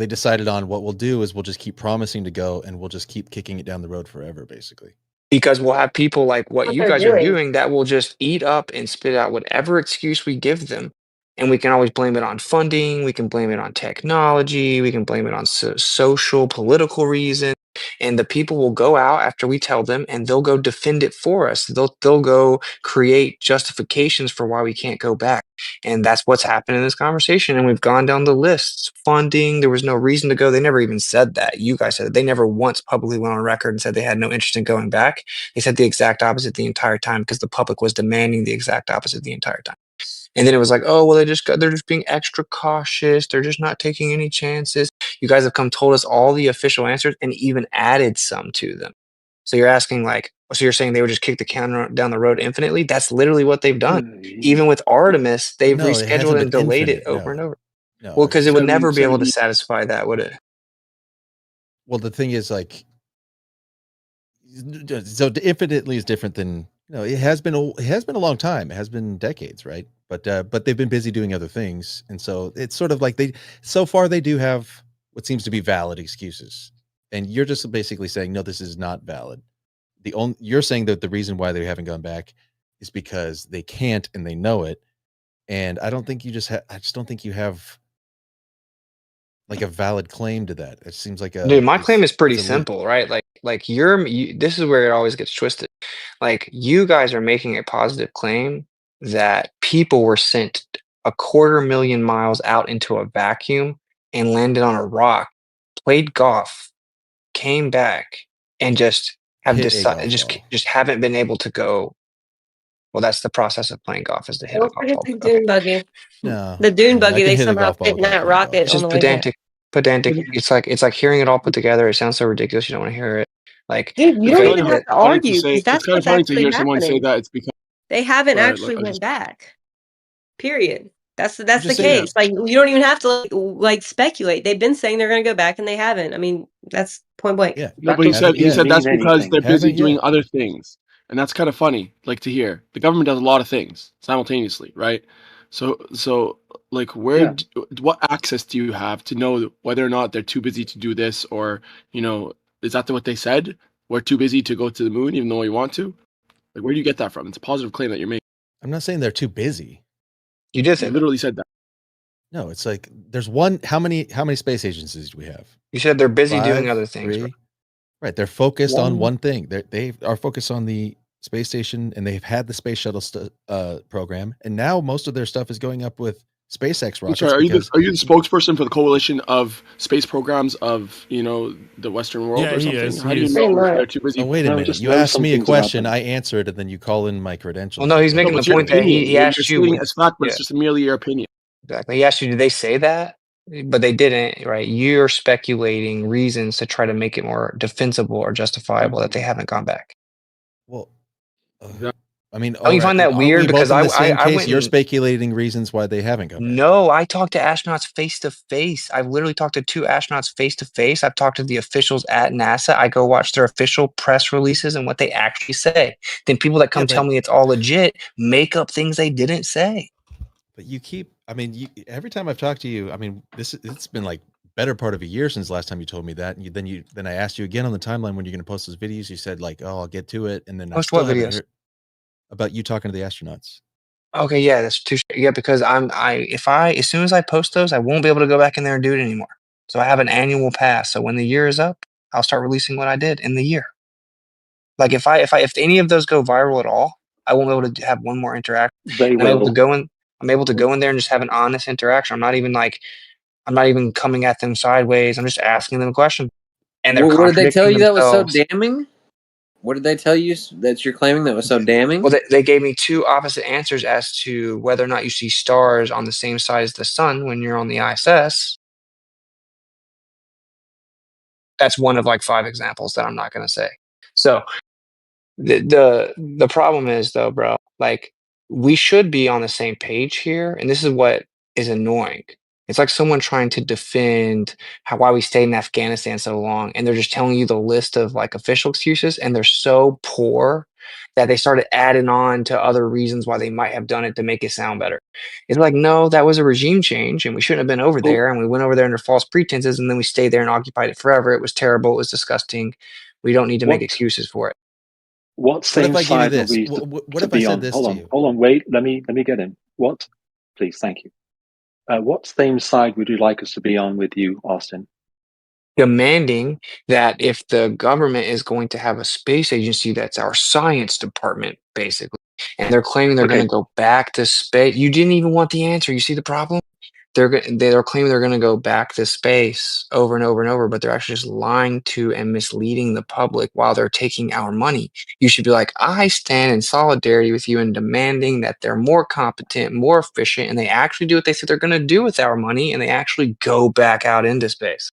decided on what we'll do is we'll just keep promising to go and we'll just keep kicking it down the road forever, basically. Because we'll have people like what What you they're guys are doing. doing that will just eat up and spit out whatever excuse we give them. And we can always blame it on funding. We can blame it on technology. We can blame it on social, political reasons. And the people will go out after we tell them and they'll go defend it for us. They'll go create justifications for why we can't go back. And that's what's happened in this conversation. And we've gone down the list. Funding, there was no reason to go. They never even said that. You guys said it. They never once publicly went on record and said they had no interest in going back. They said the exact opposite the entire time because the public was demanding the exact opposite the entire time. And then it was like, oh, well, they're just being extra cautious. They're just not taking any chances. You guys have come told us all the official answers and even added some to them. So you're asking like, so you're saying they would just kick the can down the road infinitely? That's literally what they've done. Even with Artemis, they've No, it rescheduled hasn't and been delayed it infinite. over and No. over. No, Well, it's because it would just never be able to satisfy that, would it? well, the thing is like so infinitely is different than it has been a long time. It has been decades, right? But they've been busy doing other things, and so it's sort of like so far they do have what seems to be valid excuses, and you're just basically saying no, this is not valid. You're saying that the reason why they haven't gone back is because they can't and they know it, and I don't think you just I just don't think you have like a valid claim to that. It seems like Dude, my claim is pretty it's a leap. simple, right? Like this is where it always gets twisted. Like you guys are making a positive claim that people were sent 250,000 miles out into a vacuum and landed on a rock, played golf, came back, and just have Hit a decided golf ball. just haven't been able to go. Well, that's the process of playing golf is to hit a Don't golf forget ball. the But okay. dune buggy. No, The dune I buggy, can they hit a somehow golf ball fit in without that playing golf. rocket It's on the just way there. pedantic. It's like hearing it all put together. It sounds so ridiculous. You don't want to hear it. Like Dude, you the It's don't kind fact even of have that to funny to argue say. because It's that's kind of what's funny to actually hear someone say happening. that. It's because They haven't right. actually Like, went back. Period. That's the just saying- case. Like you don't even have to like speculate. They've been saying they're going to go back and they haven't. I mean, that's point blank. Yeah. no, but he said that's because they're busy Haven't doing yet. other things. and that's kind of funny, like to hear. The government does a lot of things simultaneously, right? So like, what access do you have to know whether or not they're too busy to do this, or is that what they said? We're too busy to go to the moon, even though we want to. Like, where do you get that from? It's a positive claim that you're making. I'm not saying they're too busy. You did say You that. literally said that. No, it's like there's one. How many space agencies do we have? You said they're busy doing 5, other things. 3? Right. They're focused on One. one thing. They are focused on the space station, and they've had the space shuttle program, and now most of their stuff is going up with SpaceX I'm rockets. sorry. Are you because the spokesperson for the coalition of space programs of the Western world Yeah, or he something? is. How He do you is. know they're too busy? Oh, wait a No, minute. just You know asked some me a things about question, them. I answered, and then you call in my credentials. Well, no, he's Like, making No, the it's your point that opinion. he You're asked you. stating as fact, but Yeah, it's just merely your opinion. exactly. He asked you, did they say that? But they didn't, right? You're speculating reasons to try to make it more defensible or justifiable that they haven't gone back. well, I mean, Don't all you right. find that Are weird? we Because both in the same I case? went You're and speculating reasons why they haven't gone back. no, I talked to astronauts face to face. I've literally talked to 2 astronauts face to face. I've talked to the officials at NASA. I go watch their official press releases and what they actually say. Then people that Yeah, come tell but me it's all legit make up things they didn't say. but you keep. I mean, every time I've talked to you, I mean, it's been like better part of a year since the last time you told me that. And then I asked you again on the timeline when you're going to post those videos. You said like, "Oh, I'll get to it," and then I Post still what haven't videos? heard about you talking to the astronauts. Okay, yeah, that's too. Yeah, because as soon as I post those, I won't be able to go back in there and do it anymore. So I have an annual pass. So when the year is up, I'll start releasing what I did in the year. Like if any of those go viral at all, I won't be able to have one more interaction. They And I'm able to will. go in. I'm able to go in there and just have an honest interaction. I'm not even coming at them sideways. I'm just asking them a question, and they're What did they tell contradicting you that was so themselves. damning? What did they tell you that you're claiming that was so damning? Well, they gave me 2 opposite answers as to whether or not you see stars on the same side as the sun when you're on the ISS. That's one of like 5 examples that I'm not going to say. So the problem is though, bro, like we should be on the same page here, and this is what is annoying. It's like someone trying to defend why we stayed in Afghanistan so long, and they're just telling you the list of like official excuses, and they're so poor that they started adding on to other reasons why they might have done it to make it sound better. It's like, no, that was a regime change, and we shouldn't have been over there, and we went over there under false pretenses, and then we stayed there and occupied it forever. It was terrible. It was disgusting. We don't need to make What excuses for it. what What same if I give you side are this? we What to if I be said on? this to you? Hold on, wait. Let me get in. What? Please, thank you. What same side would you like us to be on with you, Austin? Demanding that if the government is going to have a space agency that's our science department, basically, and they're claiming they're going to Okay. go back to space. You didn't even want the answer. You see the problem? They're claiming they're going to go back to space over and over and over, but they're actually just lying to and misleading the public while they're taking our money. You should be like, I stand in solidarity with you in demanding that they're more competent, more efficient, and they actually do what they say they're going to do with our money, and they actually go back out into space.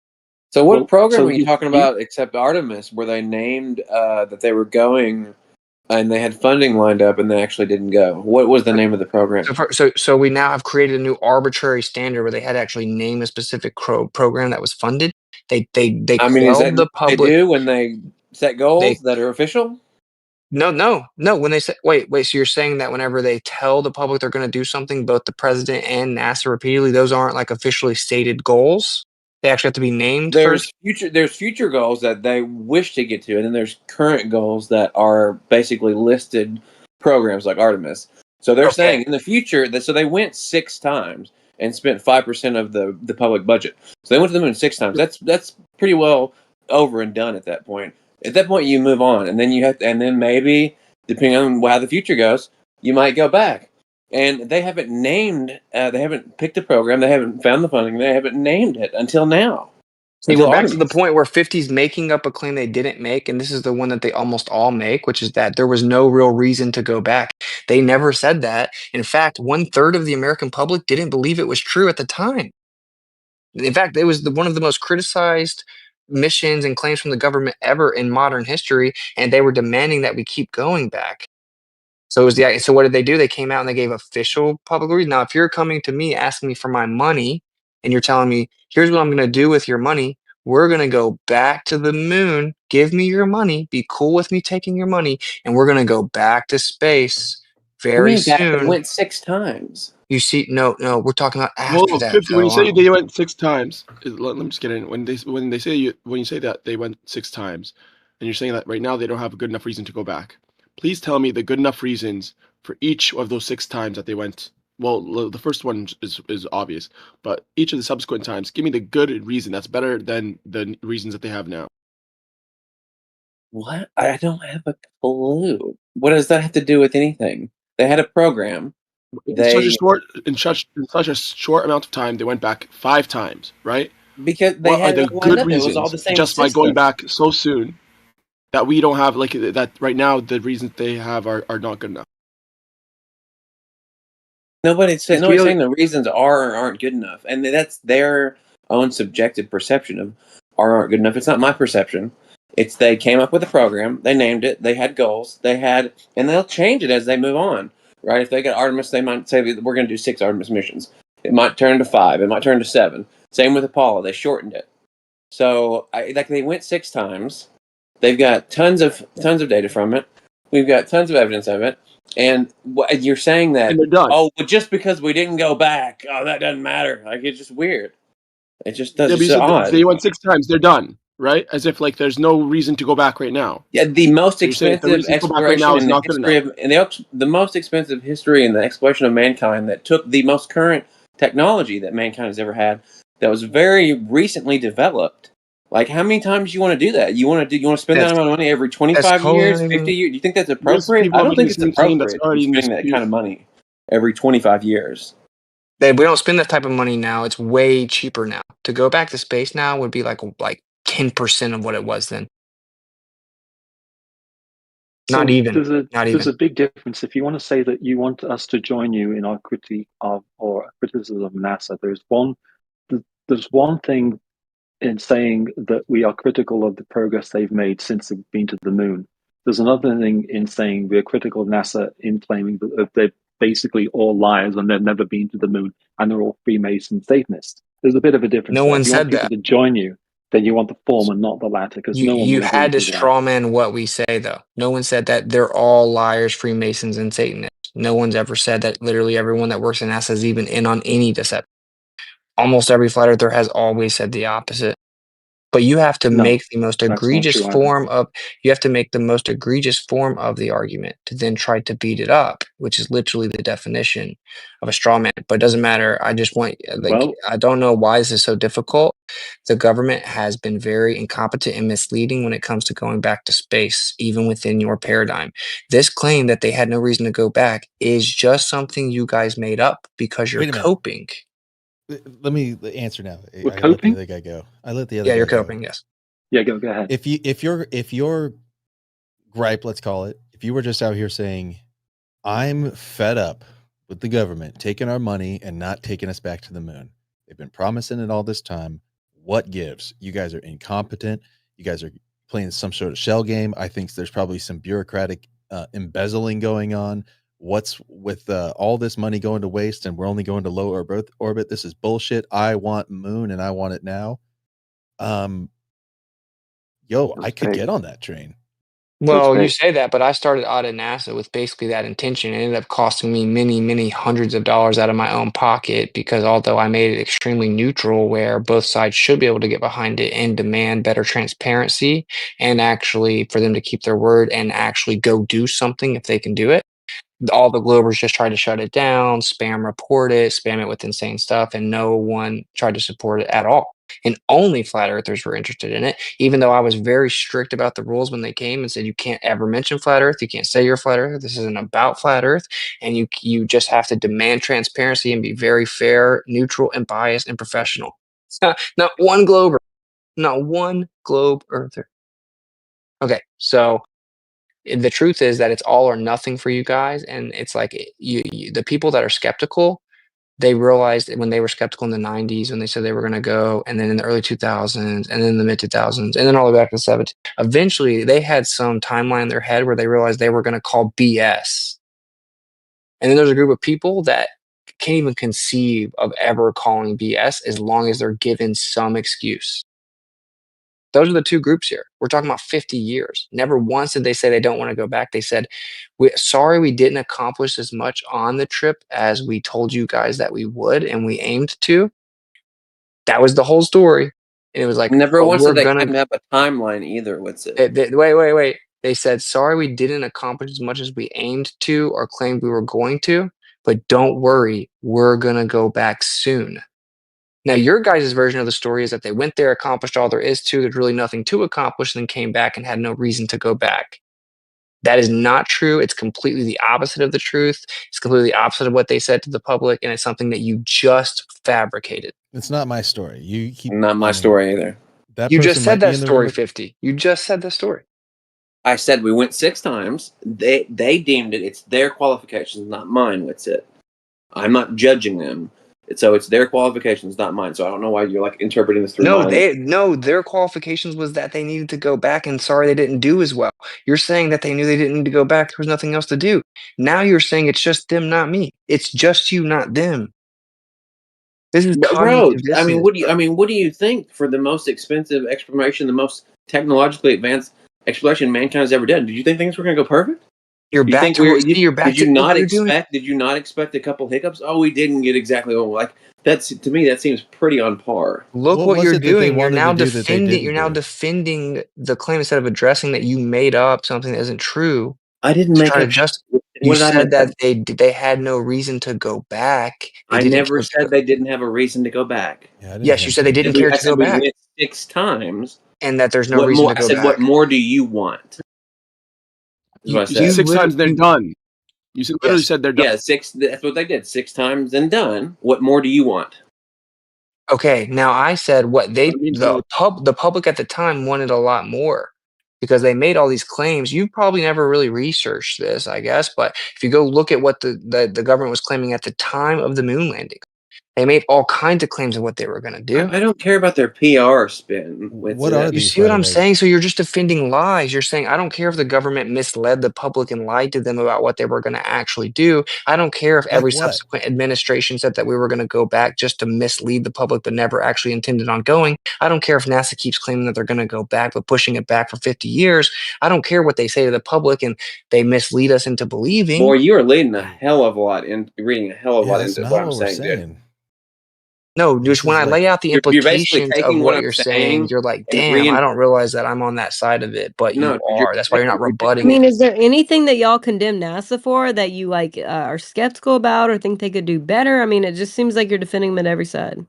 So what Well, program so are you talking you about except Artemis where they named that they were going and they had funding lined up and they actually didn't go? What was the name of the program? So we now have created a new arbitrary standard where they had to actually name a specific program that was funded. They I mean, is that quelled the what they public. do when they set They goals that are official? no. When they say wait, so you're saying that whenever they tell the public they're going to do something, both the president and NASA repeatedly, those aren't like officially stated goals. They actually have to be named first. There's future goals that they wish to get to, and then there's current goals that are basically listed programs like Artemis. So they're Okay. saying in the future that so they went 6 times and spent 5% of the public budget. So they went to the moon 6 times. That's pretty well over and done at that point. At that point, you move on, and then and then maybe depending on how the future goes, you might go back. And they haven't named, they haven't picked a program, they haven't found the funding, they haven't named it until now. See, Until we're back to the Artemis. point where 50's making up a claim they didn't make, and this is the one that they almost all make, which is that there was no real reason to go back. They never said that. In fact, 1/3 of the American public didn't believe it was true at the time. In fact, it was one of the most criticized missions and claims from the government ever in modern history, and they were demanding that we keep going back. So what did they do? They came out and they gave official public reason. Now, if you're coming to me asking me for my money and you're telling me, here's what I'm going to do with your money, We're going to go back to the moon. Give me your money. Be cool with me taking your money. And we're going to go back to space What do you very mean back? They soon. went 6 times. You see, no, we're talking about Well, after that, 50. When you though. say they went 6 times, let me just get in. When they say when you say that they went 6 times, and you're saying that right now they don't have a good enough reason to go back. Please tell me the good enough reasons for each of those 6 times that they went. Well, the first one is obvious, but each of the subsequent times, give me the good reason that's better than the reasons that they have now. What? I don't have a clue. What does that have to do with anything? They had a program. In such a They short in such a short amount of time, they went back 5 times, right? because they What are had it the all lined good up. It was all reasons the same just by going system. back so soon that we don't have like that right now? The reasons they have are not good enough. Nobody's saying Because we the reasons are or aren't good enough, and that's their own subjective perception of are or aren't good enough. It's not my perception. It's they came up with a program, they named it, they had goals, and they'll change it as they move on, right? If they get Artemis, they might say we're going to do 6 Artemis missions. It might turn to 5. It might turn to 7. Same with Apollo, they shortened it. So like they went 6 times. They've got tons of data from it. We've got tons of evidence of it. And you're saying that, and they're done. oh, well, just because we didn't go back, oh, that doesn't matter. Like, it's just weird. It just does. Yeah, It's but you so said odd. they went 6 times. They're done, right? As if like there's no reason to go back right now. Yeah, the most So you're saying the expensive reason to go back right now exploration is in the not good history enough. of, and the most expensive history in the exploration of mankind that took the most current technology that mankind has ever had, that was very recently developed. Like, how many times do you want to do that? You want to spend that That's amount of money every that's 25 totally years, not 50 even. years? Do you think that's Most appropriate? people I are don't making think the it's same claim that's appropriate to be already in spending that kind dispute. of money every 25 years. We don't spend that type of money now. It's way cheaper now. To go back to space now would be like 10% of what it was then. Not So even. Not there's even. a big difference. If you want to say that you want us to join you in our critique of or criticism of NASA, there's one thing in saying that we are critical of the progress they've made since they've been to the moon. There's another thing in saying we're critical of NASA in claiming that they're basically all liars and they've never been to the moon and they're all Freemason Satanists. There's a bit of a difference No there. one If you want said people that. to join you, then you want the former, not the latter, because no one You will agree had to to that. strawman what we say though. No one said that they're all liars, Freemasons, and Satanists. No one's ever said that literally everyone that works in NASA is even in on any deception. Almost every flat earther has always said the opposite. But you have to No, make the most that's not egregious true either. form of you have to make the most egregious form of the argument to then try to beat it up, which is literally the definition of a straw man. But it doesn't matter. I just want Well, I don't know why this is so difficult. The government has been very incompetent and misleading when it comes to going back to space, even within your paradigm. This claim that they had no reason to go back is just something you guys made up because you're Wait a minute. coping. Let me answer now. we're I let the coping? other guy go. I let the other Yeah, you're guy go. coping, yes. Yeah, go ahead. If your gripe, let's call it, if you were just out here saying, I'm fed up with the government taking our money and not taking us back to the moon. They've been promising it all this time. What gives? You guys are incompetent. You guys are playing some sort of shell game. I think there's probably some bureaucratic embezzling going on. What's with all this money going to waste and we're only going to low orbit? This is bullshit. I want moon and I want it now. I could get on that train. Well, you say that, but I started Audit NASA with basically that intention. It ended up costing me many, many hundreds of dollars out of my own pocket because although I made it extremely neutral where both sides should be able to get behind it and demand better transparency and actually for them to keep their word and actually go do something if they can do it, all the Globers just tried to shut it down, spam report it, spam it with insane stuff, and no one tried to support it at all. And only flat earthers were interested in it, even though I was very strict about the rules when they came and said you can't ever mention flat earth, you can't say you're flat earth, this isn't about flat earth, and you just have to demand transparency and be very fair, neutral, and biased and professional. Not one Glober, not one globe earther. Okay, so the truth is that it's all or nothing for you guys, and it's like the people that are skeptical, they realized when they were skeptical in the 90s when they said they were going to go, and then in the early 2000s and then the mid 2000s and then all the way back to the 70s, eventually they had some timeline in their head where they realized they were going to call BS. And then there's a group of people that can't even conceive of ever calling BS as long as they're given some excuse. Those are the two groups here. We're talking about 50 years. Never once did they say they don't want to go back. They said, sorry, we didn't accomplish as much on the trip as we told you guys that we would and we aimed to. That was the whole story. And it was like, Never but once we're did they going claim to to have a timeline either. What's it? wait. They said, sorry, we didn't accomplish as much as we aimed to or claimed we were going to, but don't worry, we're going to go back soon. Now, your guys' version of the story is that they went there, accomplished all there is to, there's really nothing to accomplish, and then came back and had no reason to go back. That is not true. It's completely the opposite of the truth. It's completely the opposite of what they said to the public, and it's something that you just fabricated. It's not my story. You keep Not my story either. That You person just said might be that in the room story, with 50. You just said the story. I said we went 6 times. They deemed it. It's their qualifications, not mine. What's it? I'm not judging them. So it's their qualifications, not mine. So I don't know why you're like interpreting this through mine. Their qualifications was that they needed to go back, and sorry they didn't do as well. You're saying that they knew they didn't need to go back. There was nothing else to do. Now you're saying it's just them, not me. It's just you, not them. This is Bro, cognitive I mean, dissonance. what do you think for the most expensive exploration, the most technologically advanced exploration mankind has ever done? Did you think things were going to go perfect? You're Do you back think to what you're back did you to what not you're doing. expect? Did you not expect a couple hiccups? Oh, we didn't get exactly what like that's to me that seems pretty on par. Look What what was you're it that they doing. You're wanted now to do that they defending. didn't You're now do? defending the claim instead of addressing that you made up something that isn't true. I didn't To make try to up. just. You What did I said make up? that they had no reason to go back. They I didn't never care to said go. they didn't have a reason to go back. Yeah, I didn't Yes, hear you him said they say didn't that. care I to said go we back, went 6 times. and that there's no What reason more? to I go said, what back. more do you want? Is what I You said said. 6 times they're done. You literally Yes. said they're done. Yeah, 6. That's what they did. 6 times and done. What more do you want? Okay, now I said what That means no. the public at the time wanted a lot more because they made all these claims. You probably never really researched this, I guess, but if you go look at what the government was claiming at the time of the moon landing, they made all kinds of claims of what they were going to do. I don't care about their PR spin. What are You these, see by what the I'm way? saying? So you're just defending lies. You're saying, I don't care if the government misled the public and lied to them about what they were going to actually do. I don't care if Like every what? subsequent administration said that we were going to go back just to mislead the public, but never actually intended on going. I don't care if NASA keeps claiming that they're going to go back, but pushing it back for 50 years. I don't care what they say to the public and they mislead us into believing. Boy, you are reading a hell of a lot in reading a hell of a Yeah, lot that's into not what I'm what we're saying, dude. saying. No, This just when is I lay like out the You're basically implications of taking what what I'm you're saying, saying you're like, and damn, I don't realize that I'm on that side of it, but you no, dude, are. That's why you're not I rebutting mean, it. is there anything that y'all condemn NASA for that you like are skeptical about or think they could do better? I mean, it just seems like you're defending them at every side.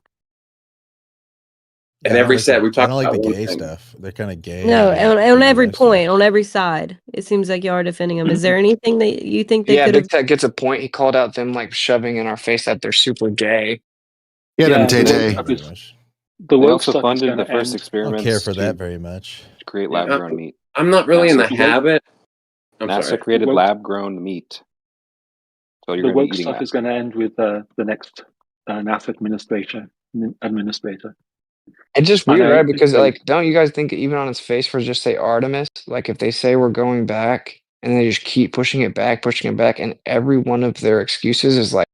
at Yeah, every set we I talk don't like about the one gay thing. stuff. They're kind of gay. No, And on they do every that stuff. point, on every side, it seems like you are defending them. Is there anything that you think they Yeah, could Big have? Tech gets a point. He called out them like shoving in our face that they're super gay. Get him, Yeah, I the don't woke like Tay that stuff very is much. the They woke also stuff is funded going the to first end. I don't care experiments for that to very much. create Yeah, lab grown meat. I'm not really in NASA, the habit. I'm NASA sorry. created woke lab grown meat. So you're the going to be woke eating stuff that. is going to end with the next NASA administrator. It's just I weird, know right? Because they like, don't you guys think even on its face for just say Artemis, like if they say we're going back and they just keep pushing it back, and every one of their excuses is like,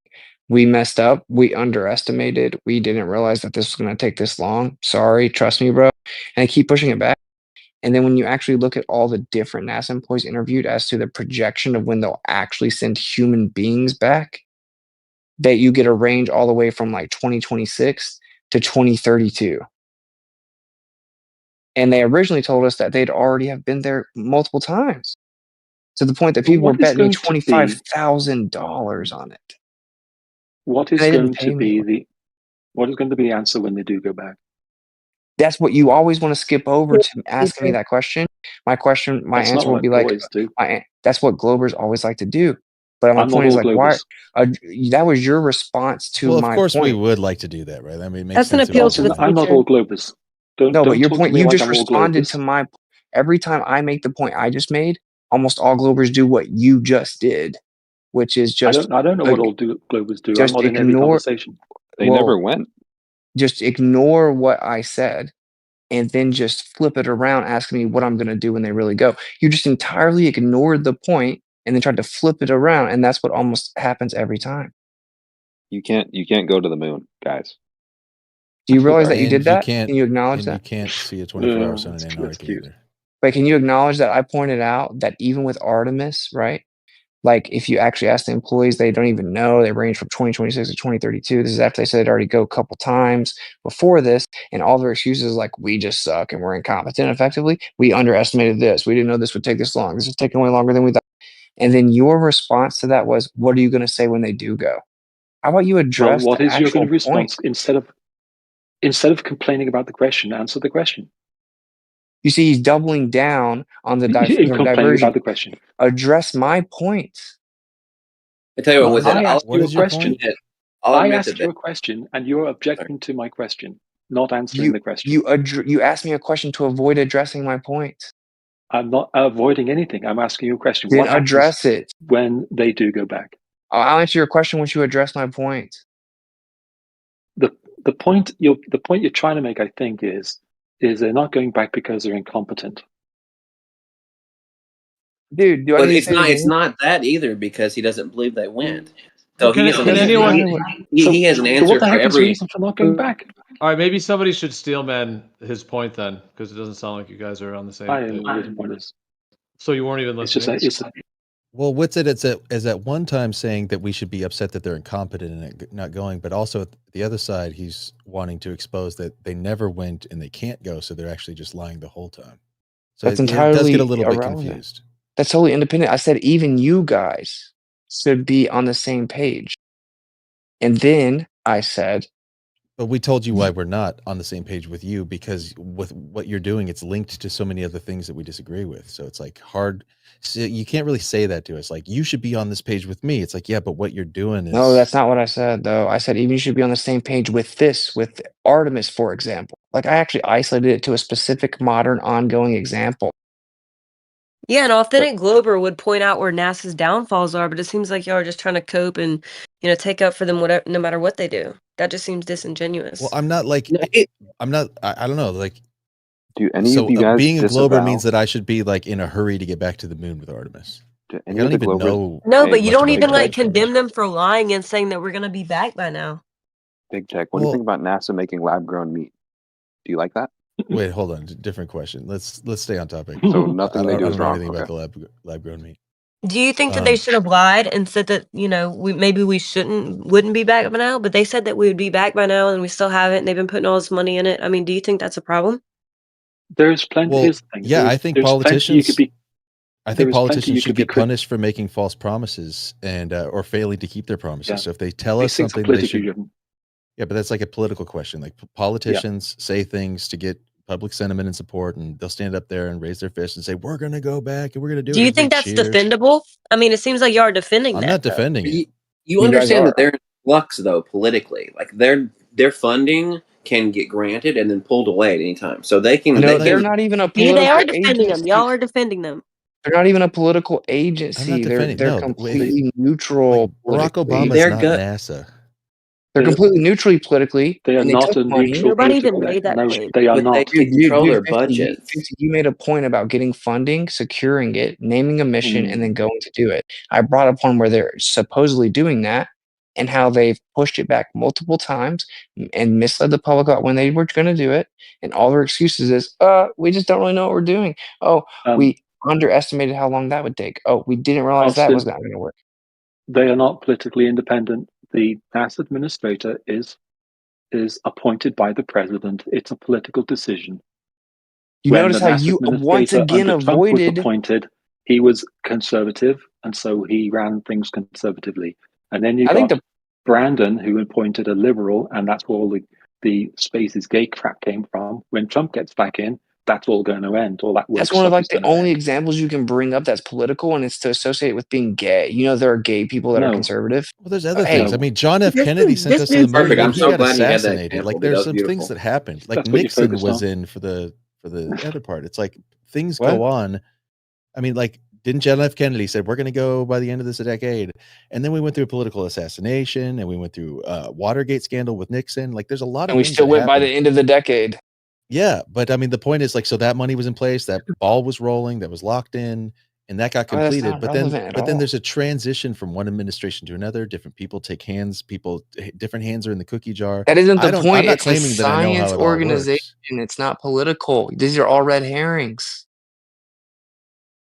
we messed up, we underestimated, we didn't realize that this was going to take this long. Sorry, trust me, bro. And they keep pushing it back. And then when you actually look at all the different NASA employees interviewed as to the projection of when they'll actually send human beings back, that you get a range all the way from like 2026 to 2032. And they originally told us that they'd already have been there multiple times to the point that But people were what is betting me going to be $25,000 on it. what And is they didn't going pay to me. be the answer when they do go back? That's what you always want to skip over to asking me that question. My That's not answer will what be I like, always do. that's what Globers always like to do. But my I'm not point is all like, why? Globers. That was your response to Well, of my course we point. would like to do that, right? I mean, it makes That's an sense. appeal to the I'm not future. all Globers. No, but Don't your talk to point, me you like just I'm all responded to Globers. my. Every time I make the point I just made, almost all Globers do what you just did, which is I just don't know what all Globers do. I'm just not in every ignore. conversation. They Well, never went. just ignore what I said and then just flip it around asking me what I'm going to do when they really go. You just entirely ignored the point and then tried to flip it around, and that's what almost happens every time. You can't go to the moon, guys. Do you realize that you And did you that? can't Can you acknowledge and you that? can't see a 24-hour sun in That's Antarctica cute. either. But can you acknowledge that I pointed out that even with Artemis, right? Like, if you actually ask the employees, they don't even know. They range from 2026 to 2032. This is after they said they'd already go a couple times before this, and all their excuses like, we just suck and we're incompetent. Effectively, we underestimated this. We didn't know this would take this long. This is taking way longer than we thought. And then your response to that was, what are you going to say when they do go? How about you Well, address what the is your actual point? response instead of complaining about the question? Answer the question. You see, he's doubling down on the In complaining diversion. about the question. Address my point. I tell you what, Well, was it? I asked you a question. I'll I admit asked that. you a question, and you're objecting to my question, not answering the question. You asked me a question to avoid addressing my point. I'm not avoiding anything. I'm asking you a question. Then What happens address it. when they do go back? I'll answer your question once you address my point. The point you're trying to make, I think, is they're not going back because they're incompetent. Dude, do I But need to say it it's again? not that either because he doesn't believe they went. So Can anyone? he has an answer So what the for heck is the every. reason for not going back? All right, maybe somebody should steelman his point then, because it doesn't sound like you guys are on the same I don't page. know what his point is. So you weren't even It's just listening. Well, Witsit is at one time saying that we should be upset that they're incompetent and not going, but also at the other side, he's wanting to expose that they never went and they can't go, so they're actually just lying the whole time. So That's it does entirely get a little bit irrelevant. confused. That's totally independent. I said even you guys should be on the same page. And then I said, but we told you why we're not on the same page with you, because with what you're doing, it's linked to so many other things that we disagree with. So it's like hard. So you can't really say that to us. Like, you should be on this page with me. It's like, yeah, but what you're doing is. no, that's not what I said, though. I said even you should be on the same page with this, with Artemis, for example. Like, I actually isolated it to a specific modern ongoing example. Yeah, an authentic Glober would point out where NASA's downfalls are, but it seems like y'all are just trying to cope and, take up for them whatever, no matter what they do. That just seems disingenuous. Well, I'm not like, I'm not, I don't know. Like, do any of you guys being a Glober disavow? means that I should be like in a hurry to get back to the moon with Artemis. Do Like, any I of don't the even Globers know. No, but you much don't about even Big Tech? condemn them for lying and saying that we're gonna be back by now. Big Tech. What do you think about NASA making lab-grown meat? Do you like that? Wait, hold on. Different question. Let's stay on topic. So nothing they do I is don't know wrong. anything Okay. about the lab grown meat. Do you think that they should have lied and said that, maybe we wouldn't be back by now, but they said that we would be back by now and we still haven't, and they've been putting all this money in it? I mean, do you think that's a problem? There's plenty. Well, Here's the thing. yeah, I think there's politicians. Plenty you could be, I think politicians should get crit- punished for making false promises and or failing to keep their promises. Yeah. So if they tell These us things are something, they politically should. driven. Yeah, but that's like a political question. Like politicians say things to get public sentiment and support, and they'll stand up there and raise their fist and say, "We're going to go back and we're going to do it." Do you think that's cheers. defendable? I mean, it seems like you are defending I'm that. not defending it. You understand that they're in flux though politically. Like their funding can get granted and then pulled away at any time. So they can. No, they're not even a Yeah, political they are defending them. agency. Y'all are defending them. They're not even a political agency. They're defending- no, completely neutral. Barack politically. Obama's not NASA. They're completely neutrally politically. They are and not took a money. neutral Nobody even political. made that No, claim. they are But not. they can control their 50, budgets. 50, you made a point about getting funding, securing it, naming a mission, and then going to do it. I brought up one where they're supposedly doing that and how they've pushed it back multiple times and misled the public about when they were going to do it. And all their excuses is, we just don't really know what we're doing. Oh, we underestimated how long that would take. Oh, we didn't realize that was not going to work. They are not politically independent. The NASA administrator is appointed by the president. It's a political decision. You When notice the how NASA you once administrator again under Trump was avoided. appointed, he was conservative, and so he ran things conservatively. And then you I think got Brandon, who appointed a liberal, and that's where all the space is gay crap came from. When Trump gets back in, that's all going to end. All that work That's one of stuff is like the going to only end. examples you can bring up that's political, and it's to associate with being gay. You know, there are gay people that are No. conservative. Well, there's other Hey, things. I mean, John F. This Kennedy dude- sent this us to the dude's moon, perfect. and I'm he so got glad you had that assassinated. example, Like, dude. That there's was some beautiful. things that happened. Like That's what you Nixon focus was on. in for the other part. It's like things What? go on. I mean, like, didn't John F. Kennedy said we're going to go by the end of this decade, and then we went through a political assassination, and we went through Watergate scandal with Nixon. Like, there's a lot of and we things still that went by the happened. end of the decade. Yeah, but I mean, the point is, like, so that money was in place, that ball was rolling, that was locked in, and that got Oh, that's completed. not But then, relevant at but then all. there's a transition from one administration to another. Different people take hands. Different hands are in the cookie jar. That isn't the I'm point. not It's a claiming that I know how science it all organization. works. It's not political. These are all red herrings.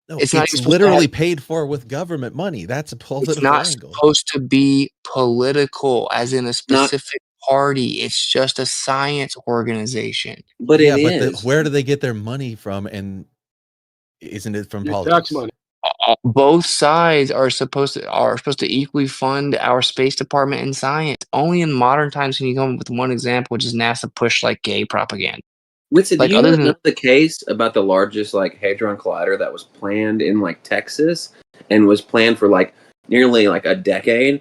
No, It's not it's even supposed to have. literally paid for with government money. That's a It's political not angle. supposed to be political, as in a specific party. It's just a science organization. But yeah, it but is. where do they get their money from? And isn't it from Your tax politics? money. Both sides are supposed to equally fund our space department and science. Only in modern times can you come up with one example, which is NASA push like gay propaganda. Witsit, do Like you other not than know the case about the largest like hadron collider that was planned in like Texas and was planned for like nearly like a decade,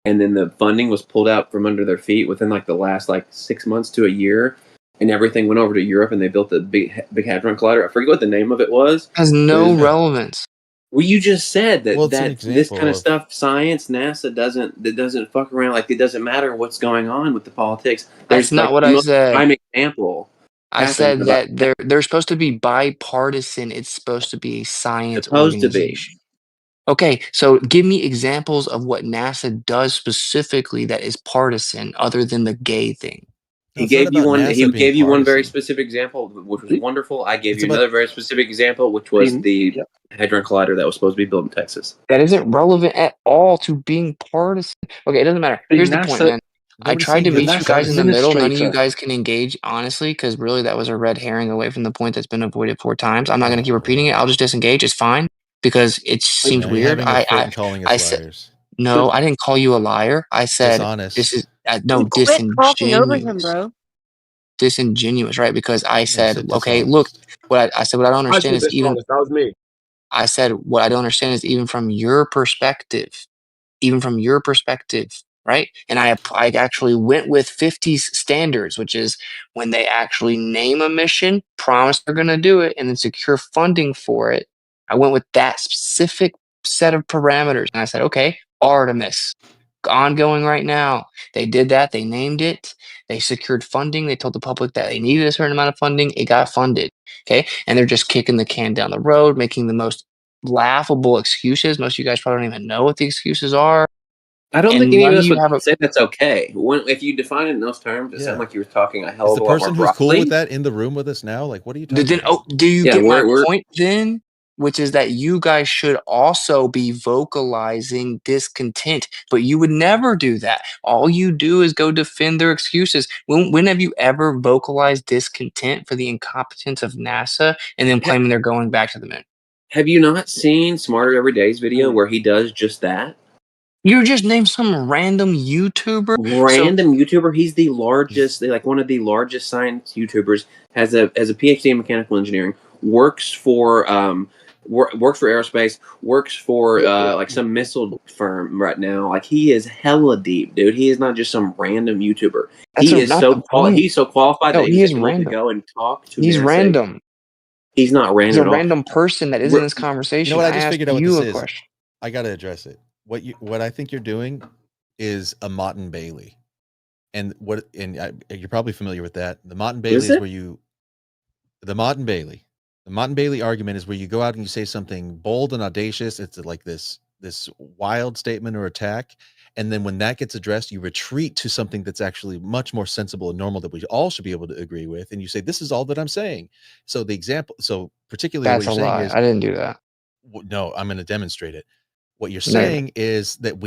and then the funding was pulled out from under their feet within like the last like 6 months to a year, and everything went over to Europe and they built the big hadron collider. I forget what the name of it was. has But it no was, relevance. well, you just said that Well, it's an this example kind of of stuff, science, NASA doesn't fuck around. Like it doesn't matter what's going on with the politics. That's There's not like what the I most said. prime example I happened said about that they're supposed to be bipartisan. It's supposed to be a science supposed to be. organization. Okay, so give me examples of what NASA does specifically that is partisan, other than the gay thing. No, it's not about He NASA being gave you one very partisan. specific example, which was The- wonderful. I gave It's you about another very specific example, which was the yeah. hadron collider that was supposed to be built in Texas. That isn't relevant at all to being partisan. Okay, it doesn't matter. The Here's the point, NASA, man. I nobody's tried saying to you have the to meet you NASA guys in the partisan. middle. None of you administrator. guys can engage, honestly, because really that was a red herring away from the point that's been avoided 4 times. I'm not going to keep repeating it. I'll just disengage. It's fine because it Wait, seems Now you're weird. having a fit and calling us I said liars. no. I didn't call you a liar. I said this Dishonest. is no Quit talking over him, disingenuous. bro. Disingenuous, right? Because I No, you said, said okay, look, dishonest. I said what I don't I understand said is this even honest. That was me. I said what I don't understand is even from your perspective, right? And I actually went with 50's standards, which is when they actually name a mission, promise they're going to do it, and then secure funding for it. I went with that specific set of parameters, and I said, okay, Artemis, ongoing right now. They did that. They named it. They secured funding. They told the public that they needed a certain amount of funding. It got funded. Okay, and they're just kicking the can down the road, making the most laughable excuses. Most of you guys probably don't even know what the excuses are. I don't think And any none of of us you would have a say that's okay. If you define it in those terms, it sounded Yeah. like you were talking a hell Is of the a lot more person who's cool with broadly. that in the room with us now? Like, what are you talking then. about? Oh, do you Yeah, get my we're point then? Which is that you guys should also be vocalizing discontent, but you would never do that. All you do is go defend their excuses. When have you ever vocalized discontent for the incompetence of NASA and then claiming they're going back to the moon? have you not seen Smarter Every Day's video where he does just that? You just named some random YouTuber. So Random YouTuber. He's the largest, like one of the largest science YouTubers. Has a PhD in mechanical engineering. Works for works for aerospace. Works for like some missile firm right now. Like he is hella deep, dude. He is not just some random YouTuber. that's He is not the point. he's so qualified No, that he he's is able to random. go and talk to He's NASA. random. He's not He's random a at all. random person that is in this You know conversation. what? I I just asked figured out what you this a is. question. I got to address it. What I think you're doing is a Mott and Bailey. And you're probably familiar with that. The Mott and Bailey is it? where the Mott and Bailey. The Mott and Bailey argument is where you go out and you say something bold and audacious. It's like this wild statement or attack. And then when that gets addressed, you retreat to something that's actually much more sensible and normal that we all should be able to agree with. And you say, this is all that I'm saying. So particularly what That's you're a saying lie. is, I didn't do that. no, I'm going to demonstrate it. What you're No, you're saying is that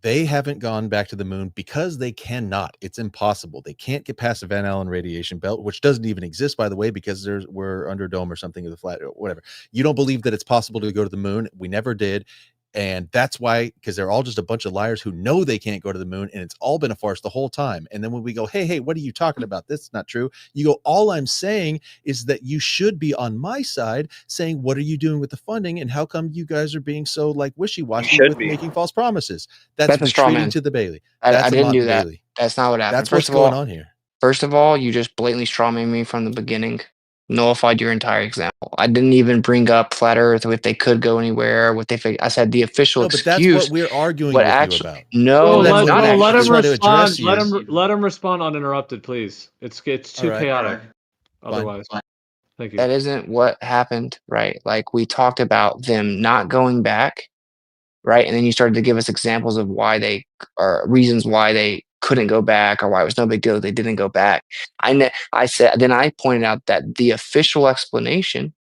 they haven't gone back to the moon because they cannot. It's impossible. They can't get past the Van Allen radiation belt, which doesn't even exist, by the way, because we're under a dome or something of the flat or whatever. You don't believe that it's possible to go to the moon. We never did. And that's why, because they're all just a bunch of liars who know they can't go to the moon, and it's all been a farce the whole time. And then when we go, hey, what are you talking about? That's not true. You go, all I'm saying is that you should be on my side saying, what are you doing with the funding? And how come you guys are being so like wishy-washy with making false promises? That's a straw retreating man. to the Bailey. I That's a didn't Mott do and that. Bailey. That's not what happened. That's what's going on here. First of all, you just blatantly strawman me from the beginning. Nullified your entire example. I didn't even bring up flat Earth, if they could go anywhere, what they I said the official No, but that's what excuse. we're arguing What with you actually? about. No, that's not Bro, let actually. him try to address respond. you. Let him respond uninterrupted, please. It's All too right. chaotic Fine. otherwise. Thank you. That isn't what happened, right? Like we talked about them not going back, right? And then you started to give us examples of why they or reasons why they couldn't go back or why it was no big deal that they didn't go back. I said then I pointed out that the official explanation,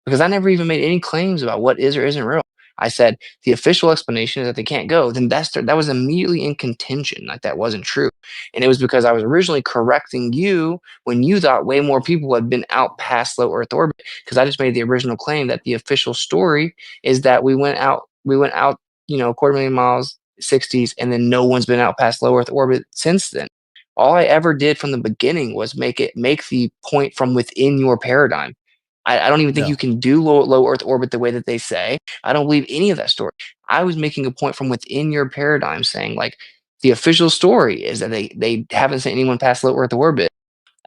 because I never even made any claims about what is or isn't real. I said the official explanation is that they can't go. Then that was immediately in contention, like that wasn't true, and it was because I was originally correcting you when you thought way more people had been out past low Earth orbit. Because I just made the original claim that the official story is that we went out, a quarter million miles, 60s, and then no one's been out past low Earth orbit since then. All I ever did from the beginning was make the point from within your paradigm. I don't even think No. you can do low Earth orbit the way that they say. I don't believe any of that story. I was making a point from within your paradigm saying, like, the official story is that they haven't sent anyone past low Earth orbit.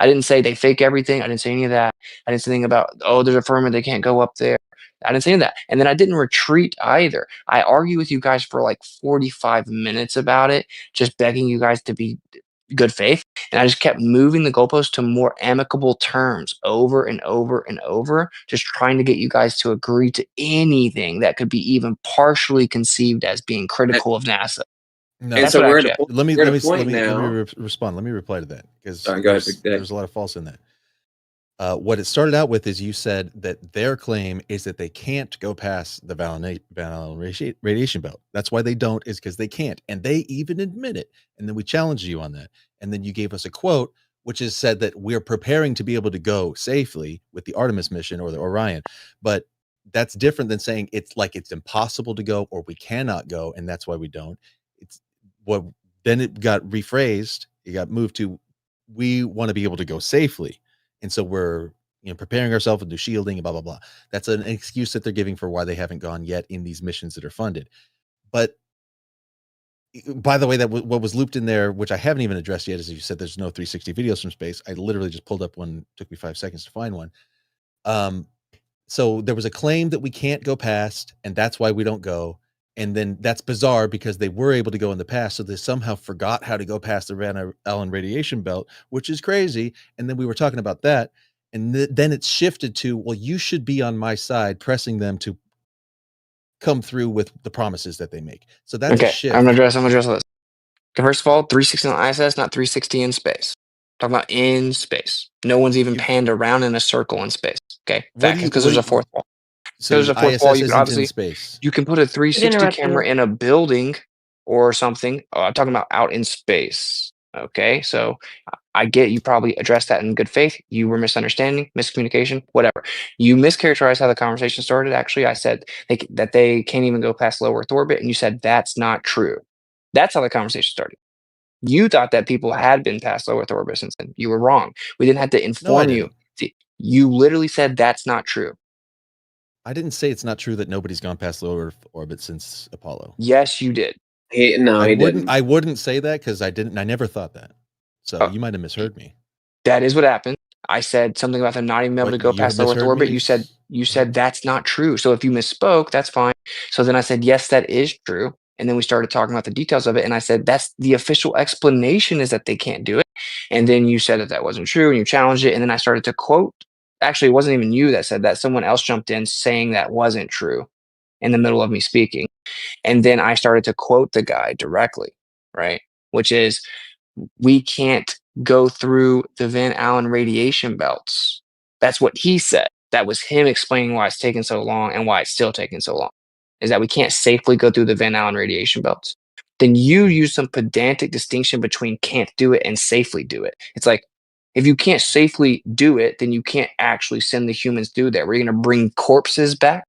I didn't say they fake everything. I didn't say any of that. I didn't say anything about, oh, there's a firmament, they can't go up there. I didn't say any of that. And then I didn't retreat either. I argued with you guys for like 45 minutes about it, just begging you guys to be good faith. And I just kept moving the goalposts to more amicable terms over and over and over, just trying to get you guys to agree to anything that could be even partially conceived as being critical of NASA. No. And That's so what we're at actually a point. Let me We're let at me a point let me let me now. respond. Let me reply to that because Sorry, go ahead. there's a lot of false in that. What it started out with is you said that their claim is that they can't go past the Van radiation belt. That's why they don't, is because they can't, and they even admit it. And then we challenged you on that, and then you gave us a quote which is said that we're preparing to be able to go safely with the Artemis mission or the Orion, but that's different than saying it's like it's impossible to go or we cannot go, and that's why we don't. It's what then it got rephrased. It got moved to we want to be able to go safely, and so we're preparing ourselves to do shielding and blah blah blah. That's an excuse that they're giving for why they haven't gone yet in these missions that are funded. But by the way, that what was looped in there, which I haven't even addressed yet, is you said there's no 360 videos from space. I literally just pulled up one. Took me 5 seconds to find one. So there was a claim that we can't go past, and that's why we don't go. And then that's bizarre because they were able to go in the past, so they somehow forgot how to go past the Van Allen radiation belt, which is crazy. And then we were talking about that, and then it's shifted to, well, you should be on my side, pressing them to come through with the promises that they make. So that's a Okay, shift. I'm gonna address this. Okay, first of all, 360 on ISS, not 360 in space. Talking about in space. No one's even panned around in a circle in space. Okay, fact, because there's a fourth wall. So There's a fourth wall. ISS You can isn't in obviously space. you can put a 360 interrupt camera you. in a building or something. I'm talking about out in space. Okay, so I get you probably addressed that in good faith. You were misunderstanding, miscommunication, whatever. You mischaracterized how the conversation started. Actually, I said that they can't even go past low Earth orbit, and you said that's not true. That's how the conversation started. You thought that people had been past low Earth orbit since then. You were wrong. We didn't have to No, I inform you. didn't. You literally said that's not true. I didn't say it's not true that nobody's gone past low Earth orbit since Apollo. Yes, you did. No, he didn't. I wouldn't say that because I didn't. I never thought that. So Oh, you might have misheard me. that is what happened. I said something about them not even able to What go you past low Earth misheard orbit. me? You said that's not true. So if you misspoke, that's fine. So then I said yes, that is true. And then we started talking about the details of it. And I said that's the official explanation is that they can't do it. And then you said that that wasn't true, and you challenged it. And then I started to quote. Actually, it wasn't even you that said that. Someone else jumped in saying that wasn't true in the middle of me speaking. And then I started to quote the guy directly, right? Which is, we can't go through the Van Allen radiation belts. That's what he said. That was him explaining why it's taking so long and why it's still taking so long. Is that we can't safely go through the Van Allen radiation belts. Then you use some pedantic distinction between can't do it and safely do it. It's like, if you can't safely do it, then you can't actually send the humans through there. We're going to bring corpses back.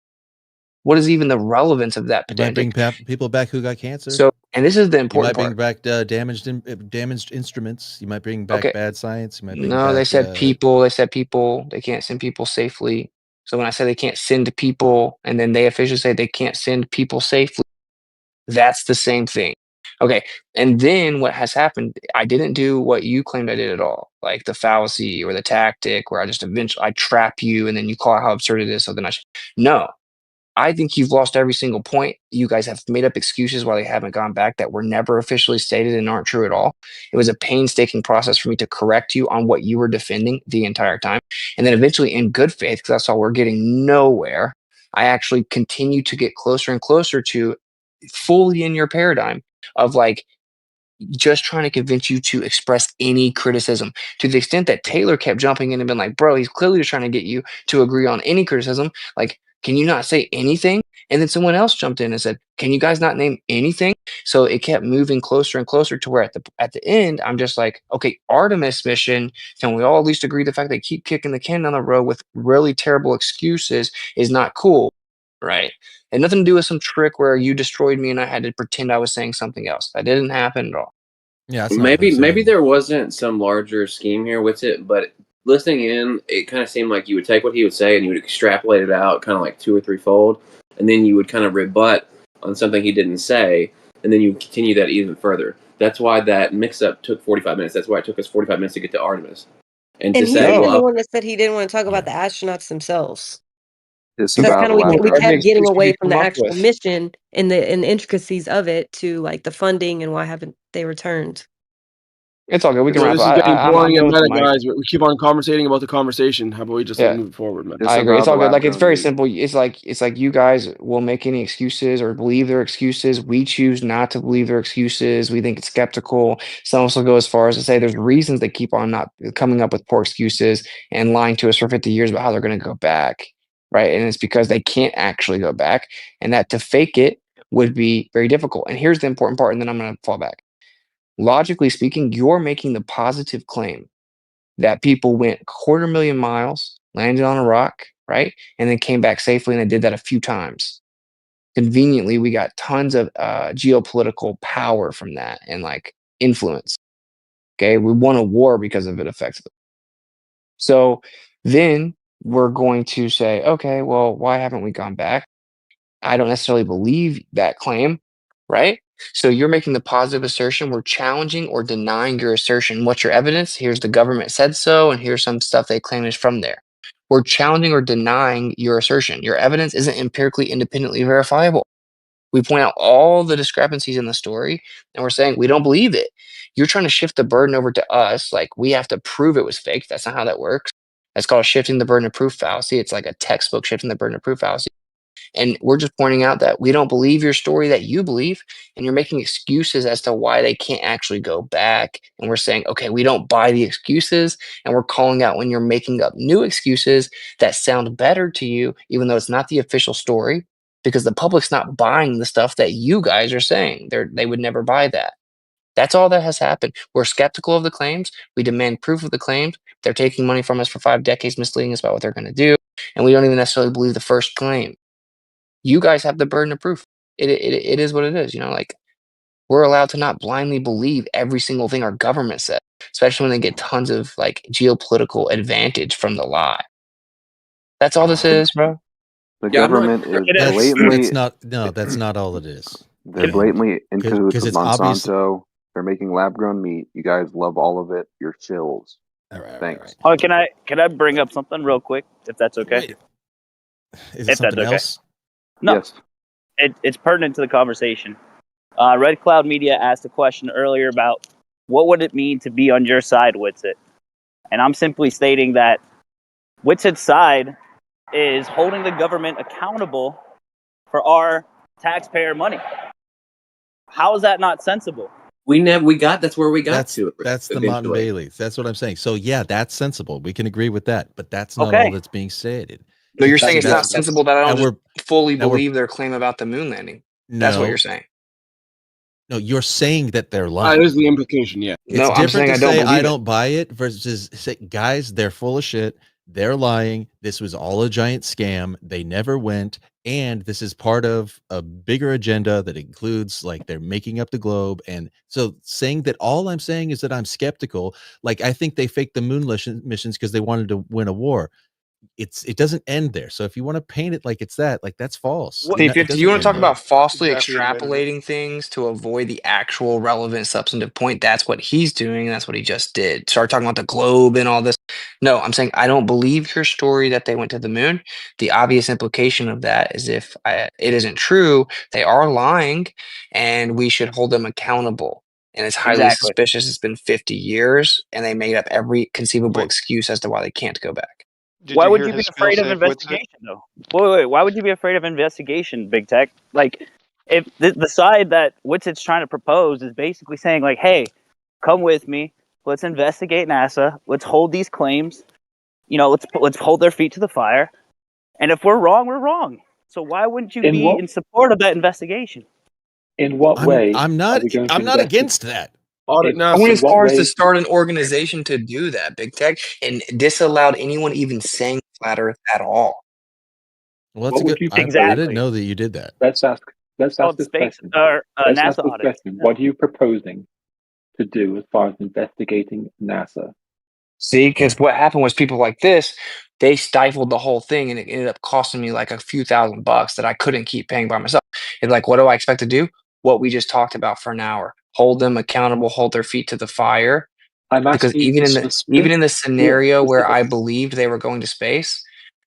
What is even the relevance of that You might pedantic? bring people back who got cancer. So, and this is the You important might bring part. back damaged instruments. You might bring back Okay. bad science. You might bring No, they back. said people. They said people. They can't send people safely. So when I say they can't send people, and then they officially say they can't send people safely, that's the same thing. Okay. And then what has happened? I didn't do what you claimed I did at all, like the fallacy or the tactic where I just eventually I trap you, and then you call out how absurd it is. So then no. I think you've lost every single point. You guys have made up excuses why they haven't gone back that were never officially stated and aren't true at all. It was a painstaking process for me to correct you on what you were defending the entire time. And then eventually, in good faith, because I saw we're getting nowhere, I actually continue to get closer and closer to fully in your paradigm of like, just trying to convince you to express any criticism to the extent that Taylor kept jumping in and been like, bro, he's clearly just trying to get you to agree on any criticism. Like, can you not say anything? And then someone else jumped in and said, can you guys not name anything? So it kept moving closer and closer to where at the end, I'm just like, okay, Artemis mission, can we all at least agree the fact they keep kicking the can down the road with really terrible excuses is not cool, right? Had nothing to do with some trick where you destroyed me and I had to pretend I was saying something else. That didn't happen at all. Yeah, that's not what I'm Maybe saying. there wasn't some larger scheme here with it, but listening in, it kind of seemed like you would take what he would say and you would extrapolate it out kind of like 2 or 3 fold, and then you would kind of rebut on something he didn't say, and then you continue that even further. That's why that mix-up took 45 minutes. That's why it took us 45 minutes to get to Artemis. And to And he's say, even the well, one that said he didn't want to talk about the astronauts themselves. So that's Disavow kind the of lab we grown kept meat. getting excuse could away you from come the up actual with? mission and the intricacies of it to like the funding and why haven't they returned. It's all good. We can So wrap this up. is getting I'm boring and done with the meta, mic. guys. We keep on conversating about the conversation. How about we just like Yeah. move forward, man? I agree. Disavow It's the all good. lab Like it's grown very meat. simple. It's like you guys will make any excuses or believe their excuses. We choose not to believe their excuses. We think it's skeptical. Some also go as far as to say there's reasons they keep on not coming up with poor excuses and lying to us for 50 years about how they're going to go back, right? And it's because they can't actually go back, and that to fake it would be very difficult. And here's the important part, and then I'm going to fall back. Logically speaking, you're making the positive claim that people went 250,000 miles, landed on a rock, right? And then came back safely, and they did that a few times. Conveniently, we got tons of geopolitical power from that and like influence. Okay. We won a war because of it effectively. So then we're going to say, okay, well, why haven't we gone back? I don't necessarily believe that claim, right? So you're making the positive assertion. We're challenging or denying your assertion. What's your evidence? Here's the government said so, and here's some stuff they claim is from there. We're challenging or denying your assertion. Your evidence isn't empirically independently verifiable. We point out all the discrepancies in the story, and we're saying we don't believe it. You're trying to shift the burden over to us, like we have to prove it was fake. That's not how that works. That's called shifting the burden of proof fallacy. It's like a textbook shifting the burden of proof fallacy. And we're just pointing out that we don't believe your story that you believe, and you're making excuses as to why they can't actually go back. And we're saying, okay, we don't buy the excuses, and we're calling out when you're making up new excuses that sound better to you, even though it's not the official story, because the public's not buying the stuff that you guys are saying. They would never buy that. That's all that has happened. We're skeptical of the claims. We demand proof of the claims. They're taking money from us for 5 decades, misleading us about what they're going to do. And we don't even necessarily believe the first claim. You guys have the burden of proof. It is what it is. Like we're allowed to not blindly believe every single thing our government says, especially when they get tons of like geopolitical advantage from the lie. That's all this is, bro. The yeah, I'm not. government is That's blatantly not all it is. they're And blatantly in cahoots because with it's obvious. Monsanto. They're making lab grown meat. You guys love all of it. You're chills. All right, Thanks. Oh, can I bring up something real quick, if that's okay? Wait, is it If that's something okay. else? No, Yes. it's pertinent to the conversation. Red Cloud Media asked a question earlier about what would it mean to be on your side, Witsit? And I'm simply stating that Witsit's side is holding the government accountable for our taxpayer money. How is that not sensible? That's where we got That's to it that's the Mountain eventually. Baileys. That's what I'm saying. So yeah, that's sensible. We can agree with that, but that's not all Okay. that's being stated. No, you're saying See, it's not sensible that I don't now just fully now we're believe their claim about the moon landing. That's what you're saying. No, you're saying that they're That lying. is the implication. Yeah. It's No, I'm different saying to I don't say I believe it. don't buy it versus say, guys, they're full of shit. They're lying. This was all a giant scam. They never went. And this is part of a bigger agenda that includes like they're making up the globe. And so saying that all I'm saying is that I'm skeptical. Like I think they faked the moon missions because they wanted to win a war. it doesn't end there. So if you want to paint it like it's that, like that's false. See, It if you want to talk end there. about falsely Jeffy admitted it. extrapolating things to avoid the actual relevant substantive point, that's what he's doing. And that's what he just did. Start talking about the globe and all this. No, I'm saying I don't believe your story that they went to the moon. The obvious implication of that is if it isn't true, they are lying, and we should hold them accountable. And it's highly Exactly. suspicious. It's been 50 years, and they made up every conceivable excuse as to why they can't go back. Why would you be afraid of investigation, though? Wait. Why would you be afraid of investigation, Big Tech? Like, if the side that Witsit's trying to propose is basically saying, like, hey, come with me. Let's investigate NASA. Let's hold these claims. You know, let's hold their feet to the fire. And if we're wrong, we're wrong. So why wouldn't you be in support of that investigation? In what way? I'm not against that. Audit I went NASA. as far as to start an organization to do that, Big Tech, and disallowed anyone even saying flat Earth at all. Well, What would you I propose? didn't know that you did that. Let's ask this question. Let's ask NASA this audit. question. What are you proposing to do as far as investigating NASA? See, because what happened was people like this, they stifled the whole thing, and it ended up costing me like a few $1,000s that I couldn't keep paying by myself. It's like, what do I expect to do? What we just talked about for an hour. Hold them accountable, hold their feet to the fire. I'm Because asking even in the scenario where I specific. believed they were going to space,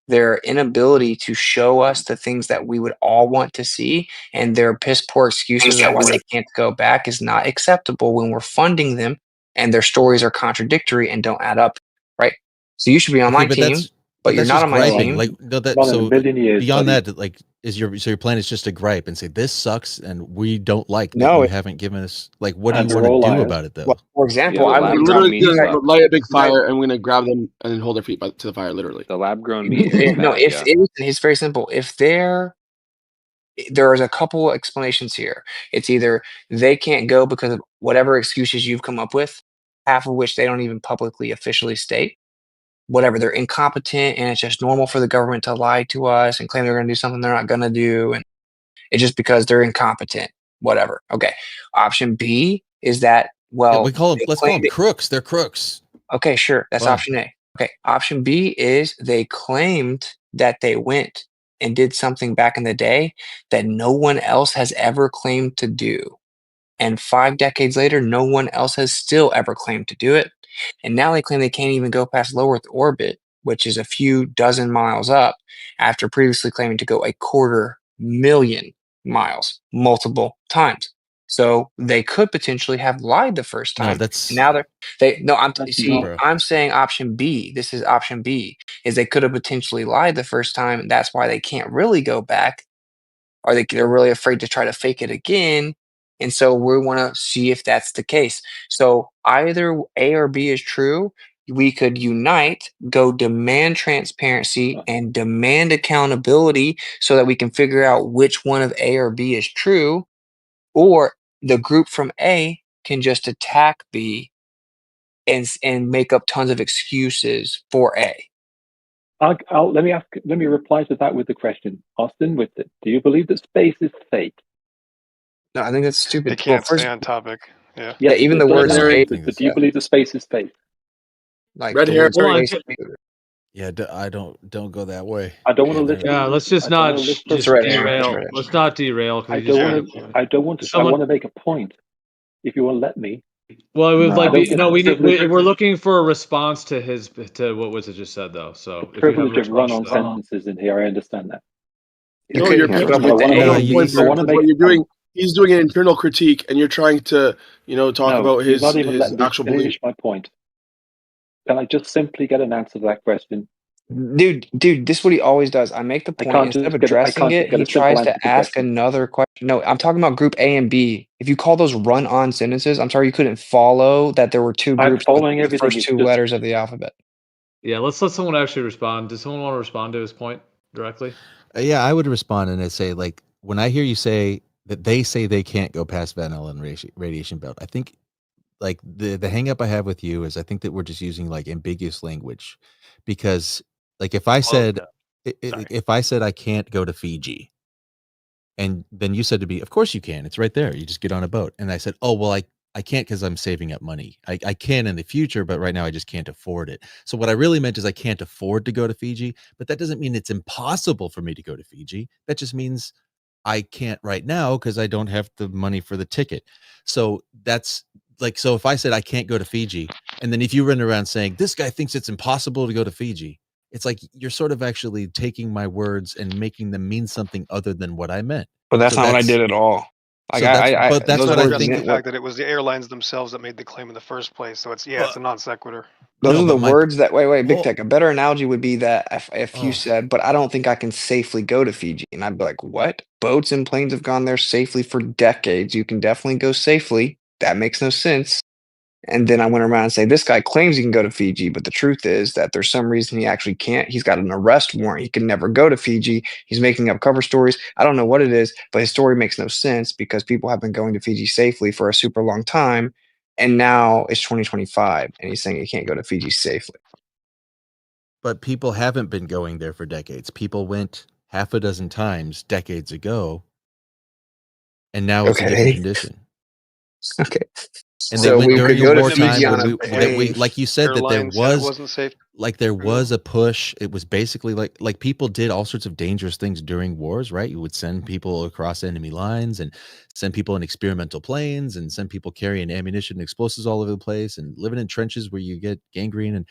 their inability to show us the things that we would all want to see and their piss poor excuses about why they can't go back is not acceptable when we're funding them and their stories are contradictory and don't add up, right? So you should be on my team, but you're that's not just on my griping. team. Like no, that Not in a so million years, beyond buddy. that, like your plan is just to gripe and say this sucks and we don't like that No, you haven't given us like what do And you they're want to all do liars. about it though? Well, for example, Yeah, the I lab would grown Literally meat gonna stuff. light a big fire, and we're gonna grab them and hold their feet to the fire. Literally, The lab grown meat is no, bad. if Yeah. it's very simple. If there is a couple explanations here. It's either they can't go because of whatever excuses you've come up with, half of which they don't even publicly officially state. Whatever, they're incompetent and it's just normal for the government to lie to us and claim they're going to do something they're not going to do. And it's just because they're incompetent. Whatever. Okay. Option B is that, Yeah, well, let's call them crooks. They're crooks. okay, sure. That's Fine. option A. Okay. Option B is they claimed that they went and did something back in the day that no one else has ever claimed to do. And 5 decades later, no one else has still ever claimed to do it. And now they claim they can't even go past low Earth orbit, which is a few dozen miles up, after previously claiming to go 250,000 miles multiple times. So they could potentially have lied the first No, time. that's And now bro. I'm saying option B. This is option B, is they could have potentially lied the first time, and that's why they can't really go back, or they're really afraid to try to fake it again. And so we want to see if that's the case. So either A or B is true. We could unite, go demand transparency and demand accountability so that we can figure out which one of A or B is true. Or the group from A can just attack B and make up tons of excuses for A. Let me reply to that with the question. Austin, with it, do you believe that space is fake? No, I think that's stupid. They can't stay on topic. Yeah. Yeah, even the word space. But do you believe that space is fake? Like red the hair. word space. Yeah, I don't go that way. I don't want to listen. Yeah, let's just not just derail. Let's not derail. I don't want to. I want to make a point. If you want to let me. Well, it would we're the looking for a response to what was it just said though. So if you have a privilege of run-on response to that. sentences in here. I understand that. No, you're picking with the A points. What you're doing, he's doing an internal critique, and you're trying to, talk about his not even letting me actual finish belief. my point. Can I just simply get an answer to that question? Dude, this is what he always does. I make the point, instead of addressing it, he tries to ask another question. No, I'm talking about group A and B. If you call those run-on sentences, I'm sorry you couldn't follow that there were two groups with the first two letters of the alphabet. Yeah, let's let someone actually respond. Does someone want to respond to his point directly? Yeah, I would respond and I'd say, like, when I hear you say that they say they can't go past Van Allen radiation belt, I think, like, the hang up I have with you is I think that we're just using, like, ambiguous language. Because, like, if I said I can't go to Fiji, and then you said to me, of course you can, it's right there, you just get on a boat. And I said, oh, well, I can't because I'm saving up money. I can in the future, but right now I just can't afford it. So what I really meant is I can't afford to go to Fiji, but that doesn't mean it's impossible for me to go to Fiji. That just means I can't right now because I don't have the money for the ticket. So that's like, so if I said I can't go to Fiji, and then if you run around saying this guy thinks it's impossible to go to Fiji, it's like you're sort of actually taking my words and making them mean something other than what I meant. But that's So not what I that's did at all. Like so that's but that's those what I words Addressing think. the meant what fact that it was the airlines themselves that made the claim in the first place. So it's it's a non sequitur. those No, are the but my words that wait, Big oh Tech. A better analogy would be that if you oh said, but I don't think I can safely go to Fiji. And I'd be like, what? Boats and planes have gone there safely for decades. You can definitely go safely. That makes no sense. And then I went around and say, this guy claims he can go to Fiji, but the truth is that there's some reason he actually can't. He's got an arrest warrant. He can never go to Fiji. He's making up cover stories. I don't know what it is, but his story makes no sense because people have been going to Fiji safely for a super long time. And now it's 2025, and he's saying he can't go to Fiji safely. but people haven't been going there for decades. People went half a dozen times decades ago, and now it's a different Okay. condition. Okay. And they So went we during could a go to wartime Fiji when on a we plane. like you said that there Airlines said it was wasn't safe. there was a push. It was basically like people did all sorts of dangerous things during wars, right? You would send people across enemy lines and send people in experimental planes and send people carrying ammunition and explosives all over the place and living in trenches where you get gangrene and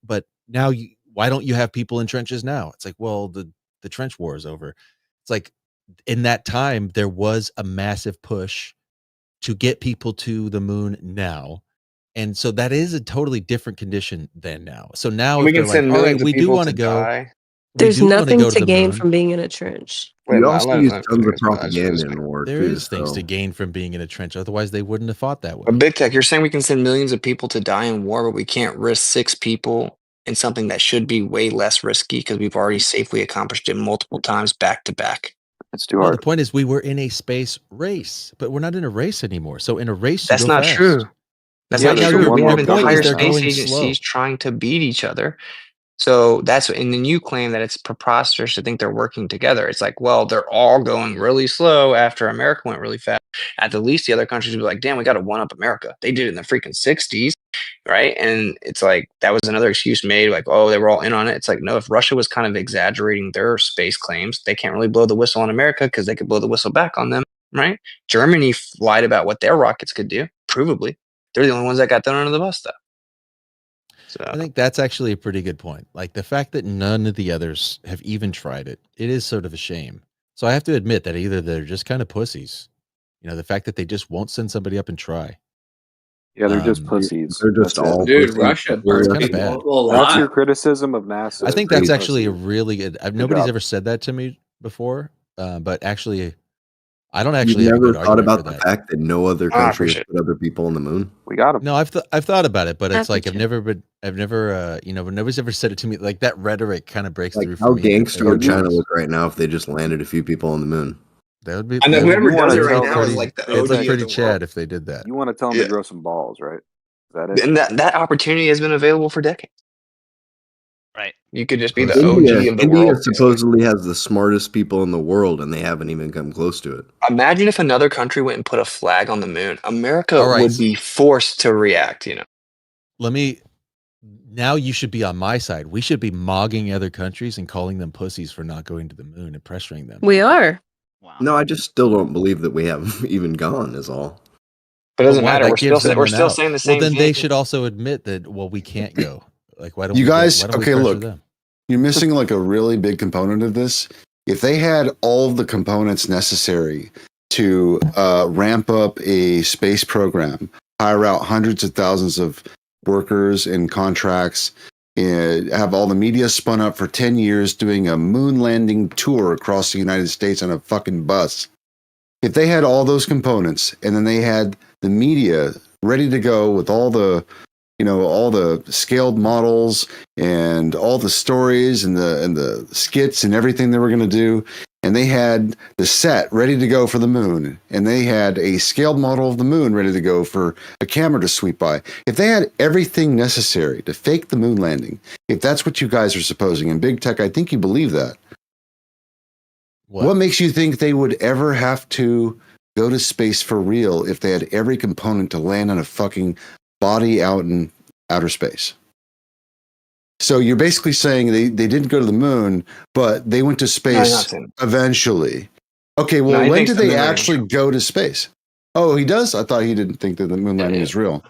but now why don't you have people in trenches now? It's like, well, the trench war is over. It's like in that time there was a massive push to get people to the moon now. And so that is a totally different condition than now. So now We if can they're like, send all right, millions of we do people want to to go, die. we There's do want to nothing go to to the gain moon. from being in a trench. Wait, You let, also let, use let, tons of I just finished propaganda my- in war There too. is things So to gain from being in a trench. Otherwise they wouldn't have fought that way. But Big Tech, you're saying we can send millions of people to die in war, but we can't risk 6 people in something that should be way less risky because we've already safely accomplished it multiple times back to back. It's too No, the hard. point is we were in a space race, but we're not in a race anymore. So in a race, you That's go not fast. true. That's Right not now, true. your We have point entire is they're space going agencies slow. trying to beat each other. So that's and then you claim that it's preposterous to think they're working together. It's like, well, they're all going really slow after America went really fast. At the least, the other countries would be like, damn, we got to one up America. They did it in the freaking 60s, right? And it's like that was another excuse made, like, oh, they were all in on it. It's like, no, if Russia was kind of exaggerating their space claims, they can't really blow the whistle on America because they could blow the whistle back on them, right? Germany lied about what their rockets could do, provably. They're the only ones that got thrown under the bus, though. So I think that's actually a pretty good point. Like the fact that none of the others have even tried it, it is sort of a shame. So I have to admit that either they're just kind of pussies, the fact that they just won't send somebody up and try. Yeah, they're just Um, pussies. they're just That's it. all Dude, pussies. Russia it's burned kind of people bad. That's your alive. criticism of NASA. I think They're that's actually a pussies. really good. Good Nobody's job. ever said that to me before, but actually, I don't You've actually have a never good thought argument for about the that. fact that no other I country has appreciate it. put other people on the moon. We got them. No, I've thought about it, but it's like I've Appreciate never, nobody's ever said it to me. Like that rhetoric kind of breaks Like through for how me. gangster So would you China look right now if they just landed a few people on the moon? That would be I know that would whoever you want does to it they'd right look tell now is them. pretty like the they'd OG look of pretty the Chad world. if they did that. You want to tell them Yeah. to grow some balls, right? Is that it? And that opportunity has been available for decades. Right. You could just be the Pussy. OG of the India world, basically. supposedly has the smartest people in the world, and they haven't even come close to it. Imagine if another country went and put a flag on the moon. America All right, would be forced to react, now you should be on my side. We should be mogging other countries and calling them pussies for not going to the moon and pressuring them. We are. Wow. No, I just still don't believe that we haven't even gone. Is all. But it doesn't why? matter. That We're still gives them we're an still out. saying the Well, same then they thing. should also admit that. Well, we can't go. Like, why don't You we? guys, Why don't we okay, pressure look, them? you're missing like a really big component of this. If they had all of the components necessary to ramp up a space program, hire out hundreds of thousands of workers and contracts, and have all the media spun up for 10 years doing a moon landing tour across the United States on a fucking bus. If they had all those components and then they had the media ready to go with all the all the scaled models and all the stories and the skits and everything they were going to do, and they had the set ready to go for the moon, and they had a scaled model of the moon ready to go for a camera to sweep by. If they had everything necessary to fake the moon landing, if that's what you guys are supposing, and Big Tech, I think you believe that. What makes you think they would ever have to go to space for real if they had every component to land on a fucking body out in outer space? So you're basically saying they didn't go to the moon, but they went to No, he's not space saying. eventually. Okay, No, well, he when thinks did the they moon landing was actually real. go to space? Oh, he does? I thought he didn't think that the moon landing was real.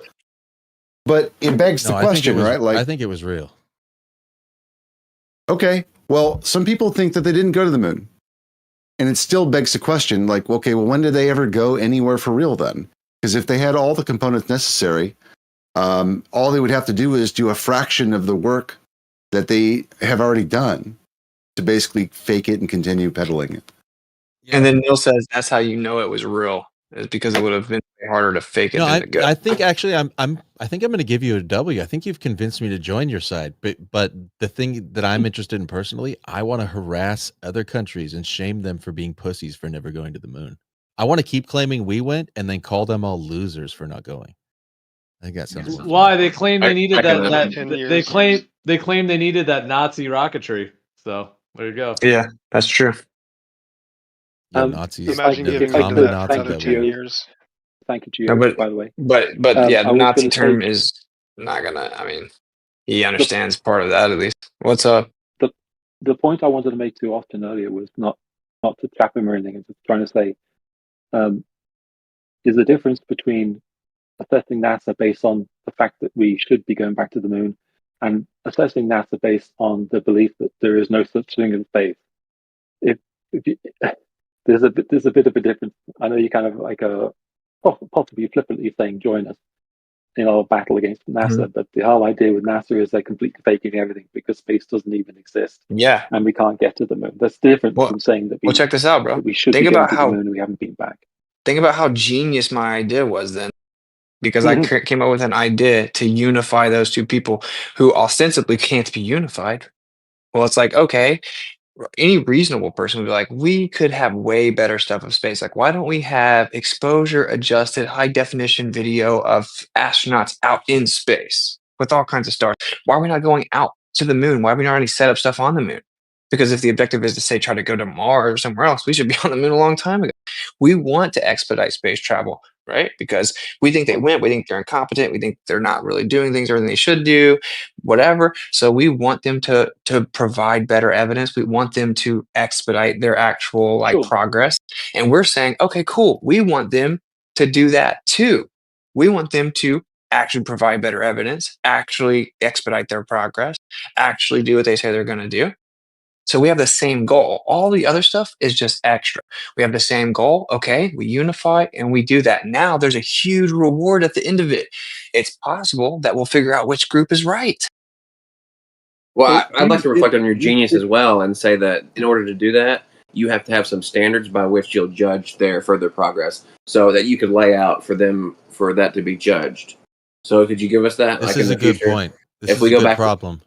But it begs the No, I think it question, was. right? Like, I think it was real. okay, well, some people think that they didn't go to the moon. And it still begs the question, like, okay, well, when did they ever go anywhere for real then? Because if they had all the components necessary, all they would have to do is do a fraction of the work that they have already done to basically fake it and continue peddling it. And then Neil says that's how you know it was real, is because it would have been harder to fake it No, than to go. I think actually I think I'm going to give you a W. I think you've convinced me to join your side. But the thing that I'm interested in personally, I want to harass other countries and shame them for being pussies for never going to the moon. I want to keep claiming we went and then call them all losers for not going. I think that sounds more fun. Why they claim they needed can that? live in 10 They years. claim they needed that Nazi rocketry. So there you go. Yeah, that's true. Yeah, Nazis. Imagine the giving common that Nazi another W. 10 years. Thank you, No, Geo, by the way. but yeah, I the was Nazi going to term say is not gonna. I mean, he understands part of that at least. What's up? the point I wanted to make to Austin earlier was not to trap him or anything. It's just trying to say, is the difference between assessing NASA based on the fact that we should be going back to the moon and assessing NASA based on the belief that there is no such thing as space. If you, there's a bit of a difference. I know you kind of like possibly flippantly saying join us in our battle against NASA, but the whole idea with NASA is they're completely faking everything because space doesn't even exist. Yeah, and we can't get to the moon. That's different well, from saying that well, check this out, bro. we should Think be going about to the how moon and we haven't been back. think about how genius my idea was then, because I came up with an idea to unify those two people who ostensibly can't be unified. Well, it's like, okay, any reasonable person would be like, we could have way better stuff of space. Like, why don't we have exposure adjusted high definition video of astronauts out in space with all kinds of stars? Why are we not going out to the moon? Why have we not already set up stuff on the moon? Because if the objective is to say try to go to Mars or somewhere else, we should be on the moon a long time ago. We want to expedite space travel, right? Because we think they went, we think they're incompetent, we think they're not really doing things everything they should do, whatever. So we want them to provide better evidence. We want them to expedite their actual like progress. And we're saying, okay, cool. We want them to do that too. We want them to actually provide better evidence, actually expedite their progress, actually do what they say they're going to do. So we have the same goal. All the other stuff is just extra. We have the same goal. Okay, we unify and we do that. Now there's a huge reward at the end of it. It's possible that we'll figure out which group is right. Well, I'd like to reflect on your genius as well and say that in order to do that, you have to have some standards by which you'll judge their further progress so that you could lay out for them for that to be judged. So could you give us that? This like is in the a good future? point. This If is we a go good back problem.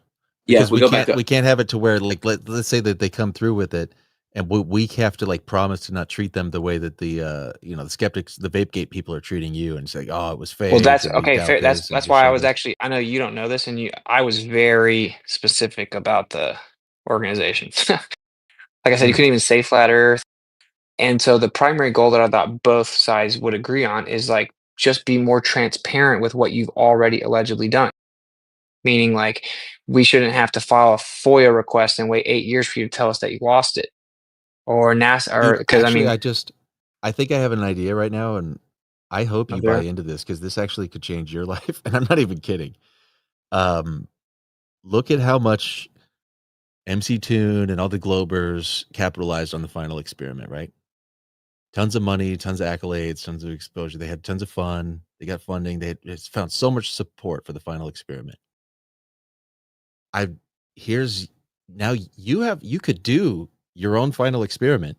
Yeah, Because if we go back to we can't have it to where like let's say that they come through with it and we have to like promise to not treat them the way that the the skeptics, the Vapegate people are treating you and say, oh, it was fake. Well, that's and we okay. doubt Fair. this and That's you why I showed was us. actually. I know you don't know this, and I was very specific about the organization. Like I said, you couldn't even say flat Earth. And so the primary goal that I thought both sides would agree on is like just be more transparent with what you've already allegedly done. Meaning, like we shouldn't have to file a FOIA request and wait 8 years for you to tell us that you lost it, or NASA, or Dude, because I actually, mean, I think I have an idea right now, and I hope you buy there. into this because this actually could change your life. And I'm not even kidding. Look at how much MC Toon and all the Globers capitalized on the final experiment, right? Tons of money, tons of accolades, tons of exposure. They had tons of fun. They got funding. It's found so much support for the final experiment. Here's now you could do your own final experiment.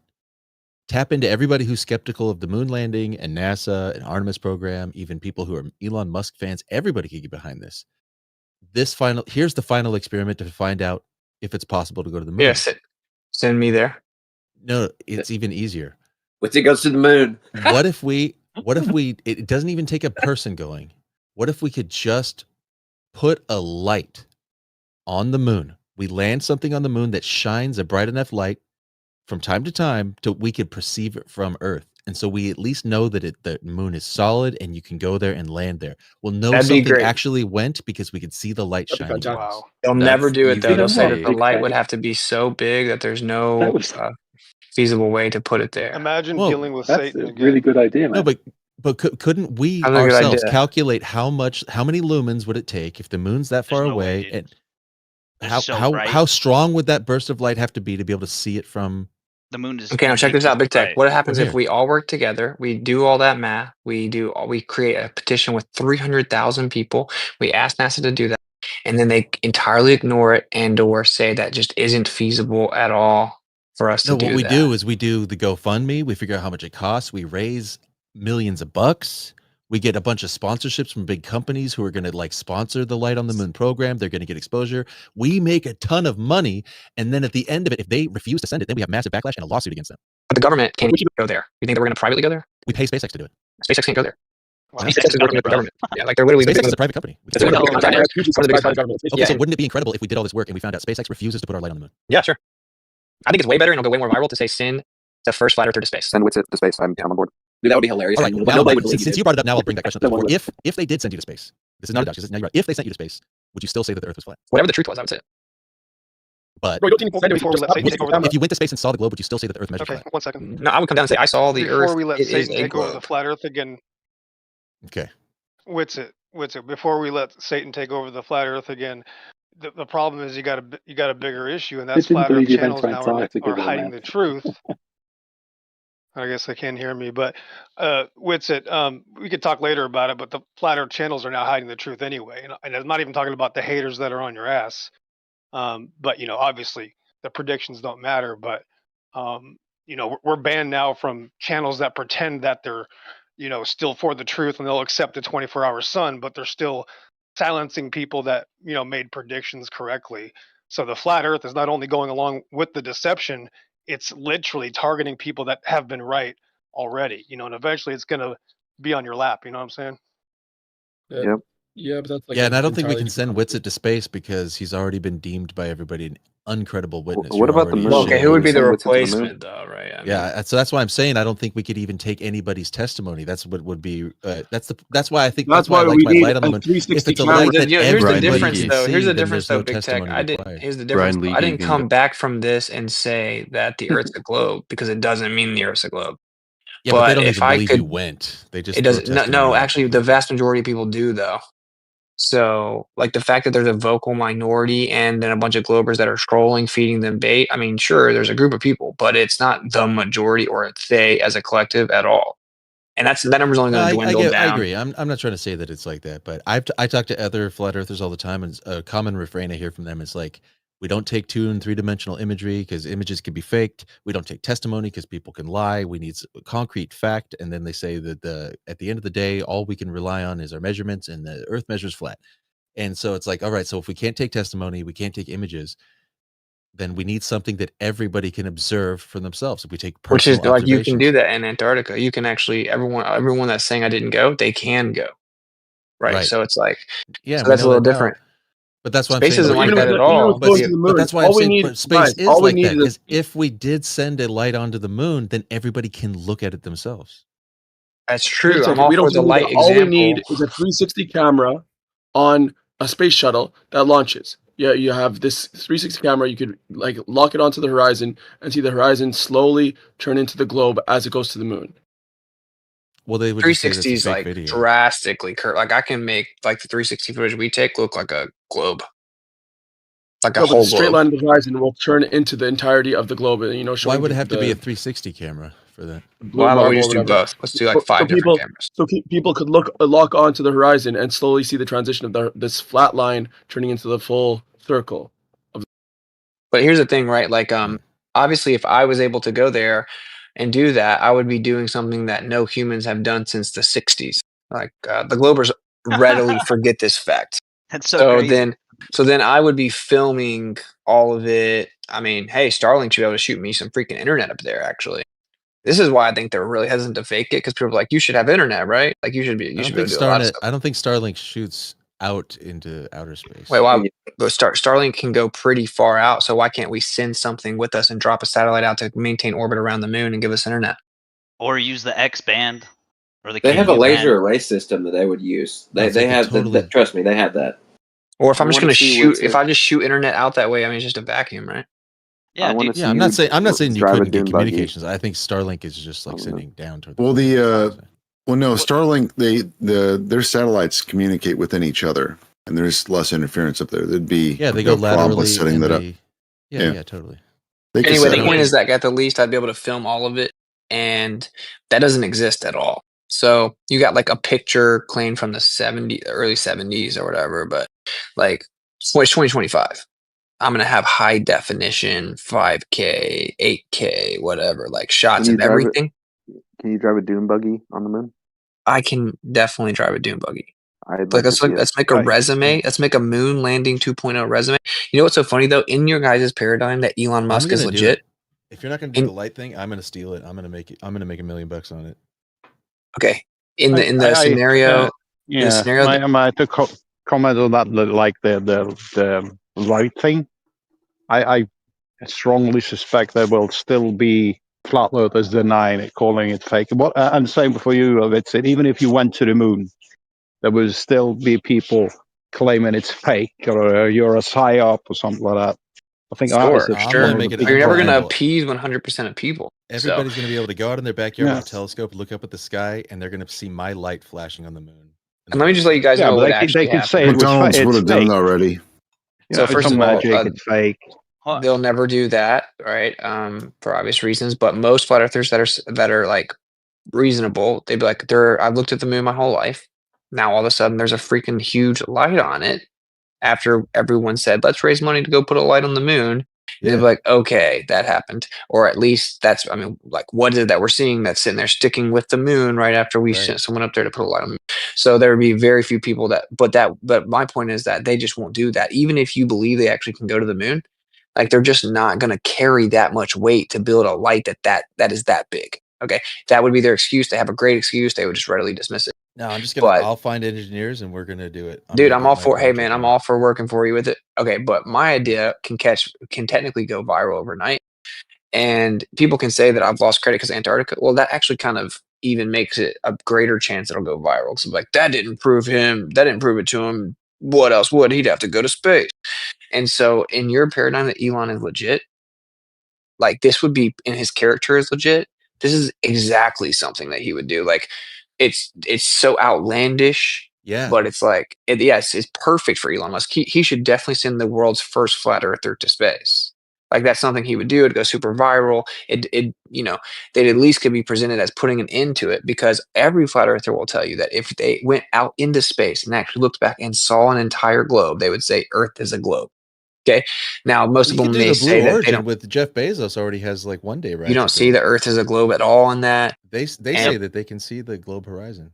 Tap into everybody who's skeptical of the moon landing and NASA and Artemis program, even people who are Elon Musk fans. Everybody could get behind this. Here's the final experiment to find out if it's possible to go to the moon. Yeah, send me there. No, it's even easier. Witsit goes to the moon. What if it doesn't even take a person going. What if we could just put a light on the moon? We land something on the moon that shines a bright enough light from time to time till we could perceive it from Earth. and so we at least know that the moon is solid and you can go there and land there. We'll know That'd be something great. actually went because we could see the light That'd be shining. fantastic. Wow. They'll never That's do it though. easy They'll to say that see. the light would Okay. have to be so big that there's no That was feasible way to put it there. Imagine Well, dealing with that's Satan a again. really good idea, No, man. but couldn't we That's a good ourselves idea. calculate how many lumens would it take if the moon's that far no way, away, dude. and It's how so how bright. how strong would that burst of light have to be to be able to see it from? The moon is Okay, now check this out, Big Tech. right. What happens From if here. we all work together? We do all that math. We create a petition with 300,000 people. We ask NASA to do that, and then they entirely ignore it and/or say that just isn't feasible at all for us to No, what do we that. do is we do the GoFundMe. We figure out how much it costs. We raise millions of bucks. We get a bunch of sponsorships from big companies who are going to like sponsor the Light on the Moon program. They're going to get exposure. We make a ton of money, and then at the end of it, if they refuse to send it, then we have massive backlash and a lawsuit against them. But the government can't go there. You think that we're going to privately go there? We pay SpaceX to do it. SpaceX can't go there. Wow. SpaceX is working with the government. Yeah, like they're literally SpaceX the is a private company. It's one of the biggest contractors. One of the biggest government. Okay, Yeah. so wouldn't it be incredible if we did all this work and we found out SpaceX refuses to put our light on the moon? Yeah, sure. I think it's way better and it'll go way more viral to say send the first flight earther to space. Send Witsit to space. I'm on board. Dude, that would be hilarious. All right, But now, nobody would believe since you. you brought it up, now I'll bring that question up. No one Before. If they did send you to space, this is not a document. Now you're right. If they sent you to space, would you still say that the Earth was flat? Whatever the truth was, I would say. But Bro, you don't even send it, Before we just let stop Satan using take over the the if you went to space and saw the globe, would you still say that the Earth measures Okay, flat? 1 second. No, I would come down and say I saw the Before Earth. we let It is Satan a take over the globe. flat Earth again, Okay. Witsit. Before we let Satan take over the flat Earth again, the problem is you got a bigger issue, and that's didn't flat Earth believe you meant channels now Antarctica are though, hiding man. the truth. I guess they can't hear me, but Witsit, we could talk later about it. But the flat Earth channels are now hiding the truth anyway, and I'm not even talking about the haters that are on your ass. But obviously the predictions don't matter. But we're banned now from channels that pretend that they're still for the truth and they'll accept the 24-hour sun, but they're still silencing people that made predictions correctly. So the flat Earth is not only going along with the deception, it's literally targeting people that have been right already. And eventually it's gonna be on your lap. You know what I'm saying? Yep. Yeah, but that's like Yeah, and I don't think we entirely can send different Witsit to space because he's already been deemed by everybody an uncredible witness. What You're about the already a moon? Well, okay, shit who would be the loser. Witsit to the moon? replacement, though, right? I mean, Yeah, so that's why I'm saying I don't think we could even take anybody's testimony. That's what would be. That's why I think That's that's why I why like we my need light on the a moon. If 360 it's a camera. light that here's the everybody difference, can though. Here's see, the then difference, there's no though, Big Tech. testimony required. Here's the difference. Brian Lee I didn't can come go. back from this and say that the Earth's a globe because it doesn't mean the Earth's a globe. Yeah, but they don't if even I believe you could, went. They just it throw doesn't. No, testimony out. actually, the vast majority of people do, though. So, like the fact that there's a vocal minority and then a bunch of Globers that are trolling, feeding them bait. I mean, sure, there's a group of people, but it's not the majority or they as a collective at all. And that number's only No, going to dwindle I down. agree. I'm not trying to say that it's like that, but I talk to other flat earthers all the time, and a common refrain I hear from them is like, we don't take 2 and 3-dimensional imagery because images can be faked. We don't take testimony because people can lie. We need concrete fact. And then they say that at the end of the day, all we can rely on is our measurements, and the Earth measures flat. And so it's like, all right, so if we can't take testimony, we can't take images, then we need something that everybody can observe for themselves. If we take Which is personal like you can observations. do that in Antarctica. You can actually everyone that's saying I didn't go, they can go. Right. Right. So it's like Yeah, so we that's a know little that now. different. But that's why I'm Space saying isn't like, like that at even all. with going to the moon, but that's why all I'm we saying need, but space guys, is all we like need that. is Because if we did send a light onto the moon, then everybody can look at it themselves. That's Wait a true. I'm second. all We don't for the need that. light All we example. need is a 360 camera on a space shuttle that launches. Yeah, you have this 360 camera. You could like lock it onto the horizon and see the horizon slowly turn into the globe as it goes to the moon. Well, they would just say that's 360 a is fake like video. drastically curved. Like I can make like the 360 footage we take look like a globe. Like a No, but whole the straight globe. line of the horizon will turn into the entirety of the globe. And, Why showing would it have to be a the 360 camera for that? blue Well, how about we marble or just do whatever. both? Let's do like 5 different people, cameras. so people could lock onto the horizon and slowly see the transition of this flat line turning into the full circle. But here's the thing, right? Like obviously if I was able to go there and do that, I would be doing something that no humans have done since the 60s. Like the Globers readily forget this fact. That's so crazy. So then I would be filming all of it. I mean, hey, Starlink should be able to shoot me some freaking internet up there, actually. This is why I think they're really hesitant to fake it, because people are like, you should have internet, right? Like you should be able to do a lot of stuff. I don't think Starlink shoots out into outer space. Wait, why? Starlink can go pretty far out, so why can't we send something with us and drop a satellite out to maintain orbit around the moon and give us internet? Or use the X band or the They have a KU laser band. array system that they would use. Oh, They it's like they a have totally trust me, they have that. Or if I I'm just want gonna to see shoot, if Witsit. I just shoot internet out that way, I mean, it's just a vacuum, right? Yeah, dude. Yeah, I'm not saying you couldn't get communications. I think Starlink is just like sending down toward the Well, no, Starlink, their satellites communicate within each other, and there's less interference up there. There'd be they no go problem with laterally setting and that up. yeah, totally. They could Anyway, set the it point up. is that at the least I'd be able to film all of it, and that doesn't exist at all. So you got like a picture claimed from the early 70s or whatever, but like it's 2025. I'm gonna have high definition, 5K, 8K, whatever, like shots Can you of drive it? everything. Can you drive a dune buggy on the moon? I can definitely drive a dune buggy. I'd Like like to see it. let's make a resume. Let's make a moon landing 2.0 resume. You know what's so funny though? In your guys' paradigm that Elon I'm Musk is gonna do it. legit. If you're not gonna do the light thing, I'm gonna steal it. I'm gonna make $1 million on it. Okay. In the scenario, I might to comment on that, like the light thing. I strongly suspect there will still be flat earthers denying it, calling it fake. And same for you, Witsit. Even if you went to the moon, there will still be people claiming it's fake or you're a psyop or something like that. I think that is sure. one of the big You're never gonna undeniable. appease 100% of people. Everybody's So gonna be able to go out in their backyard with Yes. a telescope, look up at the sky, and they're gonna see my light flashing on the moon. and let me just let you guys know but what they actually could say happened. it was McDonald's would have done it fake. already. So It's first some of all, magic. It's fake. they'll never do that, right? For obvious reasons. But most flat earthers that are like reasonable, they'd be like, I've looked at the moon my whole life. Now all of a sudden there's a freaking huge light on it. After everyone said, let's raise money to go put a light on the moon. They'd be like, okay, that happened. Or at least like, what is it that we're seeing that's sitting there sticking with the moon right after we sent someone up there to put a light on the moon? So there would be very few people but my point is that they just won't do that. Even if you believe they actually can go to the moon, like they're just not going to carry that much weight to build a light that is that big. Okay. That would be their excuse. They have a great excuse. They would just readily dismiss it. No, But I'll find engineers and we're gonna do it. dude, I'm all for. Hey, man, I'm all for working for you with it. Okay, but my idea can technically go viral overnight, and people can say that I've lost credit because Antarctica. Well, that actually kind of even makes it a greater chance it'll go viral. So like that didn't prove it to him. What else would he'd have to go to space? And so in your paradigm that Elon is legit, like this would be in his character is legit. This is exactly something that he would do. Like it's so outlandish. Yeah. But it's like yes, it's perfect for Elon Musk. He should definitely send the world's first flat earther to space. Like that's something he would do. It'd go super viral. They'd at least could be presented as putting an end to it because every flat earther will tell you that if they went out into space and actually looked back and saw an entire globe, they would say Earth is a globe. Okay. Now, most You people can do may the say Blue that they Origin don't. with Jeff Bezos already has like 1 day right. You don't see the Earth as a globe at all in that. They say that they can see the globe horizon.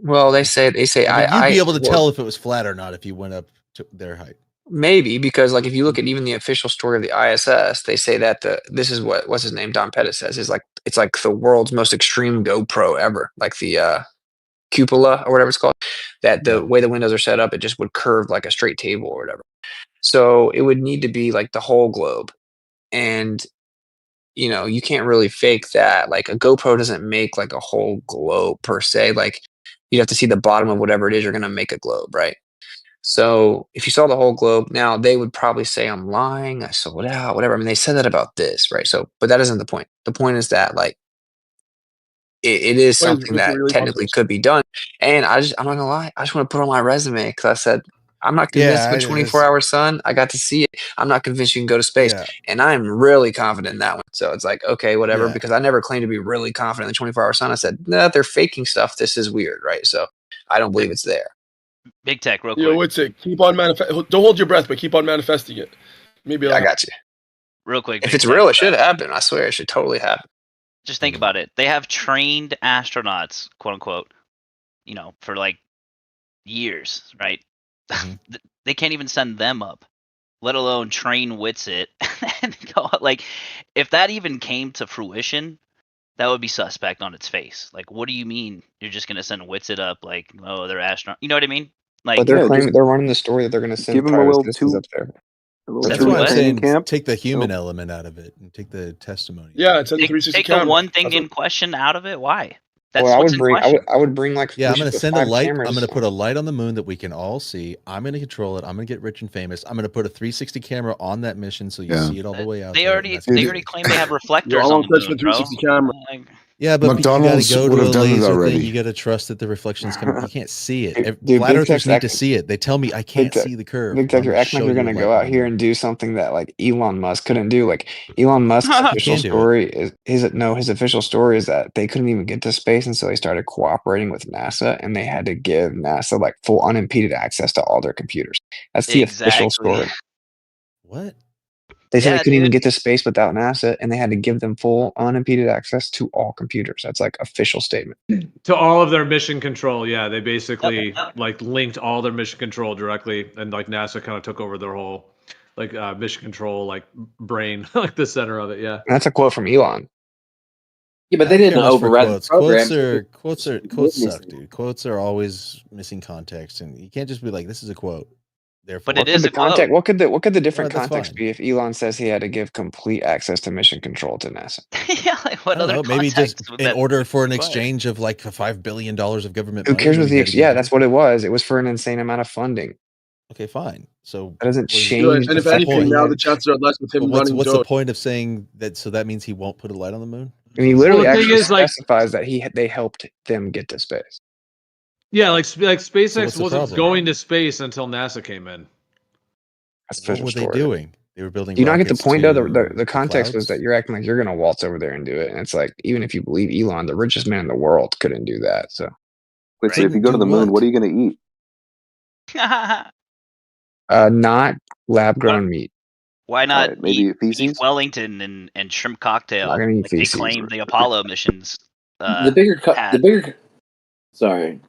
Well, they say I mean, you'd be able to tell if it was flat or not if you went up to their height. Maybe because like if you look at even the official story of the ISS, they say that this is what's his name Don Pettit says is like it's like the world's most extreme GoPro ever, like the cupola or whatever it's called. That the way the windows are set up, it just would curve like a straight table or whatever. So it would need to be like the whole globe, and you can't really fake that. Like a GoPro doesn't make like a whole globe per se. Like you'd have to see the bottom of whatever it is you're going to make a globe, right? So if you saw the whole globe, now they would probably say I'm lying, I sold out, whatever. I mean, they said that about this, right? So, but that isn't the point. The point is that like it is What something is that really technically possible? could be done. And I'm not gonna lie, I just want to put on my resume because I said I'm not convinced of a 24-hour sun. I got to see it. I'm not convinced you can go to space, and I'm really confident in that one. So it's like okay, whatever. Yeah. Because I never claimed to be really confident in the 24-hour sun. I said nah, they're faking stuff. This is weird, right? So I don't believe it's there. Big tech, real You quick. know, what's it? Keep on Don't hold your breath, but keep on manifesting it. Maybe I got you. Real quick. If Big it's tech, real, it should happen. I swear, it should totally happen. just think about it. They have trained astronauts, quote unquote, for like years, right? They can't even send them up, let alone train Witsit and go like if that even came to fruition, that would be suspect on its face. Like, what do you mean you're just gonna send Witsit up? Like, oh, they're astronaut. You know what I mean? Like, But they're claiming they're running the story that they're going to send Give them a private little citizens two. up there. That's true why I'm training saying camp. take the human Nope. element out of it and take the testimony. Yeah, it's a Take 360 take the camera. one thing That's what- in question out of it. Why? Well, That's I what's would in bring, question. I would bring like Yeah, we I'm should gonna put send a 5 light. I'm cameras. gonna put a light on the moon that we can all see. I'm gonna control it. I'm gonna get rich and famous. I'm gonna put a 360 camera on that mission so you Yeah. see it all the way out They there. already claim they have Yo, reflectors I on want the to touch the moon, bro. 360 camera. Like, Yeah, but you got to McDonald's go would to a have done it laser thing. already. You got to trust that the reflections come. You can't see it. Dude, Flat Big earthers Tech's need to acting, see it. They tell me I Big can't Tech, see the curve. Big Well, Tech, I'm you're going to acting like show you're you a gonna light go on out the here moon. and do something that like Elon Musk couldn't do. Like Elon Musk's You official can do it. story is his official story is that they couldn't even get to space, and so they started cooperating with NASA, and they had to give NASA like full unimpeded access to all their computers. That's the official exactly. story. What? They said they Yeah, couldn't even dude. get to space without NASA, and they had to give them full unimpeded access to all computers. That's like official statement. To all of their mission control, yeah, they Yep, basically yep. like linked all their mission control directly, and like NASA kind of took over their whole like mission control like brain, like the center of it. Yeah. And that's a quote from Elon. Yeah, but I they don't care didn't much for override the quotes. program. Quotes suck, dude. Quotes are always missing context, and you can't just be like, "This is a quote." Therefore, But it What could is the a quote. context? What could the all different right, that's context fine. be if Elon says he had to give complete access to mission control to NASA? Yeah, like I what don't other know. Maybe just context would in that order for an require? exchange of like $5 billion of government Who money. cares what Maybe the he had to give. yeah? That's what it was. It was for an insane amount of funding. Okay, fine. So That doesn't what is change And the if fact that anything, he now the had. chances are less with him But running what's the Doge. point of saying that? So that means he won't put a light on the moon. And he Well, literally the thing actually is, like, specifies that they helped them get to space. yeah, like So SpaceX what's the wasn't problem? going to space until NASA came in. That's What official were they story. doing? They were building Do you not get the rockets point though? to The context was that clouds. you're acting like you're gonna waltz over there and do it, and it's like even if you believe Elon, the richest man in the world, couldn't do that. So Wait, so if you go to Do the moon, what? what are you going to eat? not lab What? grown meat. Why All not right, maybe eat feces. Wellington and shrimp I'm not cocktail gonna eat like they feces. claim the Apollo missions The bigger, had? sorry,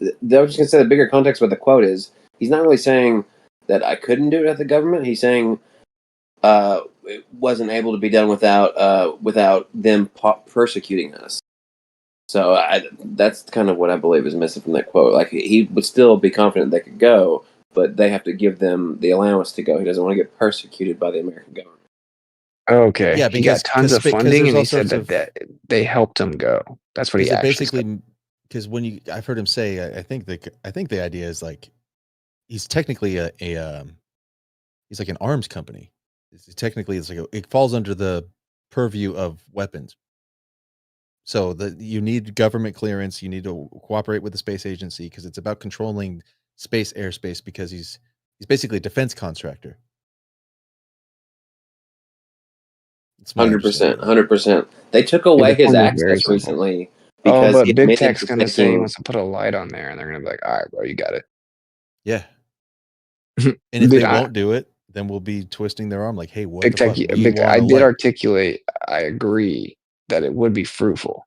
I was just gonna say the bigger context with the quote is he's not really saying that I couldn't do it at the government. He's saying it wasn't able to be done without them persecuting us. So that's kind of what I believe is missing from that quote. Like he would still be confident they could go, but they have to give them the allowance to go. He doesn't want to get persecuted by the American government. Okay, Yeah, he got tons of funding, there's and all he said sorts that of they helped him go. That's what he because it actually said. basically because when I've heard him say I think the idea is like he's technically he's like an arms company. Technically, it falls under the purview of weapons. So you need government clearance. You need to cooperate with the space agency because it's about controlling space airspace because he's basically a defense contractor. It's my 100%, 100%. They took Yeah, away the his point is very access simple. recently Oh, because he but Big admitted Tech's to gonna say he thinking. wants to put a light on there, and they're gonna be like, "All right, bro, you got it." Yeah. And if Dude, they won't do it, then we'll be twisting their arm like, hey, what Big the Tech, fuck? We want I a did light. articulate. I agree that it would be fruitful.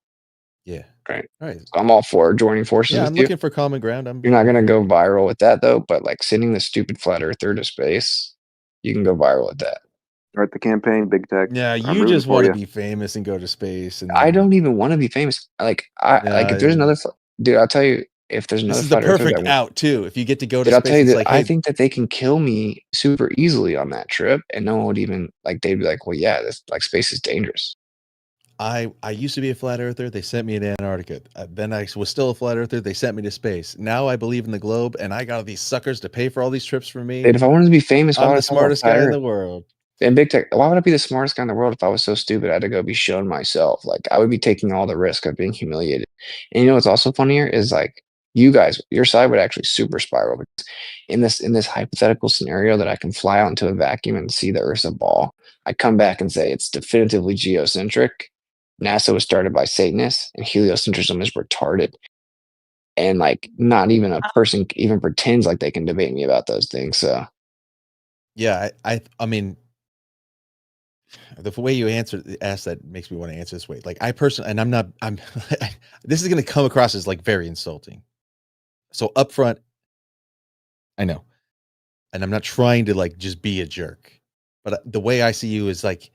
Yeah. Right. All right. So I'm all for joining forces Yeah, with I'm you. looking for common ground. You're not gonna go viral with that though, but like sending the stupid flat earther to space, you can go viral with that. Start the campaign, Big Tech. Yeah, I'm you rooting just for want to you. be famous and go to space. And I then, don't even want to be famous. Like if there's another dude, I'll tell you if there's this another is the flat earther perfect that out too. If you get to go to dude, I'll tell space, you it's that like, I hey, think that they can kill me super easily on that trip, and no one would even like. They'd be like, "Well, yeah, this like space is dangerous." I used to be a flat earther. They sent me to Antarctica. Then I was still a flat earther. They sent me to space. Now I believe in the globe, and I got these suckers to pay for all these trips for me. Dude, if I wanted to be famous, why I'm would I the talk about smartest flat guy in Earth? the world. And Big Tech, why would I be the smartest guy in the world if I was so stupid I had to go be shown myself? Like I would be taking all the risk of being humiliated. And you know what's also funnier is like you guys, your side would actually super spiral because in this hypothetical scenario that I can fly out into a vacuum and see the Earth's a ball, I come back and say it's definitively geocentric. NASA was started by Satanists, and heliocentrism is retarded. And like not even a person even pretends like they can debate me about those things. So Yeah, I mean, the way you asked that makes me want to answer this way. Like I personally, and I'm this is going to come across as like very insulting. So up front, I know, and I'm not trying to like just be a jerk, but the way I see you is like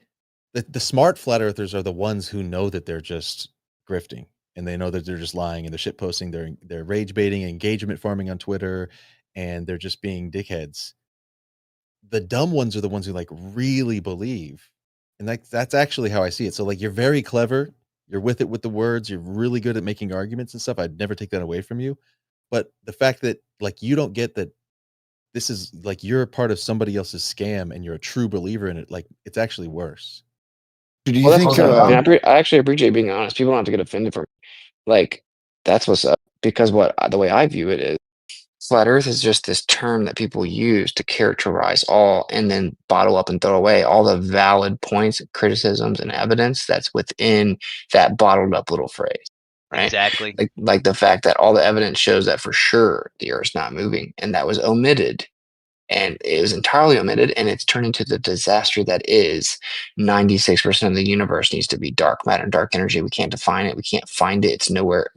the smart flat earthers are the ones who know that they're just grifting and they know that they're just lying and they're shit posting, they're rage baiting, engagement farming on Twitter, and they're just being dickheads. the dumb ones are the ones who like really believe, and that's actually how I see it. So like you're very clever, you're with it with the words, you're really good at making arguments and stuff. I'd never take that away from you, but the fact that like you don't get that this is like you're a part of somebody else's scam and you're a true believer in it, like it's actually worse. Do you Well, that's think? what's up. I actually appreciate being honest. People don't have to get offended from like that's what's up. Because what the way I view it is, flat Earth is just this term that people use to characterize all, and then bottle up and throw away all the valid points, criticisms, and evidence that's within that bottled up little phrase, right? Exactly. Like the fact that all the evidence shows that for sure the Earth's not moving, and that was omitted and it was entirely omitted, and it's turned into the disaster that is 96% of the universe needs to be dark matter, dark energy. We can't define it. We can't find it. It's nowhere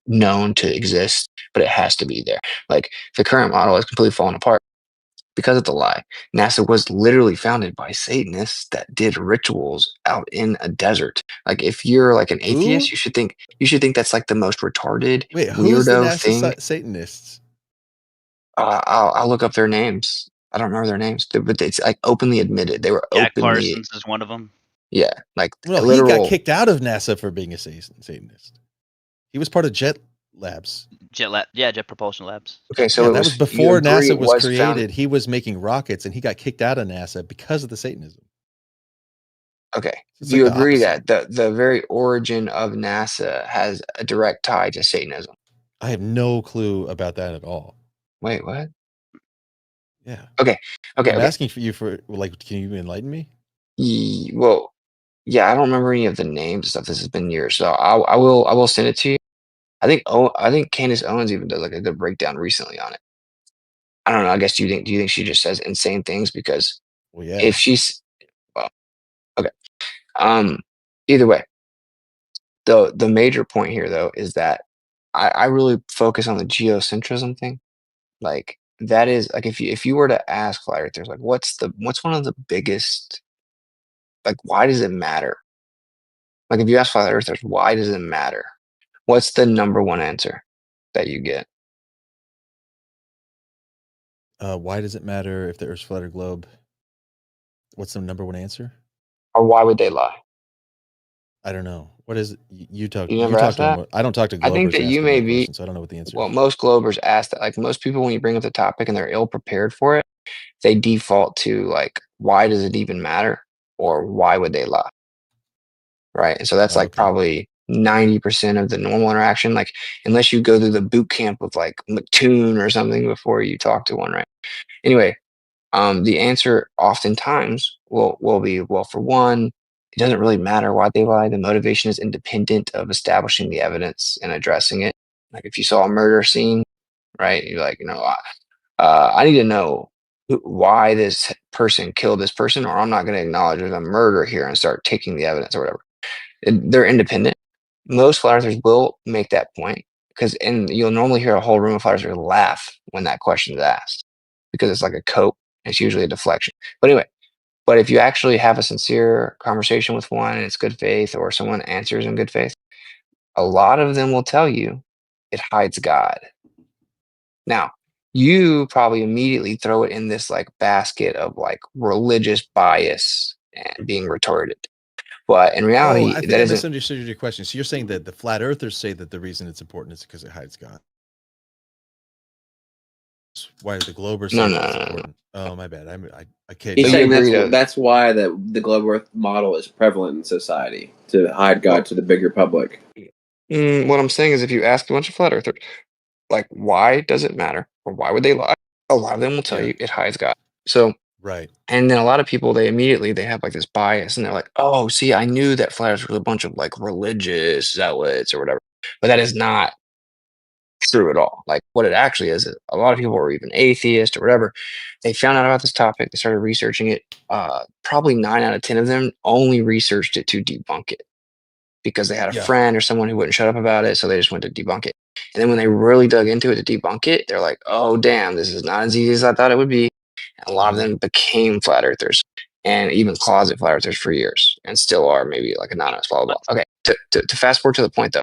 known to exist, but it has to be there. Like the current model is completely falling apart because of the lie. NASA was literally founded by Satanists that did rituals out in a desert. Like if you're like an atheist, Who? you should think that's like the most retarded, Wait, who's the weirdo NASA thing. Satanists? I'll look up their names. I don't remember their names, but it's like openly admitted. They were Jack openly, Parsons is one of them. yeah, like No, he got literal. kicked out of NASA for being a Satanist. He was part of Jet Labs. Jet Propulsion Labs. Okay, so Yeah, it that was was you before agree NASA it was was found. created. He was making rockets, and he got kicked out of NASA because of the Satanism. Okay, It's you like the agree opposite. that the very origin of NASA has a direct tie to Satanism. I have no clue about that at all. Wait, what? Yeah. Okay, I'm asking for you for like, can you enlighten me? Well, yeah, I don't remember any of the names and stuff. This has been years, so I will send it to you. I think Candace Owens even does like a good breakdown recently on it. I don't know. I guess do you think she just says insane things because Well, yeah. if she's well, okay. Either way, the major point here though is that I really focus on the geocentrism thing. Like that is like if you were to ask flat earthers like what's one of the biggest, like why does it matter? Like if you ask flat earthers why does it matter? What's the number one answer that you get? Why does it matter if the Earth's flat or globe? What's the number one answer? Or why would they lie? I don't know. What is it? You talk? You You never talk asked to them. that? I don't talk to I think Globers that you asking may that be question, so I don't know what the answer well, is. most Globers ask that. Like most people, when you bring up the topic and they're ill prepared for it, they default to like, why does it even matter? Or why would they lie? Right. And so that's Oh, like okay. probably 90% of the normal interaction. Like, unless you go through the boot camp of like Mattoon or something before you talk to one, right? Anyway, the answer oftentimes will be, well, for one, it doesn't really matter why they lie. The motivation is independent of establishing the evidence and addressing it. Like if you saw a murder scene, right? You're like, I need to know why this person killed this person, or I'm not going to acknowledge there's a murder here and start taking the evidence or whatever. They're independent. Most flat earthers will make that point because, and you'll normally hear a whole room of flat earthers laugh when that question is asked because it's like a cope. It's usually a deflection. But anyway, but if you actually have a sincere conversation with one and it's good faith, or someone answers in good faith, a lot of them will tell you it hides God. Now, you probably immediately throw it in this like basket of like religious bias and being retarded. But in Oh, reality, I think that I isn't. misunderstood your question. So you're saying that the flat earthers say that the reason it's important is because it hides God. Why do the Globers No, say no, that it's no, no. important? Oh, my bad. I can't. He's So you saying agree that that's why the globe Earth model is prevalent in society to hide God well, to the bigger public. what I'm saying is if you ask a bunch of flat earthers, like, why does it matter or why would they lie? A lot of them will tell Yeah. you it hides God. So, Right. and then a lot of people, they have like this bias and they're like, oh, see, I knew that flat earthers were a bunch of like religious zealots or whatever. But that is not true at all. Like what it actually is a lot of people were even atheist or whatever. They found out about this topic, they started researching it. Probably 9 out of 10 of them only researched it to debunk it because they had a Yeah. friend or someone who wouldn't shut up about it, so they just went to debunk it. And then when they really dug into it to debunk it, they're like, oh damn, this is not as easy as I thought it would be. And a lot of them became flat earthers and even closet flat earthers for years and still are, maybe like anonymous, blah blah blah. Okay, to fast forward to the point though.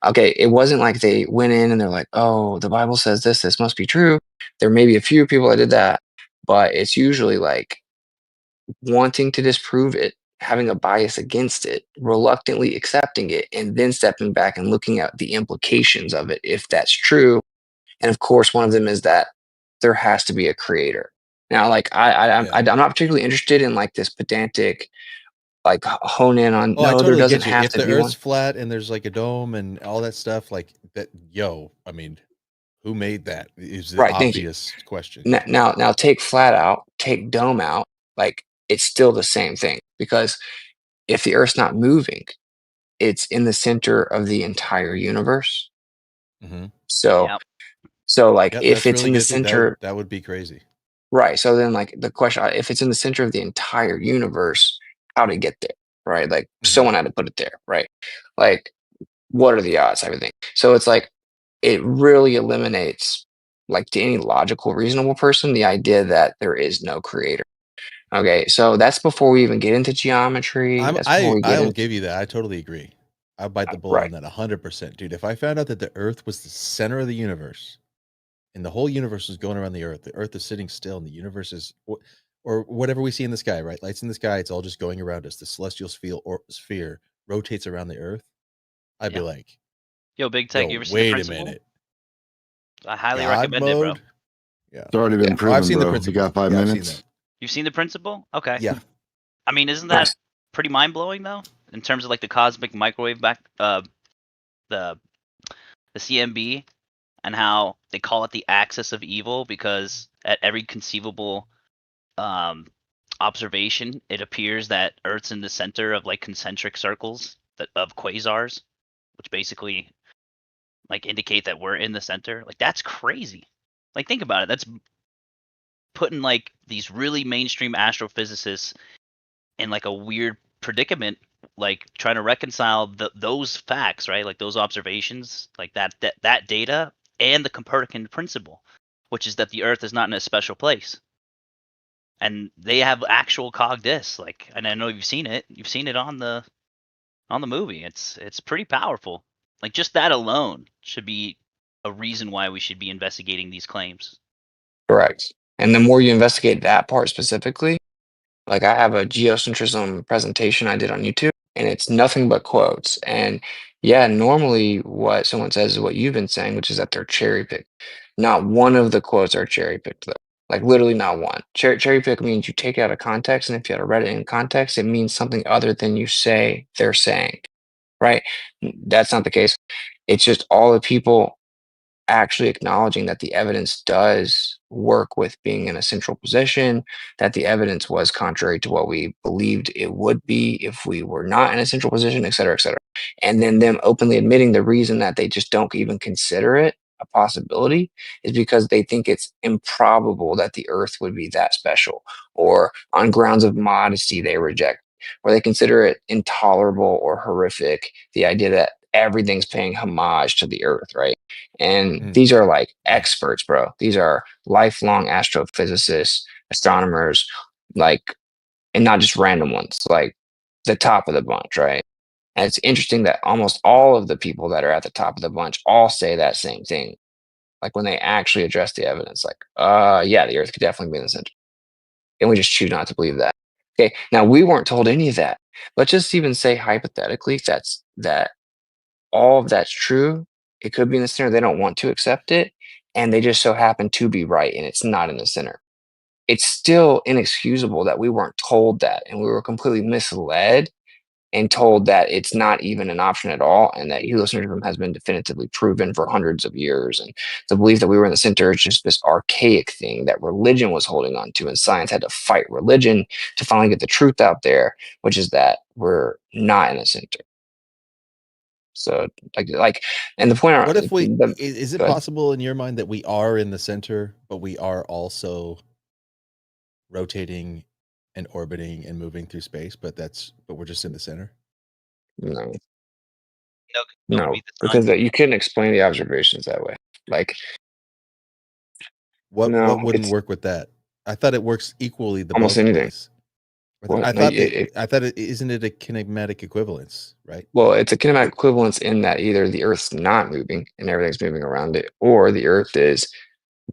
Okay, it wasn't like they went in and they're like, oh, the Bible says this must be true. There may be a few people that did that, but it's usually like wanting to disprove it, having a bias against it, reluctantly accepting it, and then stepping back and looking at the implications of it if that's true. And of course, one of them is that there has to be a creator. Now, like I'm not particularly interested in like this pedantic, like hone in on Oh, I no, there totally doesn't get you. have If to the be Earth's one. flat and there's like a dome and all that stuff, like that, I mean, who made that? Is the Right. Thank you. obvious question. Now take flat out, take dome out. Like it's still the same thing because if the Earth's not moving, it's in the center of the entire universe. Mm-hmm. So, Yep. so like Yep, if that's it's really in the good. center, That would be crazy. right? So then, like the question, if it's in the center of the entire universe, how to get there, right? Like someone had to put it there, right? Like what are the odds, everything? So it's like it really eliminates, like to any logical, reasonable person, the idea that there is no creator. Okay, so that's before we even get into geometry. That's before we get I'll into give you that. I totally agree. I'll bite the bullet right. on that 100%, dude. If I found out that the Earth was the center of the universe and the whole universe was going around the Earth is sitting still, and the universe is, or whatever we see in the sky, right? Lights in the sky, it's all just going around us. The celestial sphere rotates around the Earth. I'd be Yep. like, Yo, Big Tech, you yo, ever seen The wait a Principal? minute. I highly God recommend it, bro. mode? Yeah. It's already been Oh, I've proven, seen The bro. You Principal. got 5 Yeah, I've seen minutes? that. You've seen The Principal? Okay. Yeah. I mean, isn't that pretty mind blowing though? In terms of like the cosmic microwave the CMB, and how they call it the axis of evil because at every conceivable observation, it appears that Earth's in the center of like concentric circles of quasars, which basically like indicate that we're in the center. Like that's crazy. Like think about it. That's putting like these really mainstream astrophysicists in like a weird predicament, like trying to reconcile those facts, right? Like those observations, like that data and the Copernican principle, which is that the Earth is not in a special place. And they have actual cogdis, like, and I know you've seen it. You've seen it on the movie. It's pretty powerful. Like just that alone should be a reason why we should be investigating these claims. Correct. And the more you investigate that part specifically, like I have a geocentrism presentation I did on YouTube, and it's nothing but quotes. And yeah, normally what someone says is what you've been saying, which is that they're cherry picked. Not one of the quotes are cherry picked though. Like literally not one. Cherry pick means you take it out of context, and if you had to read it in context, it means something other than you say they're saying. Right? That's not the case. It's just all the people actually acknowledging that the evidence does work with being in a central position, that the evidence was contrary to what we believed it would be if we were not in a central position, et cetera, et cetera. And then them openly admitting the reason that they just don't even consider it a possibility is because they think it's improbable that the earth would be that special, or on grounds of modesty, they reject, or they consider it intolerable or horrific, the idea that everything's paying homage to the earth, right? And these are like experts, bro. These are lifelong astrophysicists, astronomers, like, and not just random ones, like the top of the bunch, right? And it's interesting that almost all of the people that are at the top of the bunch all say that same thing. Like when they actually address the evidence, like, yeah, the earth could definitely be in the center. And we just choose not to believe that. Okay. Now we weren't told any of that. Let's just even say hypothetically that all of that's true. It could be in the center. They don't want to accept it, and they just so happen to be right, and it's not in the center. It's still inexcusable that we weren't told that, and we were completely misled and told that it's not even an option at all, and that heliocentrism has been definitively proven for hundreds of years. And the belief that we were in the center is just this archaic thing that religion was holding on to, and science had to fight religion to finally get the truth out there, which is that we're not in the center. So and the point. What if is it go ahead. possible in your mind that we are in the center, but we are also rotating and orbiting and moving through space, but we're just in the center? No, No, no, because you couldn't explain the observations that way. Like, what no, wouldn't it's work with that? I thought it works equally the almost both anything. ways. What? I No, thought isn't it a kinematic equivalence, right? well, it's a kinematic equivalence in that either the Earth's not moving and everything's moving around it, or the Earth is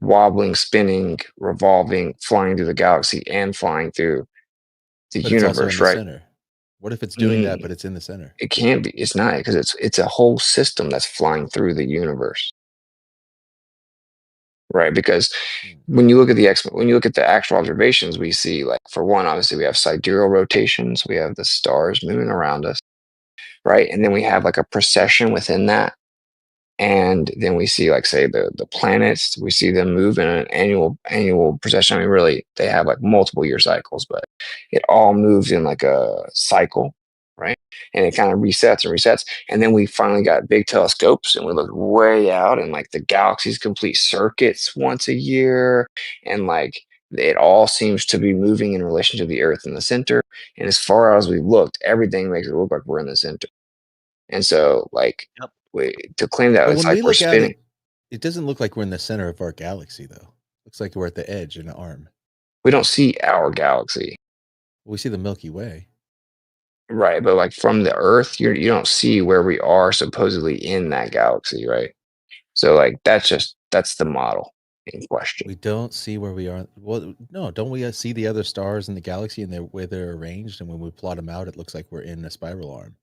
wobbling, spinning, revolving, flying through the galaxy and flying through the But it's also in universe, the right? center. What if it's doing that, but it's in the center? It can't be. It's not because it's a whole system that's flying through the universe, right? Because when you look at when you look at the actual observations, we see, like, for one, obviously we have sidereal rotations, we have the stars moving around us, right? And then we have like a precession within that. And then we see, like, say, the planets, we see them move in an annual procession. I mean, really, they have like multiple year cycles, but it all moves in like a cycle, right? And it kind of resets and resets. And then we finally got big telescopes and we look way out, and like the galaxies complete circuits once a year. And like it all seems to be moving in relation to the Earth in the center. And as far as we've looked, everything makes it look like we're in the center. And so, like, to claim that But it's when like we we're look at spinning, it doesn't look like we're in the center of our galaxy, though. Looks like we're at the edge in an arm. we don't see our galaxy, We see the Milky Way. right? But like from the Earth, you don't see where we are supposedly in that galaxy, right? So like that's the model in question. We don't see where we are. Well, no, don't we see the other stars in the galaxy and where they're arranged? And when we plot them out, it looks like we're in a spiral arm.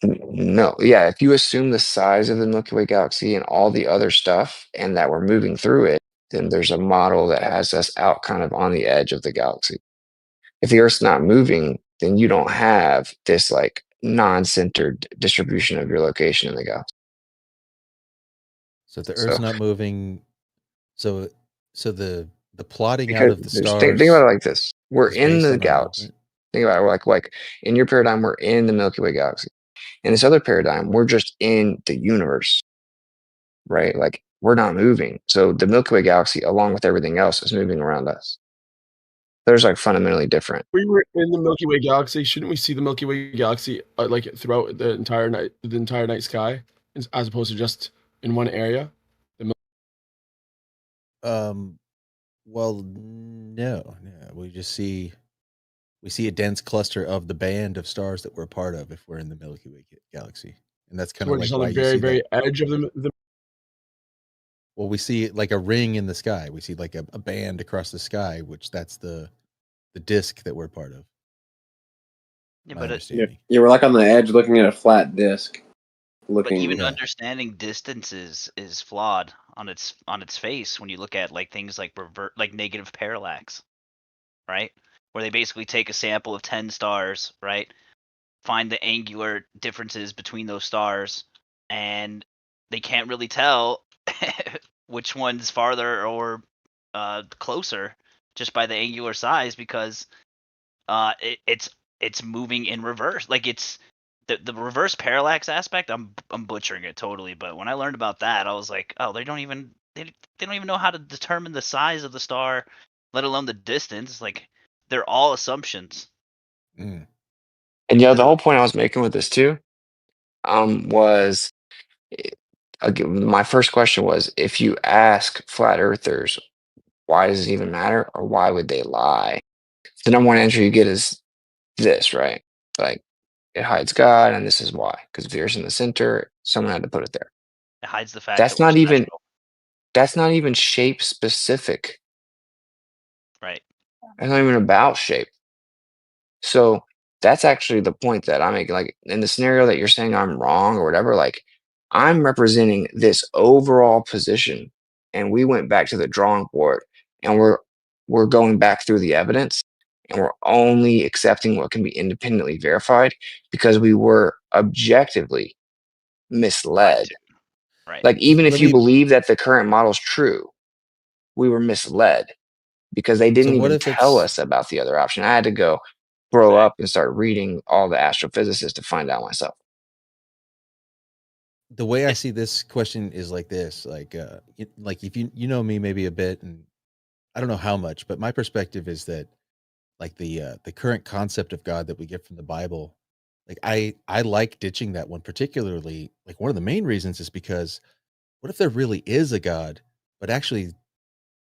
No, yeah, if you assume the size of the Milky Way galaxy and all the other stuff, and that we're moving through it, then there's a model that has us out kind of on the edge of the galaxy. If the Earth's not moving, then you don't have this like non-centered distribution of your location in the galaxy. So if the Earth's So not moving, so the plotting out because of the think about stars it like this: we're is in based the on our galaxy. movement. Think about it like in your paradigm, we're in the Milky Way galaxy. In this other paradigm, we're just in the universe, right? Like we're not moving. So the Milky Way galaxy, along with everything else, is moving around us. There's like fundamentally different. We were in the Milky Way galaxy. Shouldn't we see the Milky Way galaxy like throughout the entire night sky, as opposed to just in one area? Well, no, we just see a dense cluster of the band of stars that we're a part of if we're in the Milky Way galaxy, and that's kind So of we're just like on why the you very, see very that. edge of the. Well, we see like a ring in the sky. We see like a band across the sky, which that's the disk that we're part of. Yeah, My but understanding. Yeah, we're like on the edge looking at a flat disc. But even Yeah. understanding distances is flawed on its face when you look at like things like negative parallax, right? Where they basically take a sample of 10 stars, right? Find the angular differences between those stars, and they can't really tell which one's farther or closer just by the angular size because it's moving in reverse. Like it's the reverse parallax aspect. I'm butchering it totally, but when I learned about that, I was like, oh, they don't even know how to determine the size of the star, let alone the distance. Like they're all assumptions. And the whole point I was making with this too, was again, my first question was, if you ask flat earthers, why does it even matter, or why would they lie? The number one answer you get is this, right? Like it hides God, and this is why. Because if the Earth's in the center, someone had to put it there. It hides the fact That's that we're not even special. that's not even shape specific. Right. It's not even about shape. So that's actually the point that I'm making. Like in the scenario that you're saying I'm wrong or whatever, like I'm representing this overall position, and we went back to the drawing board, and we're going back through the evidence, and we're only accepting what can be independently verified because we were objectively misled. Right. Like even if Let you me. believe that the current model is true, we were misled because they So didn't what even if tell it's us about the other option. I had to go grow up and start reading all the astrophysicists to find out myself. the way I see this question is like this? Like, like if you know me maybe a bit, and I don't know how much, but my perspective is that like the current concept of God that we get from the Bible, like I like ditching that one particularly. Like one of the main reasons is because what if there really is a God, but actually,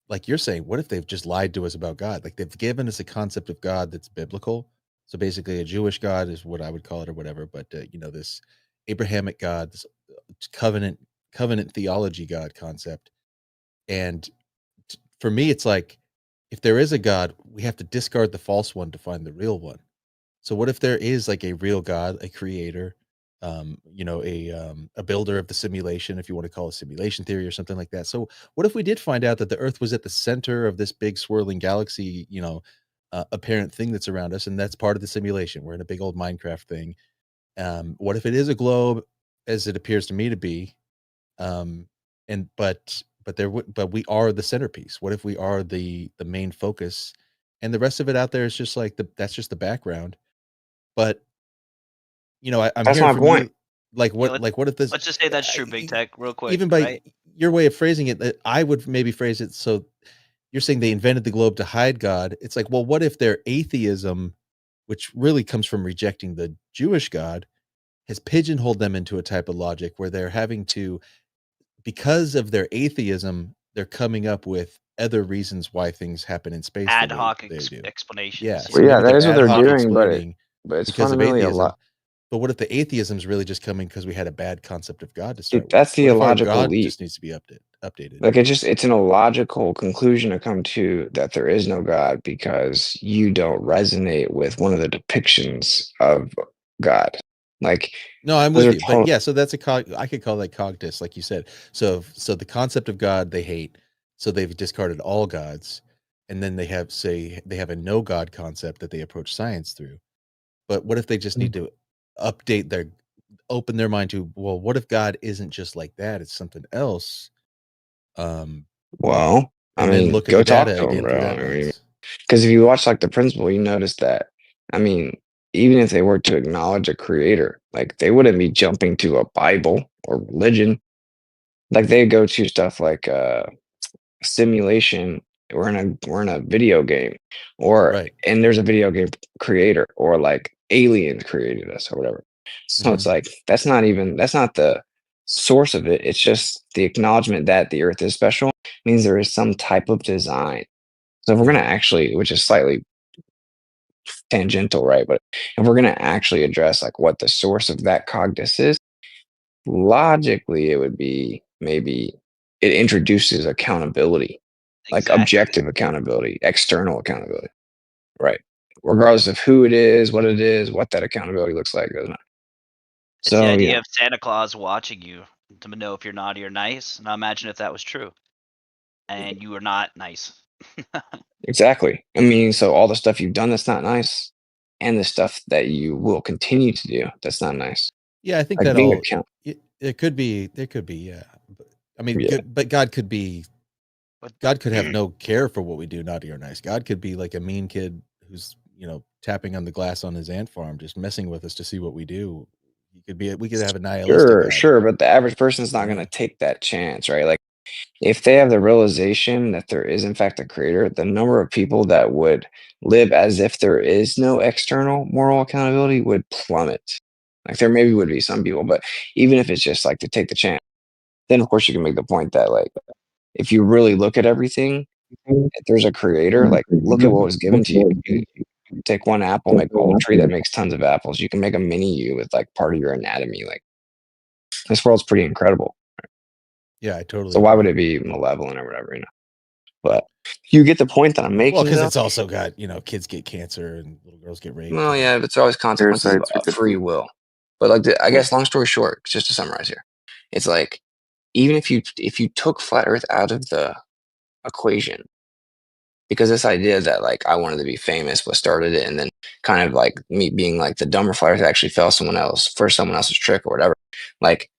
like you're saying, what if they've just lied to us about God? Like they've given us a concept of God that's biblical. So basically, a Jewish God is what I would call it, or whatever. But this Abrahamic God, this covenant theology God concept, And for me, it's like, if there is a God, we have to discard the false one to find the real one. So what if there is like a real God, a creator, a builder of the simulation, if you want to call it simulation theory or something like that. So what if we did find out that the Earth was at the center of this big swirling galaxy, apparent thing that's around us, and that's part of the simulation? We're in a big old Minecraft thing. What if it is a globe, as it appears to me to be? And but we are the centerpiece. What if we are the main focus, and the rest of it out there is just like that's just the background? But I'm That's hearing my from point. you, like what if this, Let's just say that's true, Big Tech, real quick, even by right? your way of phrasing it, that I would maybe phrase it so you're saying they invented the globe to hide God. It's like, well, what if their atheism, which really comes from rejecting the Jewish God, has pigeonholed them into a type of logic where they're having to, because of their atheism, they're coming up with other reasons why things happen in space the Ad way hoc they do. Yeah, explanations. so Well, yeah, maybe that they're is what ad they're hoc doing, explaining but it's because of fundamentally a atheism. lot. But what if the atheism is really just coming because we had a bad concept of God to Dude, start with? that's the What if our illogical God leap. just needs to be updated? Like it's an illogical conclusion to come to that there is no God because you don't resonate with one of the depictions of God. Like No, I'm those with are you. But total. yeah, so that's I could call that cognitus, like you said. So the concept of God they hate, so they've discarded all gods, and then they have a no God concept that they approach science through. But what if they just need to open their mind to, well, what if God isn't just like that? It's something else. Well, I And then mean, look at go the talk data to them, again through bro. that I mean, lens. because if you watch like The Principle, you notice that. I mean, even if they were to acknowledge a creator, like they wouldn't be jumping to a Bible or religion. Like they go to stuff like simulation. We're in a video game, or Right. and there's a video game creator, or like aliens created us or whatever. So it's Mhm. like that's not the source of it. It's just the acknowledgement that the Earth is special means there is some type of design. So if we're gonna actually, which is slightly tangential, right? But if we're gonna actually address like what the source of that cognitus is, logically it would be maybe it introduces accountability, like Exactly. objective accountability, external accountability, right? Regardless of who it is, what that accountability looks like, doesn't matter. It's the So idea yeah, of Santa Claus watching you to know if you're naughty or nice. Now imagine if that was true and you were not nice. exactly. I mean, so all the stuff you've done that's not nice, and the stuff that you will continue to do that's not nice, Yeah, I think like that being all account. it could be there could be, yeah. But, I mean, Yeah, good, but But God could have no care for what we do, naughty or nice. God could be like a mean kid who's, tapping on the glass on his ant farm, just messing with us to see what we do. We could have a nihilistic sure, God. sure, but the average person's I not don't gonna know. take that chance, right? Like if they have the realization that there is in fact a creator, the number of people that would live as if there is no external moral accountability would plummet. Like there maybe would be some people, but even if it's just like to take the chance, then of course you can make the point that like if you really look at everything, if there's a creator, like look at what was given to you. You take one apple, make a whole tree that makes tons of apples. You can make a mini you with like part of your anatomy. Like this world's pretty incredible. Yeah, I totally So why would agree. it be malevolent or whatever, But you get the point that I'm Well, making, because though. it's also got, kids get cancer and little girls get raped Well, and yeah, but there's always consequences parasites are about good free food. will. But like, I guess, long story short, just to summarize here, it's like even if you took flat Earth out of the equation, because this idea that like I wanted to be famous was started it, and then kind of like me being like the dumber flat Earth actually fell someone else for someone else's trick or whatever. Like,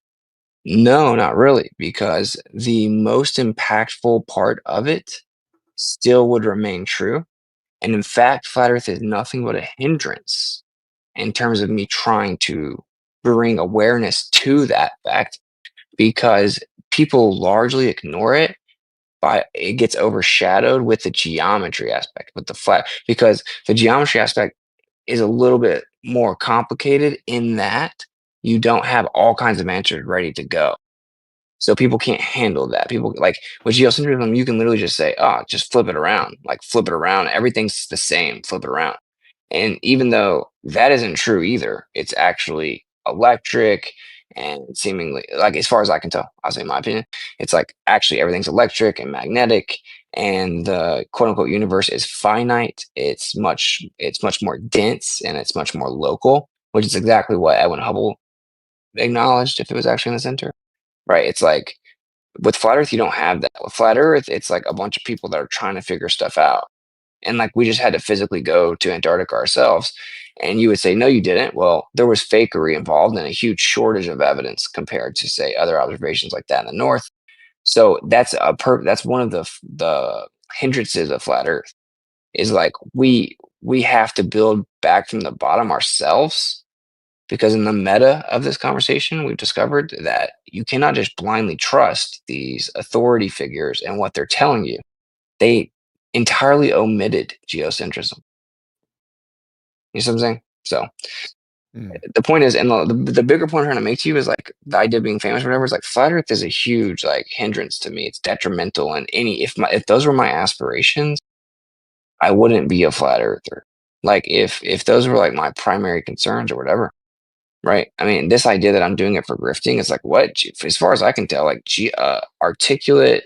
no, not really, because the most impactful part of it still would remain true. And in fact, flat Earth is nothing but a hindrance in terms of me trying to bring awareness to that fact because people largely ignore it by it gets overshadowed with the geometry aspect with the flat because the geometry aspect is a little bit more complicated in that you don't have all kinds of answers ready to go. So people can't handle that. People like with geocentrism, you can literally just say, "Oh, just flip it around. Like flip it around. Everything's the same. Flip it around." And even though that isn't true either, it's actually electric and seemingly, like, as far as I can tell, I'll say my opinion, it's like actually everything's electric and magnetic, and the quote unquote universe is finite. It's much more dense and it's much more local, which is exactly what Edwin Hubble acknowledged if it was actually in the center, right? It's like with flat Earth, you don't have that. With flat Earth, it's like a bunch of people that are trying to figure stuff out. And like we just had to physically go to Antarctica ourselves. And you would say, no, you didn't. Well, there was fakery involved and a huge shortage of evidence compared to, say, other observations like that in the north. So that's one of the hindrances of flat Earth is like we have to build back from the bottom ourselves, because in the meta of this conversation, we've discovered that you cannot just blindly trust these authority figures and what they're telling you. They entirely omitted geocentrism. You see what I'm saying? So the point is, and the bigger point I'm trying to make to you is like the idea of being famous or whatever is like flat Earth is a huge like hindrance to me. It's detrimental, and if those were my aspirations, I wouldn't be a flat earther. Like if those were like my primary concerns or whatever, right? I mean, this idea that I'm doing it for grifting is like what, as far as I can tell, like articulate,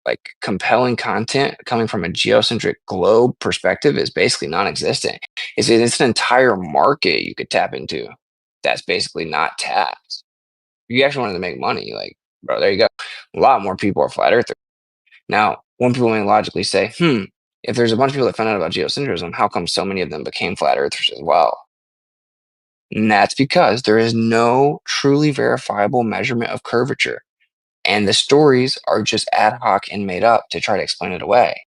like compelling content coming from a geocentric globe perspective is basically non-existent. It's an entire market you could tap into that's basically not tapped. If you actually wanted to make money, like, bro, there you go. A lot more people are flat earthers. Now, one people may logically say, if there's a bunch of people that found out about geocentrism, how come so many of them became flat earthers as well? And that's because there is no truly verifiable measurement of curvature. And the stories are just ad hoc and made up to try to explain it away.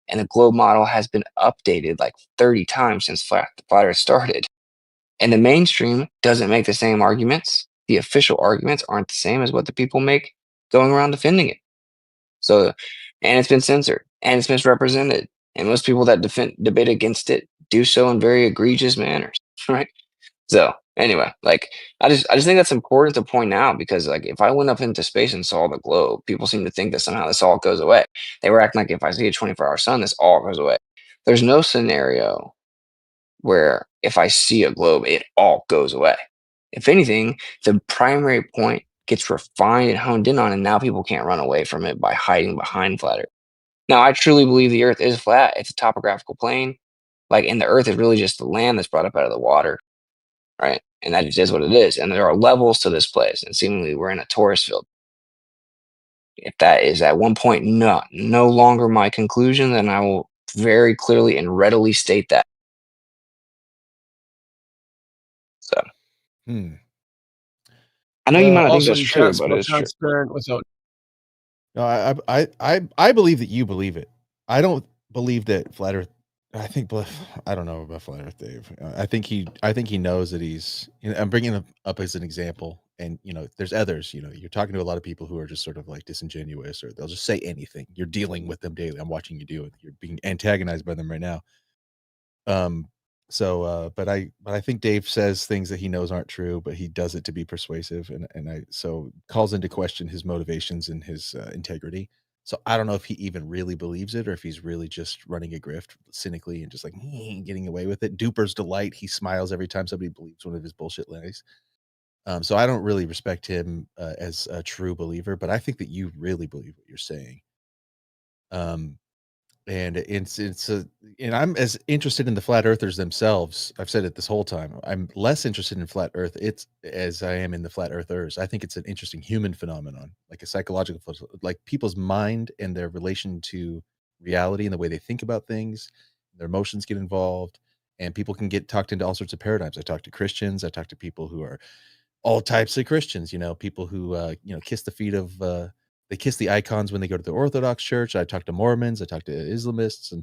And the globe model has been updated like 30 times since flat Earth started. And the mainstream doesn't make the same arguments. The official arguments aren't the same as what the people make going around defending it. So, and it's been censored and it's misrepresented. And most people that debate against it do so in very egregious manners, right? So anyway, like I just think that's important to point out, because like if I went up into space and saw the globe, people seem to think that somehow this all goes away. They were acting like if I see a 24-hour sun, this all goes away. There's no scenario where if I see a globe, it all goes away. If anything, the primary point gets refined and honed in on, and now people can't run away from it by hiding behind flat Earth. Now, I truly believe the Earth is flat. It's a topographical plane. Like, and the Earth is really just the land that's brought up out of the water, right? And that just is what it is. And there are levels to this place, and seemingly we're in a torus field. If that is at one point no longer my conclusion, then I will very clearly and readily state that. So, I know you might not think Also, that's you true, can't but spell it's true. transparent without. No, I believe that you believe it. I don't believe that flat Earth. I don't know about flat Earth, Dave. I think he knows that he's. I'm bringing him up as an example, and there's others. You're talking to a lot of people who are just sort of like disingenuous, or they'll just say anything. You're dealing with them daily. I'm watching you do it. You're being antagonized by them right now. But I think Dave says things that he knows aren't true, but he does it to be persuasive, and I so calls into question his motivations and his integrity. So I don't know if he even really believes it, or if he's really just running a grift cynically and just like getting away with it. Duper's delight. He smiles every time somebody believes one of his bullshit lies. So I don't really respect him as a true believer, but I think that you really believe what you're saying. And and I'm as interested in the flat earthers themselves. I've said it this whole time. I'm less interested in flat earth as I am in the flat earthers. I think it's an interesting human phenomenon, like a psychological, like people's mind and their relation to reality and the way they think about things. Their emotions get involved, and people can get talked into all sorts of paradigms. I talk to Christians. I talk to people who are all types of Christians, people who kiss the feet of they kiss the icons when they go to the Orthodox Church. I talk to Mormons, I talk to Islamists,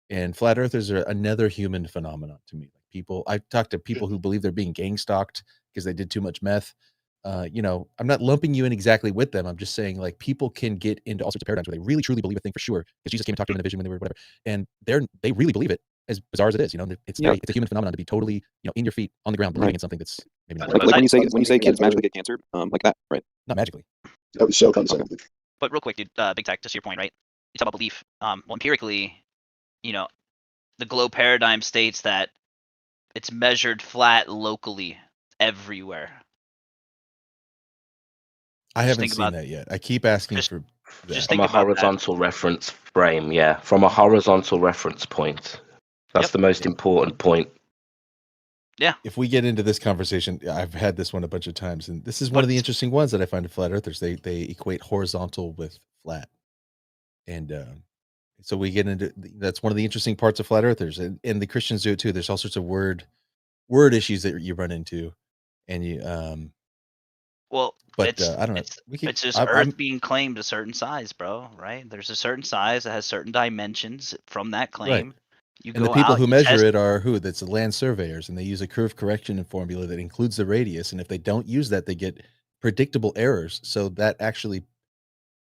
and flat earthers are another human phenomenon to me. Like I talk to people who believe they're being gang stalked because they did too much meth. I'm not lumping you in exactly with them. I'm just saying, like, people can get into all sorts of paradigms where they really truly believe a thing for sure, because Jesus came and talked to them in a vision when they were whatever, and they really believe it, as bizarre as it is. It's a human phenomenon to be totally in your feet on the ground believing in something that's maybe not Like when you say kids magically get cancer, like that, right? not magically. That was so concerning. But real quick, dude, Big Tech, just to your point, right? You talk about belief. Well, empirically, the globe paradigm states that it's measured flat locally everywhere. I Just haven't think seen about that yet. I keep asking just for that. just From think a about that. horizontal reference frame, yeah. From a horizontal reference point. That's Yep. the most important point. Yeah. If we get into this conversation, I've had this one a bunch of times, and this is one of the interesting ones that I find in flat earthers. They equate horizontal with flat, and so we get into that's one of the interesting parts of flat earthers, and the Christians do it too. There's all sorts of word issues that you run into, and you Well, but I don't know. it's just Earth being claimed a certain size, bro. Right? There's a certain size that has certain dimensions from that claim. Right. You And the go people out, who you measure test. it are who? That's the land surveyors, and they use a curve correction formula that includes the radius. And if they don't use that, they get predictable errors. So that actually,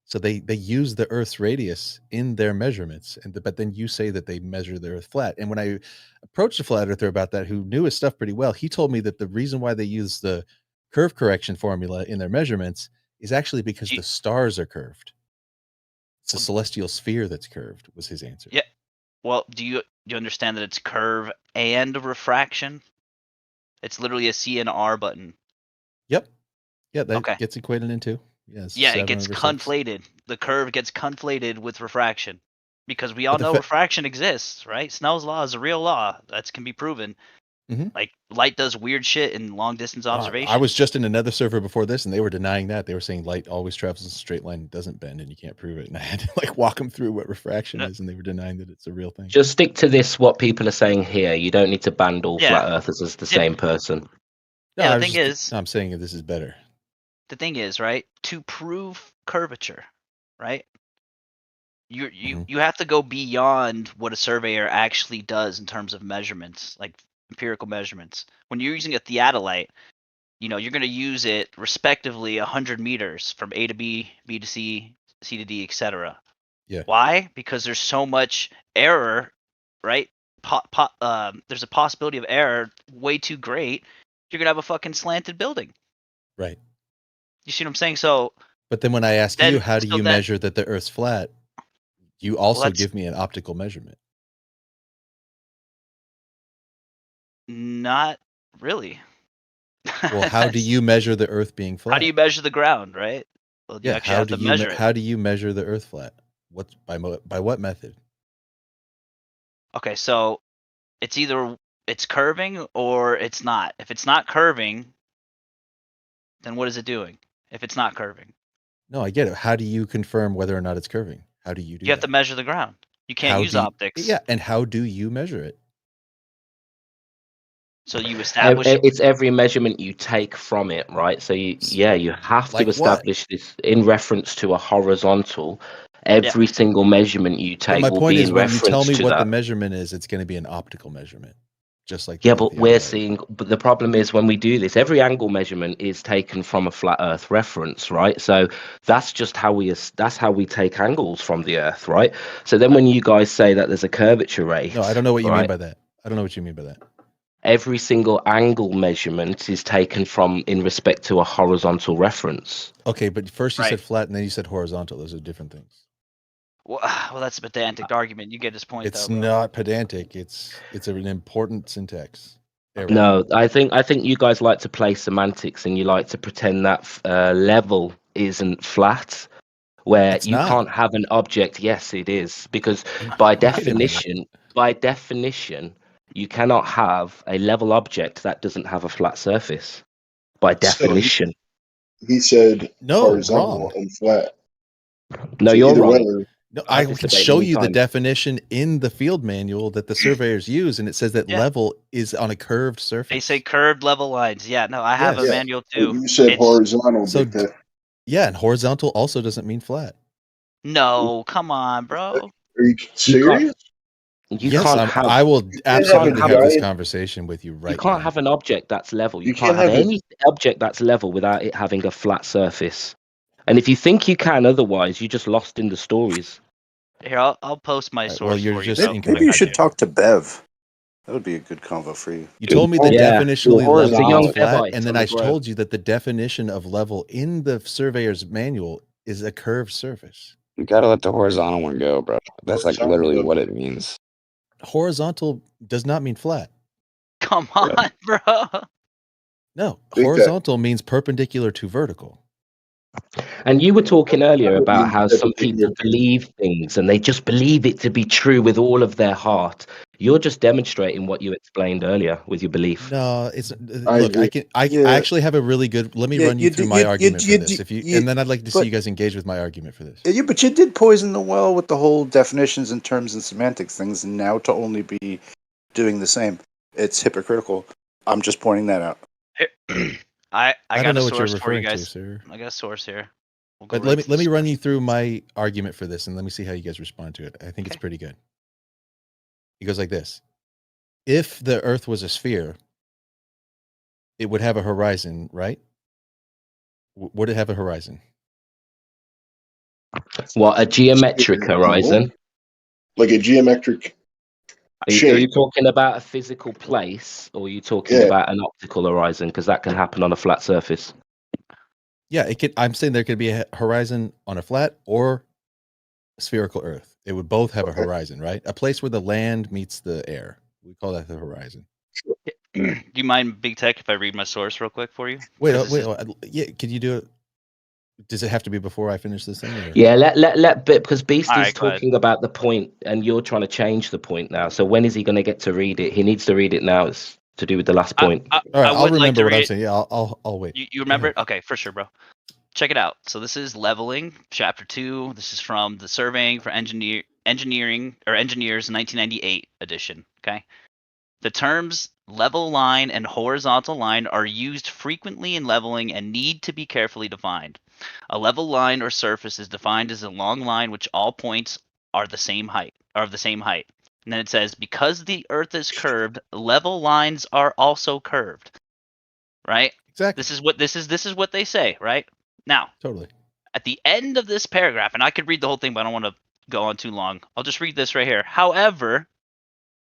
so they use the Earth's radius in their measurements, but then you say that they measure the Earth flat. And when I approached a flat earther about that, who knew his stuff pretty well, he told me that the reason why they use the curve correction formula in their measurements is actually because the stars are curved. It's a celestial sphere that's curved. Was his answer? Yeah. Well, do you understand that it's curve and refraction? It's literally a C and R button. Yep. Yeah, that Okay. gets equated into. Yes. Yeah, it gets conflated. The curve gets conflated with refraction. Because we all But the know fa- refraction exists, right? Snell's law is a real law. That can be proven. Mhm. Like light does weird shit in long distance observation. I was just in another server before this, and they were denying that. They were saying light always travels in a straight line and doesn't bend, and you can't prove it. And I had to like walk them through what refraction is, and they were denying that it's a real thing. Just stick to this, what people are saying here. You don't need to band all Yeah. flat earthers as the same person. Yeah, No, the thing is, I'm saying that this is better. the thing is, right? To prove curvature, right? You have to go beyond what a surveyor actually does in terms of measurements, like empirical measurements. When you're using a theodolite, you're going to use it respectively 100 meters from A to B, B to C, C to D, etc. Yeah. Why? Because there's so much error, right? There's a possibility of error way too great. You're gonna have a fucking slanted building. Right. You see what I'm saying? So, But then when I ask you, how do you that- measure that the Earth's flat? You also that's- give me an optical measurement. Not really. Well, how do you measure the Earth being flat? How do you measure the ground, right? Well, you Yeah. actually have to measure it. How do you measure the Earth flat? By what method? Okay, so it's either it's curving or it's not. If it's not curving, then what is it doing? If it's not curving, No, I get it. How do you confirm whether or not it's curving? How do you do you have to measure the ground. You can't How use do you- optics. Yeah, and how do you measure it? So you establish. It's every measurement you take from it, right? So you have Like to establish this in reference to a horizontal. Every single measurement you But take my will point be is, in when you reference tell me to what that. the measurement is, it's going to be an optical measurement, just like Yeah, the but we're theodolite. seeing. But the problem is when we do this, every angle measurement is taken from a flat Earth reference, right? So that's just how we take angles from the Earth, right? So then when you guys say that there's a curvature rate, No, I don't know what you mean right? by that. I don't know what you mean by that. Every single angle measurement is taken from in respect to a horizontal reference. Okay, but first you Right. said flat, and then you said horizontal. Those are different things. Well, that's a pedantic argument. You get his point, It's though. Bro. not pedantic. It's an important syntax error. No, I think you guys like to play semantics and you like to pretend that level isn't flat, where It's you not. can't have an object. Yes, it is, because by Wait a minute. definition, you cannot have a level object that doesn't have a flat surface. By definition. He said No, horizontal wrong. and flat. No, So you're either wrong. way, No, I I this can debate show many you the times. definition in the field manual that the surveyors use, and it says that Yeah. level is on a curved surface. They say curved level lines. Yeah, no, I have a Yes. manual but too. you said horizontal. So But yeah, and horizontal also doesn't mean flat. No, come on, bro. are you serious? You Yes, can't have. I will have absolutely a have this giant- conversation with you right You can't now. have an object that's level. You, You can't can't have have a- any object that's level without it having a flat surface. And if you think you can otherwise, you're just lost in the stories. Here, I'll post my Right, source well, you're for just you. Bro. incorrect. Maybe you should talk to Bev. That would be a good convo for you. You told me the Yeah. definitionally Well, level horizontal. is flat, Devite and then on I the ground. told you that the definition of level in the surveyor's manual is a curved surface. You gotta let the horizontal one go, bro. That's like literally what it means. Horizontal does not mean flat. Come on, bro. No, Think that- horizontal means perpendicular to vertical. And you were talking earlier That would about be how the type some of thing people that- believe things and they just believe it to be true with all of their heart. You're just demonstrating what you explained earlier with your belief. No, it's I look. agree. I Yeah. actually have a really good. Let me Yeah, run you through my argument for this. If you you- and then I'd like to see but- you guys engage with my argument for this. Yeah, but you did poison the well with the whole definitions and terms and semantics things, and now to only be doing the same, it's hypocritical. I'm just pointing that out. I I got don't a know what you're source for you referring to, guys. sir. I got a source here. We'll go But right let me to the run source. you through my argument for this, and let me see how you guys respond to it. I think it's pretty good. It goes like this: if the Earth was a sphere, it would have a horizon, right? Would it have a horizon? What, a geometric horizon? Like a geometric Are you shape. talking about a physical place, or are you talking Yeah. about an optical horizon? Because that can happen on a flat surface. Yeah, it could. I'm saying there could be a horizon on a flat or spherical Earth. It would both have a horizon, right? A place where the land meets the air. We call that the horizon. Do you mind, Big Tech, if I read my source real quick for you? Wait, 'Cause this is- yeah. Can you do it? Does it have to be before I finish this thing? Or? Yeah, because Beast All is right, go ahead. talking about the point, and you're trying to change the point now. So when is he going to get to read it? He needs to read it now. It's to do with the last point. All right, I'll would like remember to what I'm read- saying. Yeah, I'll wait. You remember it? Okay, for sure, bro. Check it out. So this is leveling, chapter 2. This is from the Surveying for Engineering or Engineers 1998 edition. Okay. The terms level line and horizontal line are used frequently in leveling and need to be carefully defined. A level line or surface is defined as a long line which all points are the same height, of the same height. And then it says, because the Earth is curved, level lines are also curved. Right? Exactly. This is what they say, right? Now, totally. At the end of this paragraph, and I could read the whole thing, but I don't want to go on too long. I'll just read this right here. However,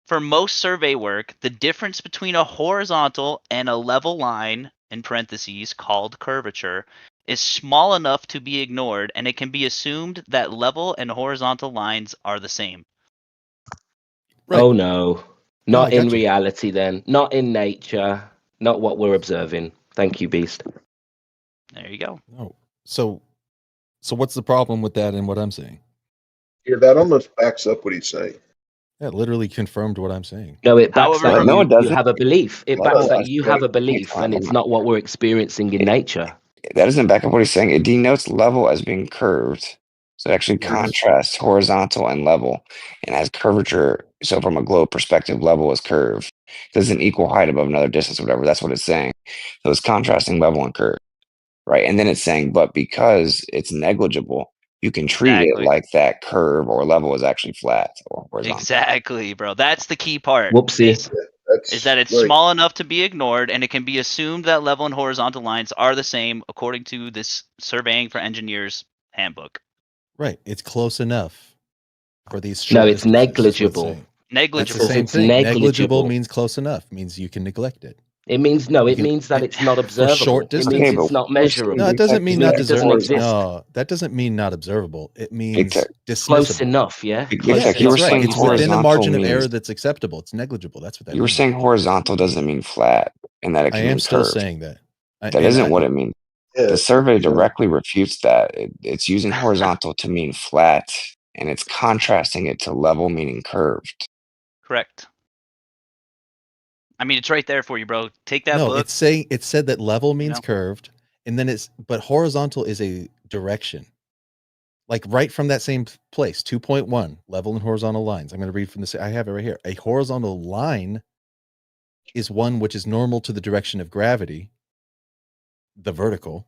for most survey work, the difference between a horizontal and a level line, in parentheses, called curvature, is small enough to be ignored, and it can be assumed that level and horizontal lines are the same. Right. Oh no, No, not I got in you. reality. Then, not in nature. Not what we're observing. Thank you, Beast. There you go. Oh, so what's the problem with that and what I'm saying? Yeah, that almost backs up what he's saying. That literally confirmed what I'm saying. No, it backs However, that No, it you doesn't. have a belief. It No, backs it that doesn't. you have a Wait, belief, hold on, and hold it's on. not what we're experiencing in nature. That doesn't back up what he's saying. It denotes level as being curved. So it actually contrasts horizontal and level and has curvature. So from a globe perspective, level is curved. There's an equal height above another distance, or whatever. That's what it's saying. So it's contrasting level and curve. Right. And then it's saying, but because it's negligible, you can treat it Exactly. like that curve or level is actually flat or horizontal. Exactly, bro. That's the key part. Whoopsie. Is that it's small enough to be ignored, and it can be assumed that level and horizontal lines are the same according to this Surveying for Engineers handbook. Right. It's close enough for these short No, it's distances, is what negligible. saying. Negligible. That's the same It's thing. Negligible negligible. means close enough. Means you can neglect it. It means no. You It can- means that it's not for observable. short It means distance. it's not measurable. No, it doesn't mean It not means it doesn't observable. exist. No, that doesn't mean not observable. It means Tech. dismissible. Close enough, yeah. Big Close Tech, Yeah, you were enough. that's right. saying It's within the horizontal margin of means error that's acceptable. It's negligible. That's what that you were means. saying horizontal doesn't mean flat and that it I can am mean still curved. saying that. That isn't what it means. The survey directly refutes that. It's using horizontal to mean flat, and it's contrasting it to level, meaning curved. Correct. I mean, it's right there for you, bro. Take that No, book. it said that level means know? curved, and then but horizontal is a direction. Like right from that same place, 2.1, level and horizontal lines. I'm going to read from this. I have it right here. A horizontal line is one which is normal to the direction of gravity, the vertical,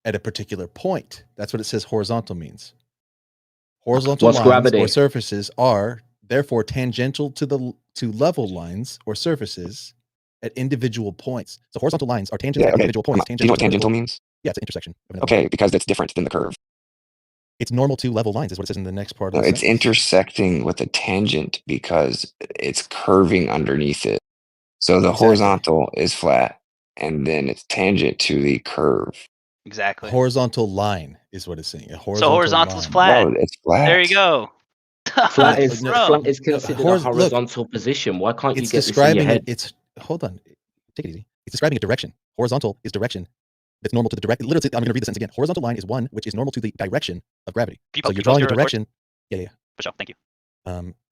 at a particular point. That's what it says horizontal means. Horizontal What's lines gravity? or surfaces are therefore tangential to level lines or surfaces at individual points. So horizontal lines are tangential Yeah, at okay. individual points. Do you know what tangential vertical. means? Yeah, it's an intersection. Of another Okay, because it's different than the curve. It's normal to level lines, is what it says in the next part No, of the it's sentence. intersecting with a tangent because it's curving underneath it. So the Exactly. horizontal is flat, and then it's tangent to the curve. Exactly. Horizontal line is what it's saying. A So horizontal horizontal is line. flat. No, it's flat. There you go. Flat is No, flat is no, considered a look, horizontal position. Why can't you it's get this in your describing head? it. It's hold on, take it easy. It's describing a direction. Horizontal is direction. that's normal to the direct. Literally, I'm going to read the sentence again. Horizontal line is one which is normal to the direction of gravity. People, So you're people drawing a zero is direction. Yeah. For sure. Thank you.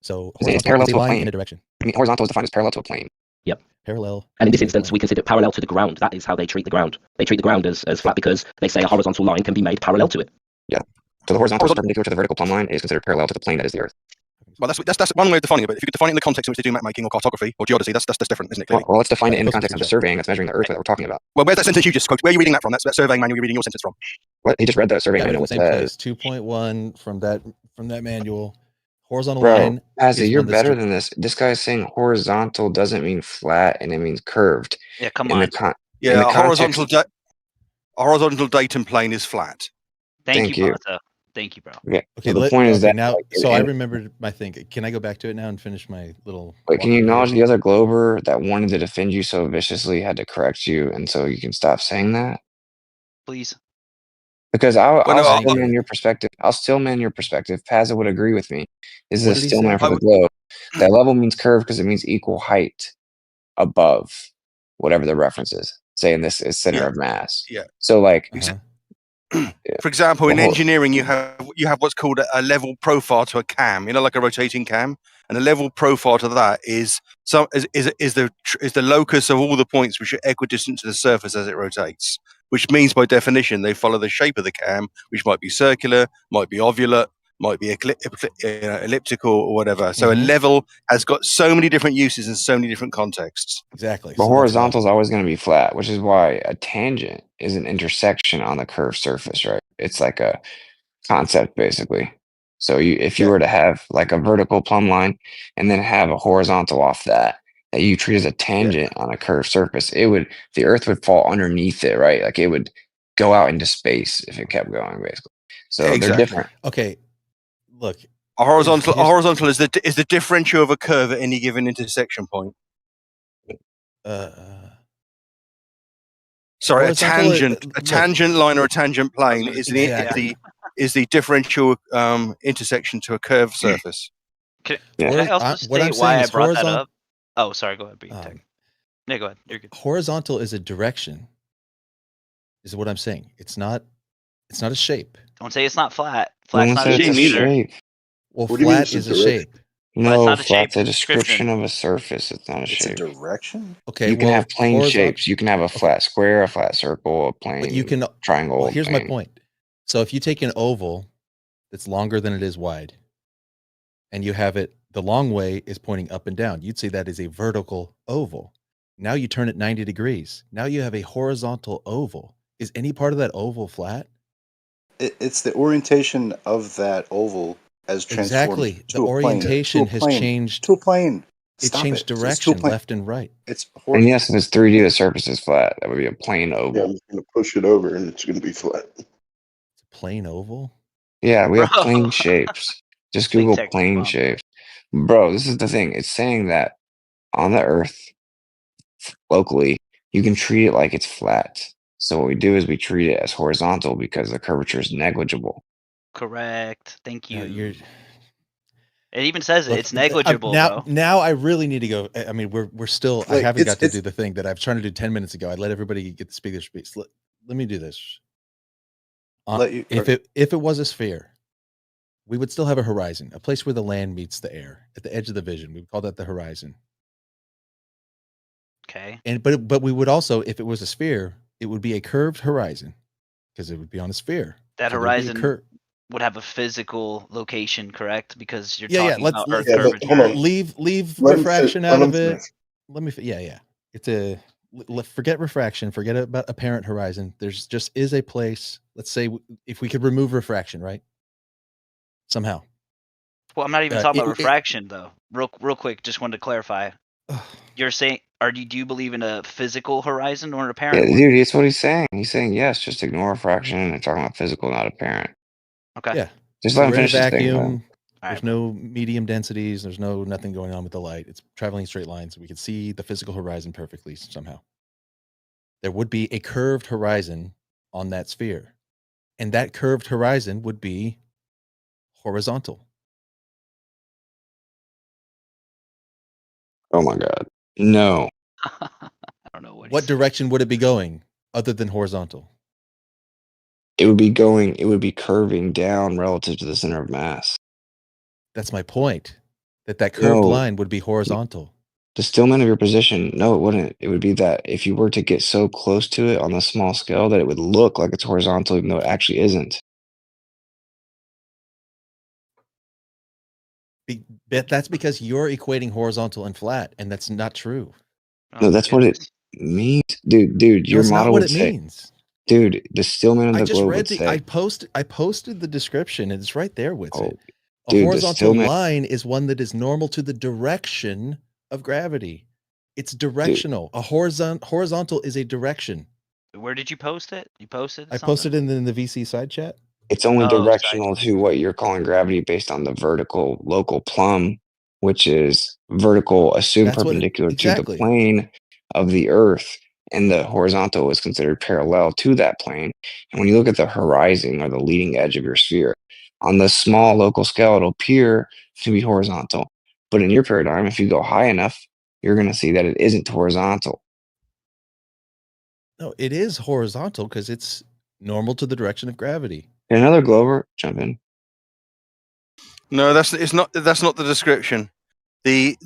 So It's horizontal parallel is a to a line plane. in a direction. I mean, horizontal is defined as parallel to a plane. Yep. Parallel. And in this to a instance, plane. we consider it parallel to the ground. That is how they treat the ground. They treat the ground as flat because they say a horizontal line can be made parallel to it. Yeah. So the horizontal is perpendicular to the vertical plumb line is considered parallel to the plane that is the Earth. Well, that's one way of defining it. But if you could define it in the context in which they do map making or cartography or geodesy, that's different, isn't it? Clearly. Well, let's define it in the context of the surveying that's measuring the Earth that we're talking about. Well, where's that sentence you just quoted? Where are you reading that from? That's that surveying manual you're reading your sentence from. What he just read the surveying Yeah, manual. in the same place. 2.1 from that manual. Horizontal Bro, line. Azzy, you're better than this. This guy's saying horizontal doesn't mean flat and it means curved. Yeah, come in on. In the a context, horizontal datum plane is flat. Thank you, Bato. Thank you, bro. Yeah. Okay, So the point is that. now. Like, so I remembered my thing. Can I go back to it now and finish my little? Wait, can you walkthrough acknowledge here? the other Glober that wanted to defend you so viciously had to correct you, and so you can stop saying that? Please. Because I'll Well, still man your perspective. I'll still man your perspective. Pazza would agree with me. This is What a did he still say? man for the globe. That level means curved because it means equal height above whatever the reference is. Saying this is center of mass. Yeah. So like, For example, in The whole- engineering, you have what's called a level profile to a cam. You know, like a rotating cam, and a level profile to that is the locus of all the points which are equidistant to the surface as it rotates. Which means, by definition, they follow the shape of the cam, which might be circular, might be ovulate, might be elliptical, or whatever. So a level has got so many different uses in so many different contexts. Exactly. But horizontal is always going to be flat, which is why a tangent is an intersection on the curved surface, right? It's like a concept, basically. So if you were to have like a vertical plumb line and then have a horizontal off that you treat as a tangent on a curved surface, the Earth would fall underneath it, right? Like it would go out into space if it kept going, basically. So they're different. Okay, look. A horizontal is the differential of a curve at any given intersection point. Sorry, a tangent line or a tangent plane is the differential intersection to a curved surface. Can I also state why I brought that up? Oh, sorry. Go ahead, Bree. Yeah, go ahead. You're good. Horizontal is a direction. Is what I'm saying. It's not a shape. Don't say it's not flat. Flat's not a shape either. Well, flat is a shape. No, flat's a description of a surface. It's not a shape. It's a direction. Okay, you can have plane shapes. You can have a flat square, a flat circle, a plane. But you can triangle. Well, here's my point. So if you take an oval that's longer than it is wide, and you have it, the long way is pointing up and down. You'd say that is a vertical oval. Now you turn it 90 degrees. Now you have a horizontal oval. Is any part of that oval flat? It's the orientation of that oval as transformed. Exactly. The orientation has changed to a plane. It changed direction, left and right. It's and yes, if it's 3D, the surface is flat. That would be a plane oval. Yeah, I'm just gonna push it over, and it's gonna be flat. It's a plane oval. Yeah, we have plane shapes. Just Google plane shapes, bro. This is the thing. It's saying that on the Earth, locally, you can treat it like it's flat. So what we do is we treat it as horizontal because the curvature is negligible. Correct. Thank you. It even says it's negligible. Now I really need to go. I mean, we're still. I haven't got to do the thing that I was trying to do 10 minutes ago. I let everybody get to speak their speech. Let me do this. If it was a sphere, we would still have a horizon, a place where the land meets the air at the edge of the vision. We would call that the horizon. Okay. But we would also, if it was a sphere, it would be a curved horizon because it would be on a sphere. That So horizon would have a physical location, correct? Because you're talking about Earth let's curvature. leave refraction out of it. Let me. Yeah. It's forget refraction. Forget about apparent horizon. There's just is a place. Let's say if we could remove refraction, right? Somehow. Well, I'm not even talking about refraction, though. Real quick, just wanted to clarify. You're saying, do you believe in a physical horizon or an apparent one? Dude, that's what he's saying. He's saying yes, just ignore refraction. And they're talking about physical, not apparent. Okay. Yeah. Just let him we're in a finish his thing. vacuum. There's no medium densities. There's nothing going on with the light. It's traveling in straight lines. We can see the physical horizon perfectly somehow. There would be a curved horizon on that sphere. And that curved horizon would be horizontal. Oh my God. No. I don't know what direction would it be going other than horizontal? It would be curving down relative to the center of mass. That's my point. That curved No. line would be horizontal. The stillman of your position, no, it wouldn't. It would be that if you were to get so close to it on a small scale that it would look like it's horizontal, even though it actually isn't. But that's because you're equating horizontal and flat, and that's not true. No, that's what it means, dude. No, Your it's not model what would it say, means. dude. The stillman of I the just globe read would the. say, I posted the description, and it's right there with oh, it. A dude, the horizontal stillman, line is one that is normal to the direction of gravity. It's directional. A horizontal is a direction. Where did you post it? You posted I something? posted it in the VC side chat. it's only Oh, directional to what you're calling gravity based on the vertical local plumb, which is vertical assumed That's what perpendicular to the exactly. plane of the Earth, and the horizontal is considered parallel to that plane. And when you look at the horizon or the leading edge of your sphere, on the small local scale, it'll appear to be horizontal. But in your paradigm, if you go high enough, you're going to see that it isn't horizontal. No, it is horizontal because it's normal to the direction of gravity. And another Glover, jump in. No, that's not the description. The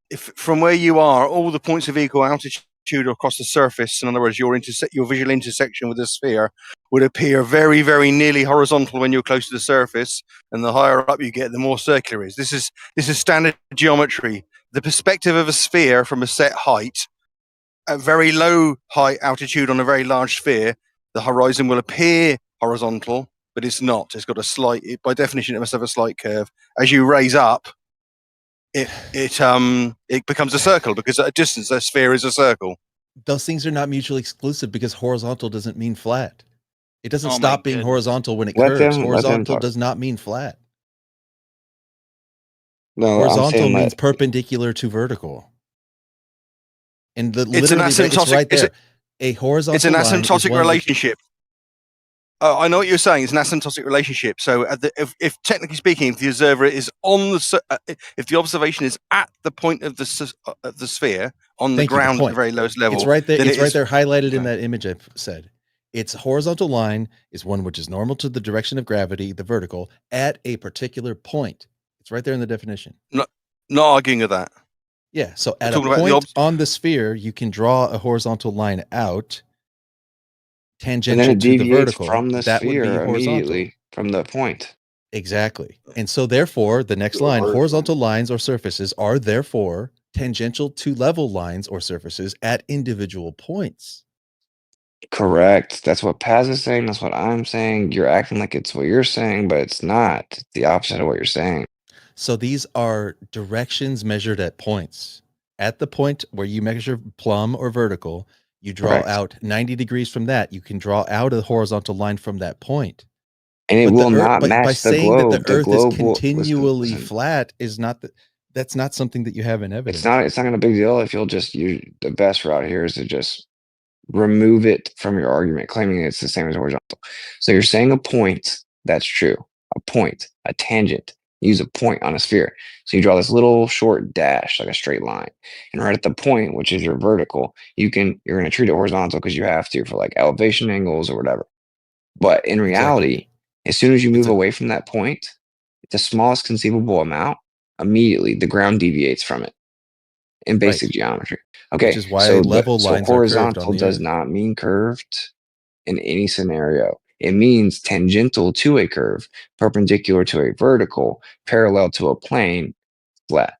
if from where you are, all the points of equal altitude across the surface, in other words, your visual intersection with the sphere would appear very, very nearly horizontal when you're close to the surface, and the higher up you get, the more circular it is. This is standard geometry. The perspective of a sphere from a set height, at very low height altitude on a very large sphere, the horizon will appear horizontal, but it's not. It's got a slight, by definition, it must have a slight curve. As you raise up, it becomes a circle because at a distance, a sphere is a circle. Those things are not mutually exclusive because horizontal doesn't mean flat. It doesn't Oh my stop being goodness. horizontal when it Let curves. them Horizontal talk. does not mean flat. No, I'm Horizontal saying means that perpendicular to vertical. And It's an literally, it's asymptotic. right there. A horizontal It's an line is asymptotic one which- relationship. I know what you're saying. It's an asymptotic relationship. So, if technically speaking, if the observer is on if the observation is at the point of the sphere on the Thank you, ground at point. the very lowest level, It's right there. then It's it right is- there, highlighted in Okay. that image I said. Its horizontal line is one which is normal to the direction of gravity, the vertical, at a particular point. It's right there in the definition. Not arguing with that. Yeah. So We're at a talking about point on the sphere, you can draw a horizontal line out and then tangential it to the deviates vertical. from the That would be sphere horizontal. immediately from the point. Exactly. And so therefore, the next line, horizontal lines or surfaces are therefore tangential to level lines or surfaces at individual points. Correct. That's what Paz is saying. That's what I'm saying. You're acting like it's what you're saying, but it's not. It's the opposite of what you're saying. So these are directions measured at points. At the point where you measure plumb or vertical, you draw Correct. out 90 degrees from that. You can draw out a horizontal line from that point. And it But will the Earth, not but by match the saying that globe. the Earth is continually listen. flat is not that's not something that you have in evidence. It's not gonna be a big deal if you'll just use the best route here is to just remove it from your argument, claiming it's the same as horizontal. So you're saying a point, that's true. A point, a tangent. Use a point on a sphere. So you draw this little short dash, like a straight line. And right at the point, which is your vertical, you're gonna treat it horizontal because you have to for like elevation angles or whatever. But in reality, as soon as you move away from that point, the smallest conceivable amount, immediately the ground deviates from it in basic geometry. Okay, Which is why level lines are curved on horizontal the does Earth. not mean curved in any scenario. It means tangential to a curve, perpendicular to a vertical, parallel to a plane, flat.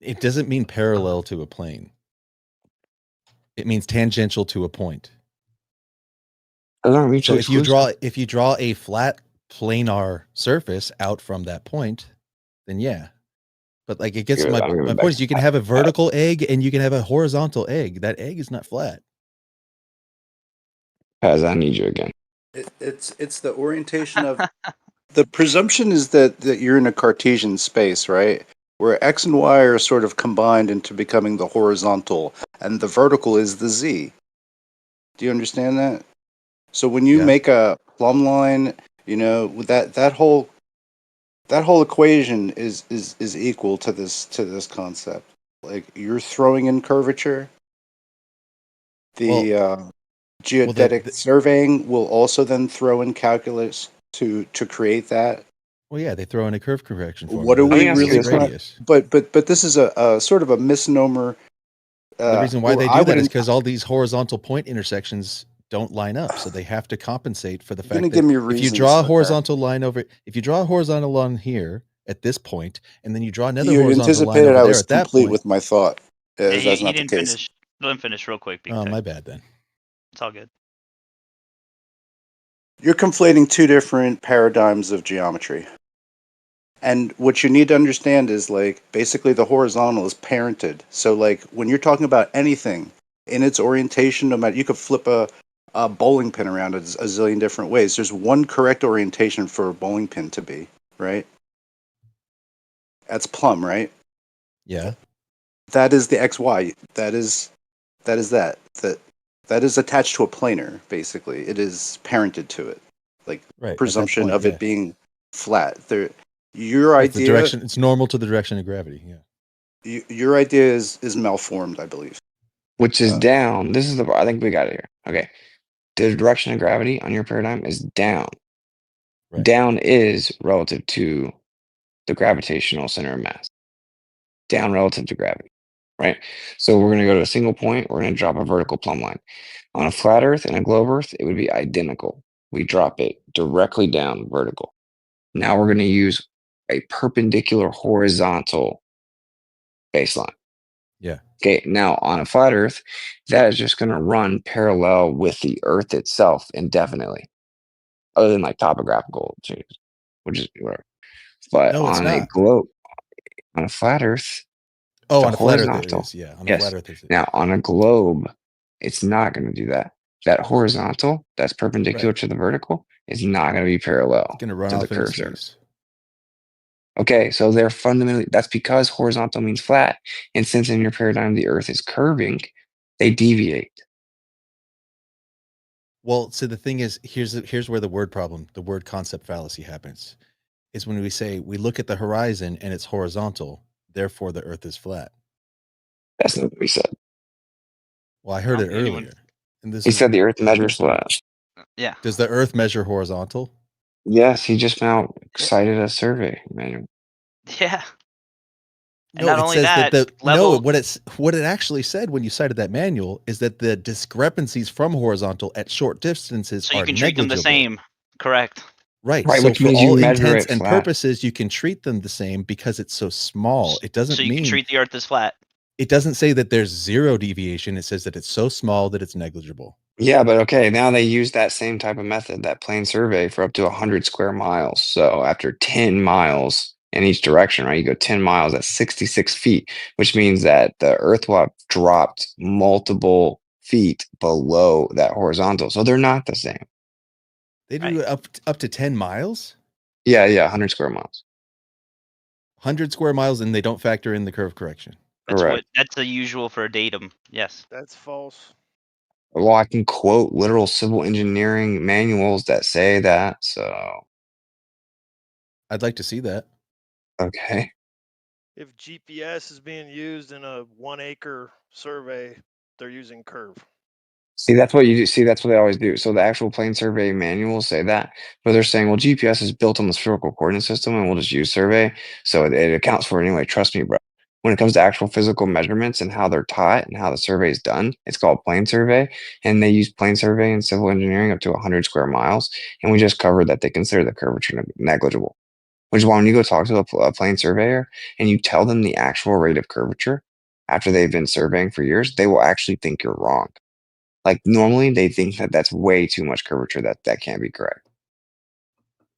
It doesn't mean parallel to a plane. It means tangential to a point. So if you draw a flat planar surface out from that point, then yeah. But like it gets my point is you can have a vertical egg and you can have a horizontal egg. That egg is not flat. Paz, I need you again. It's the orientation of the presumption is that you're in a Cartesian space, right? Where X and Y are sort of combined into becoming the horizontal, and the vertical is the Z. Do you understand that? So when you make a plumb line, you know that whole equation is equal to this concept. like you're throwing in curvature. The geodetic surveying will also then throw in calculus to create that. Well, yeah, they throw in a curve correction formula. What are Let we me ask you really this, radius? But this is a sort of a misnomer. The reason why or they I do that is wouldn't- because all these horizontal point intersections don't line up, so they have to compensate for the You're fact gonna that give me if you reasons, draw a okay. horizontal line over, if you draw a horizontal line here at this point, and then you draw another You horizontal line anticipated over I there was at that complete point. with my thought. Yeah, That's he not the didn't case. finish. Let him finish real quick. Big Oh, Tech. my bad then. It's all good. You're conflating two different paradigms of geometry. And what you need to understand is like basically the horizontal is parented. So like when you're talking about anything in its orientation, no matter you could flip a bowling pin around a zillion different ways. There's one correct orientation for a bowling pin to be, right? That's plumb, right? Yeah. That is the XY. That is that. That is attached to a planar, basically. It is parented to it. Like Right, at that presumption point, of yeah. it being flat. Your Right, it's the idea direction. It's normal to the direction of gravity. Yeah. your idea is malformed, I believe. Which is down. This is the I think we got it here. Okay. The direction of gravity on your paradigm is down. Right. Down is relative to the gravitational center of mass. Down relative to gravity. Right? So we're gonna go to a single point, we're gonna drop a vertical plumb line. On a flat earth and a globe earth, it would be identical. We drop it directly down vertical. Now we're gonna use a perpendicular horizontal baseline. Yeah. Okay, now on a flat earth, that is just going to run parallel with the earth itself indefinitely, other than like topographical changes, which is whatever. But No, it's on a not. globe, on a flat earth, Oh, the on a flat earth it horizontal, is. Yeah, on a yes. flat earth it is. Now on a globe, it's not going to do that. That horizontal, that's perpendicular Right. to the vertical, is not going to be parallel It's gonna run to the off into curved surface. space. Okay, so they're fundamentally, that's because horizontal means flat. And since in your paradigm the earth is curving, they deviate. Well, so the thing is, here's where the word problem, the word concept fallacy happens. Is when we say we look at the horizon and it's horizontal, therefore the earth is flat. That's not what we said. Well, I heard I it don't think anyone- earlier. And this He is said the earth measures flat. Yeah. Does the earth measure horizontal? Yes, he just now cited a survey manual. Yeah. And No, not it only says that that, the level. what it actually said when you cited that manual is that the discrepancies from horizontal at short distances So you are can treat them the negligible. same. Correct. Right. Right, So which for means you all measure intents it and flat. purposes, you can treat them the same because it's so small. It doesn't So you mean can treat the Earth as flat. it doesn't say that there's zero deviation. It says that it's so small that it's negligible. Yeah, but okay, now they use that same type of method, that plane survey, for up to 100 square miles. So after 10 miles in each direction, right, you go 10 miles at 66 feet, which means that the earth will have dropped multiple feet below that horizontal. So they're not the same. They do up to 10 miles, Yeah, 100 square miles. 100 square miles, and they don't factor in the curve correction. Correct. That's the usual for a datum. Yes. That's false. Well, I can quote literal civil engineering manuals that say that. So, I'd like to see that. okay. If GPS is being used in a 1 acre survey, they're using curve. See, that's what you do. See, that's what they always do. So the actual plane survey manuals say that, but they're saying, well, GPS is built on the spherical coordinate system, and we'll just use survey, so it accounts for it anyway. Trust me, bro. When it comes to actual physical measurements and how they're taught and how the survey is done, it's called plane survey, and they use plane survey in civil engineering up to 100 square miles. And we just covered that they consider the curvature negligible. Which is why when you go talk to a plane surveyor and you tell them the actual rate of curvature after they've been surveying for years, they will actually think you're wrong. Like normally they think that that's way too much curvature that can't be correct.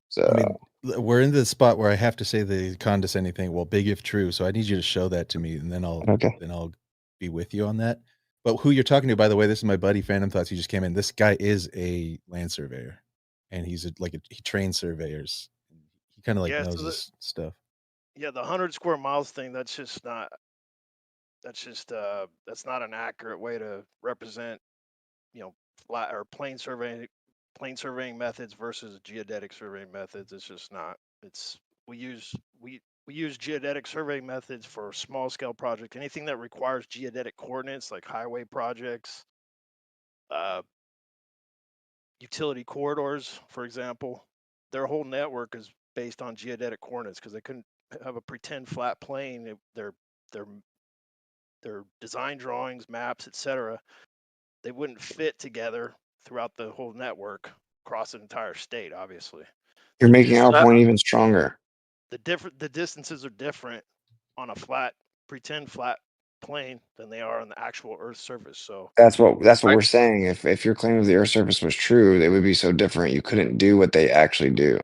So I mean, we're in the spot where I have to say the condescending thing. Well, big if true. So I need you to show that to me, and then I'll be with you on that. But who you're talking to, by the way, this is my buddy Phantom Thoughts. He just came in. This guy is a land surveyor, and he's he trains surveyors. He kind of like knows this stuff. Yeah, the 100 square miles thing, that's just not. That's not an accurate way to represent, flat or plane surveying methods versus geodetic surveying methods. It's just not. We we use geodetic survey methods for small scale projects. Anything that requires geodetic coordinates, like highway projects, utility corridors, for example, their whole network is based on geodetic coordinates because they couldn't have a pretend flat plane. Their design drawings, maps, etc., they wouldn't fit together throughout the whole network across an entire state. Obviously, You're making our Distance- point even stronger. the distances are different on a pretend flat plane than they are on the actual Earth's surface. So That's what Right. we're saying. If your claim of the Earth's surface was true, they would be so different. You couldn't do what they actually do.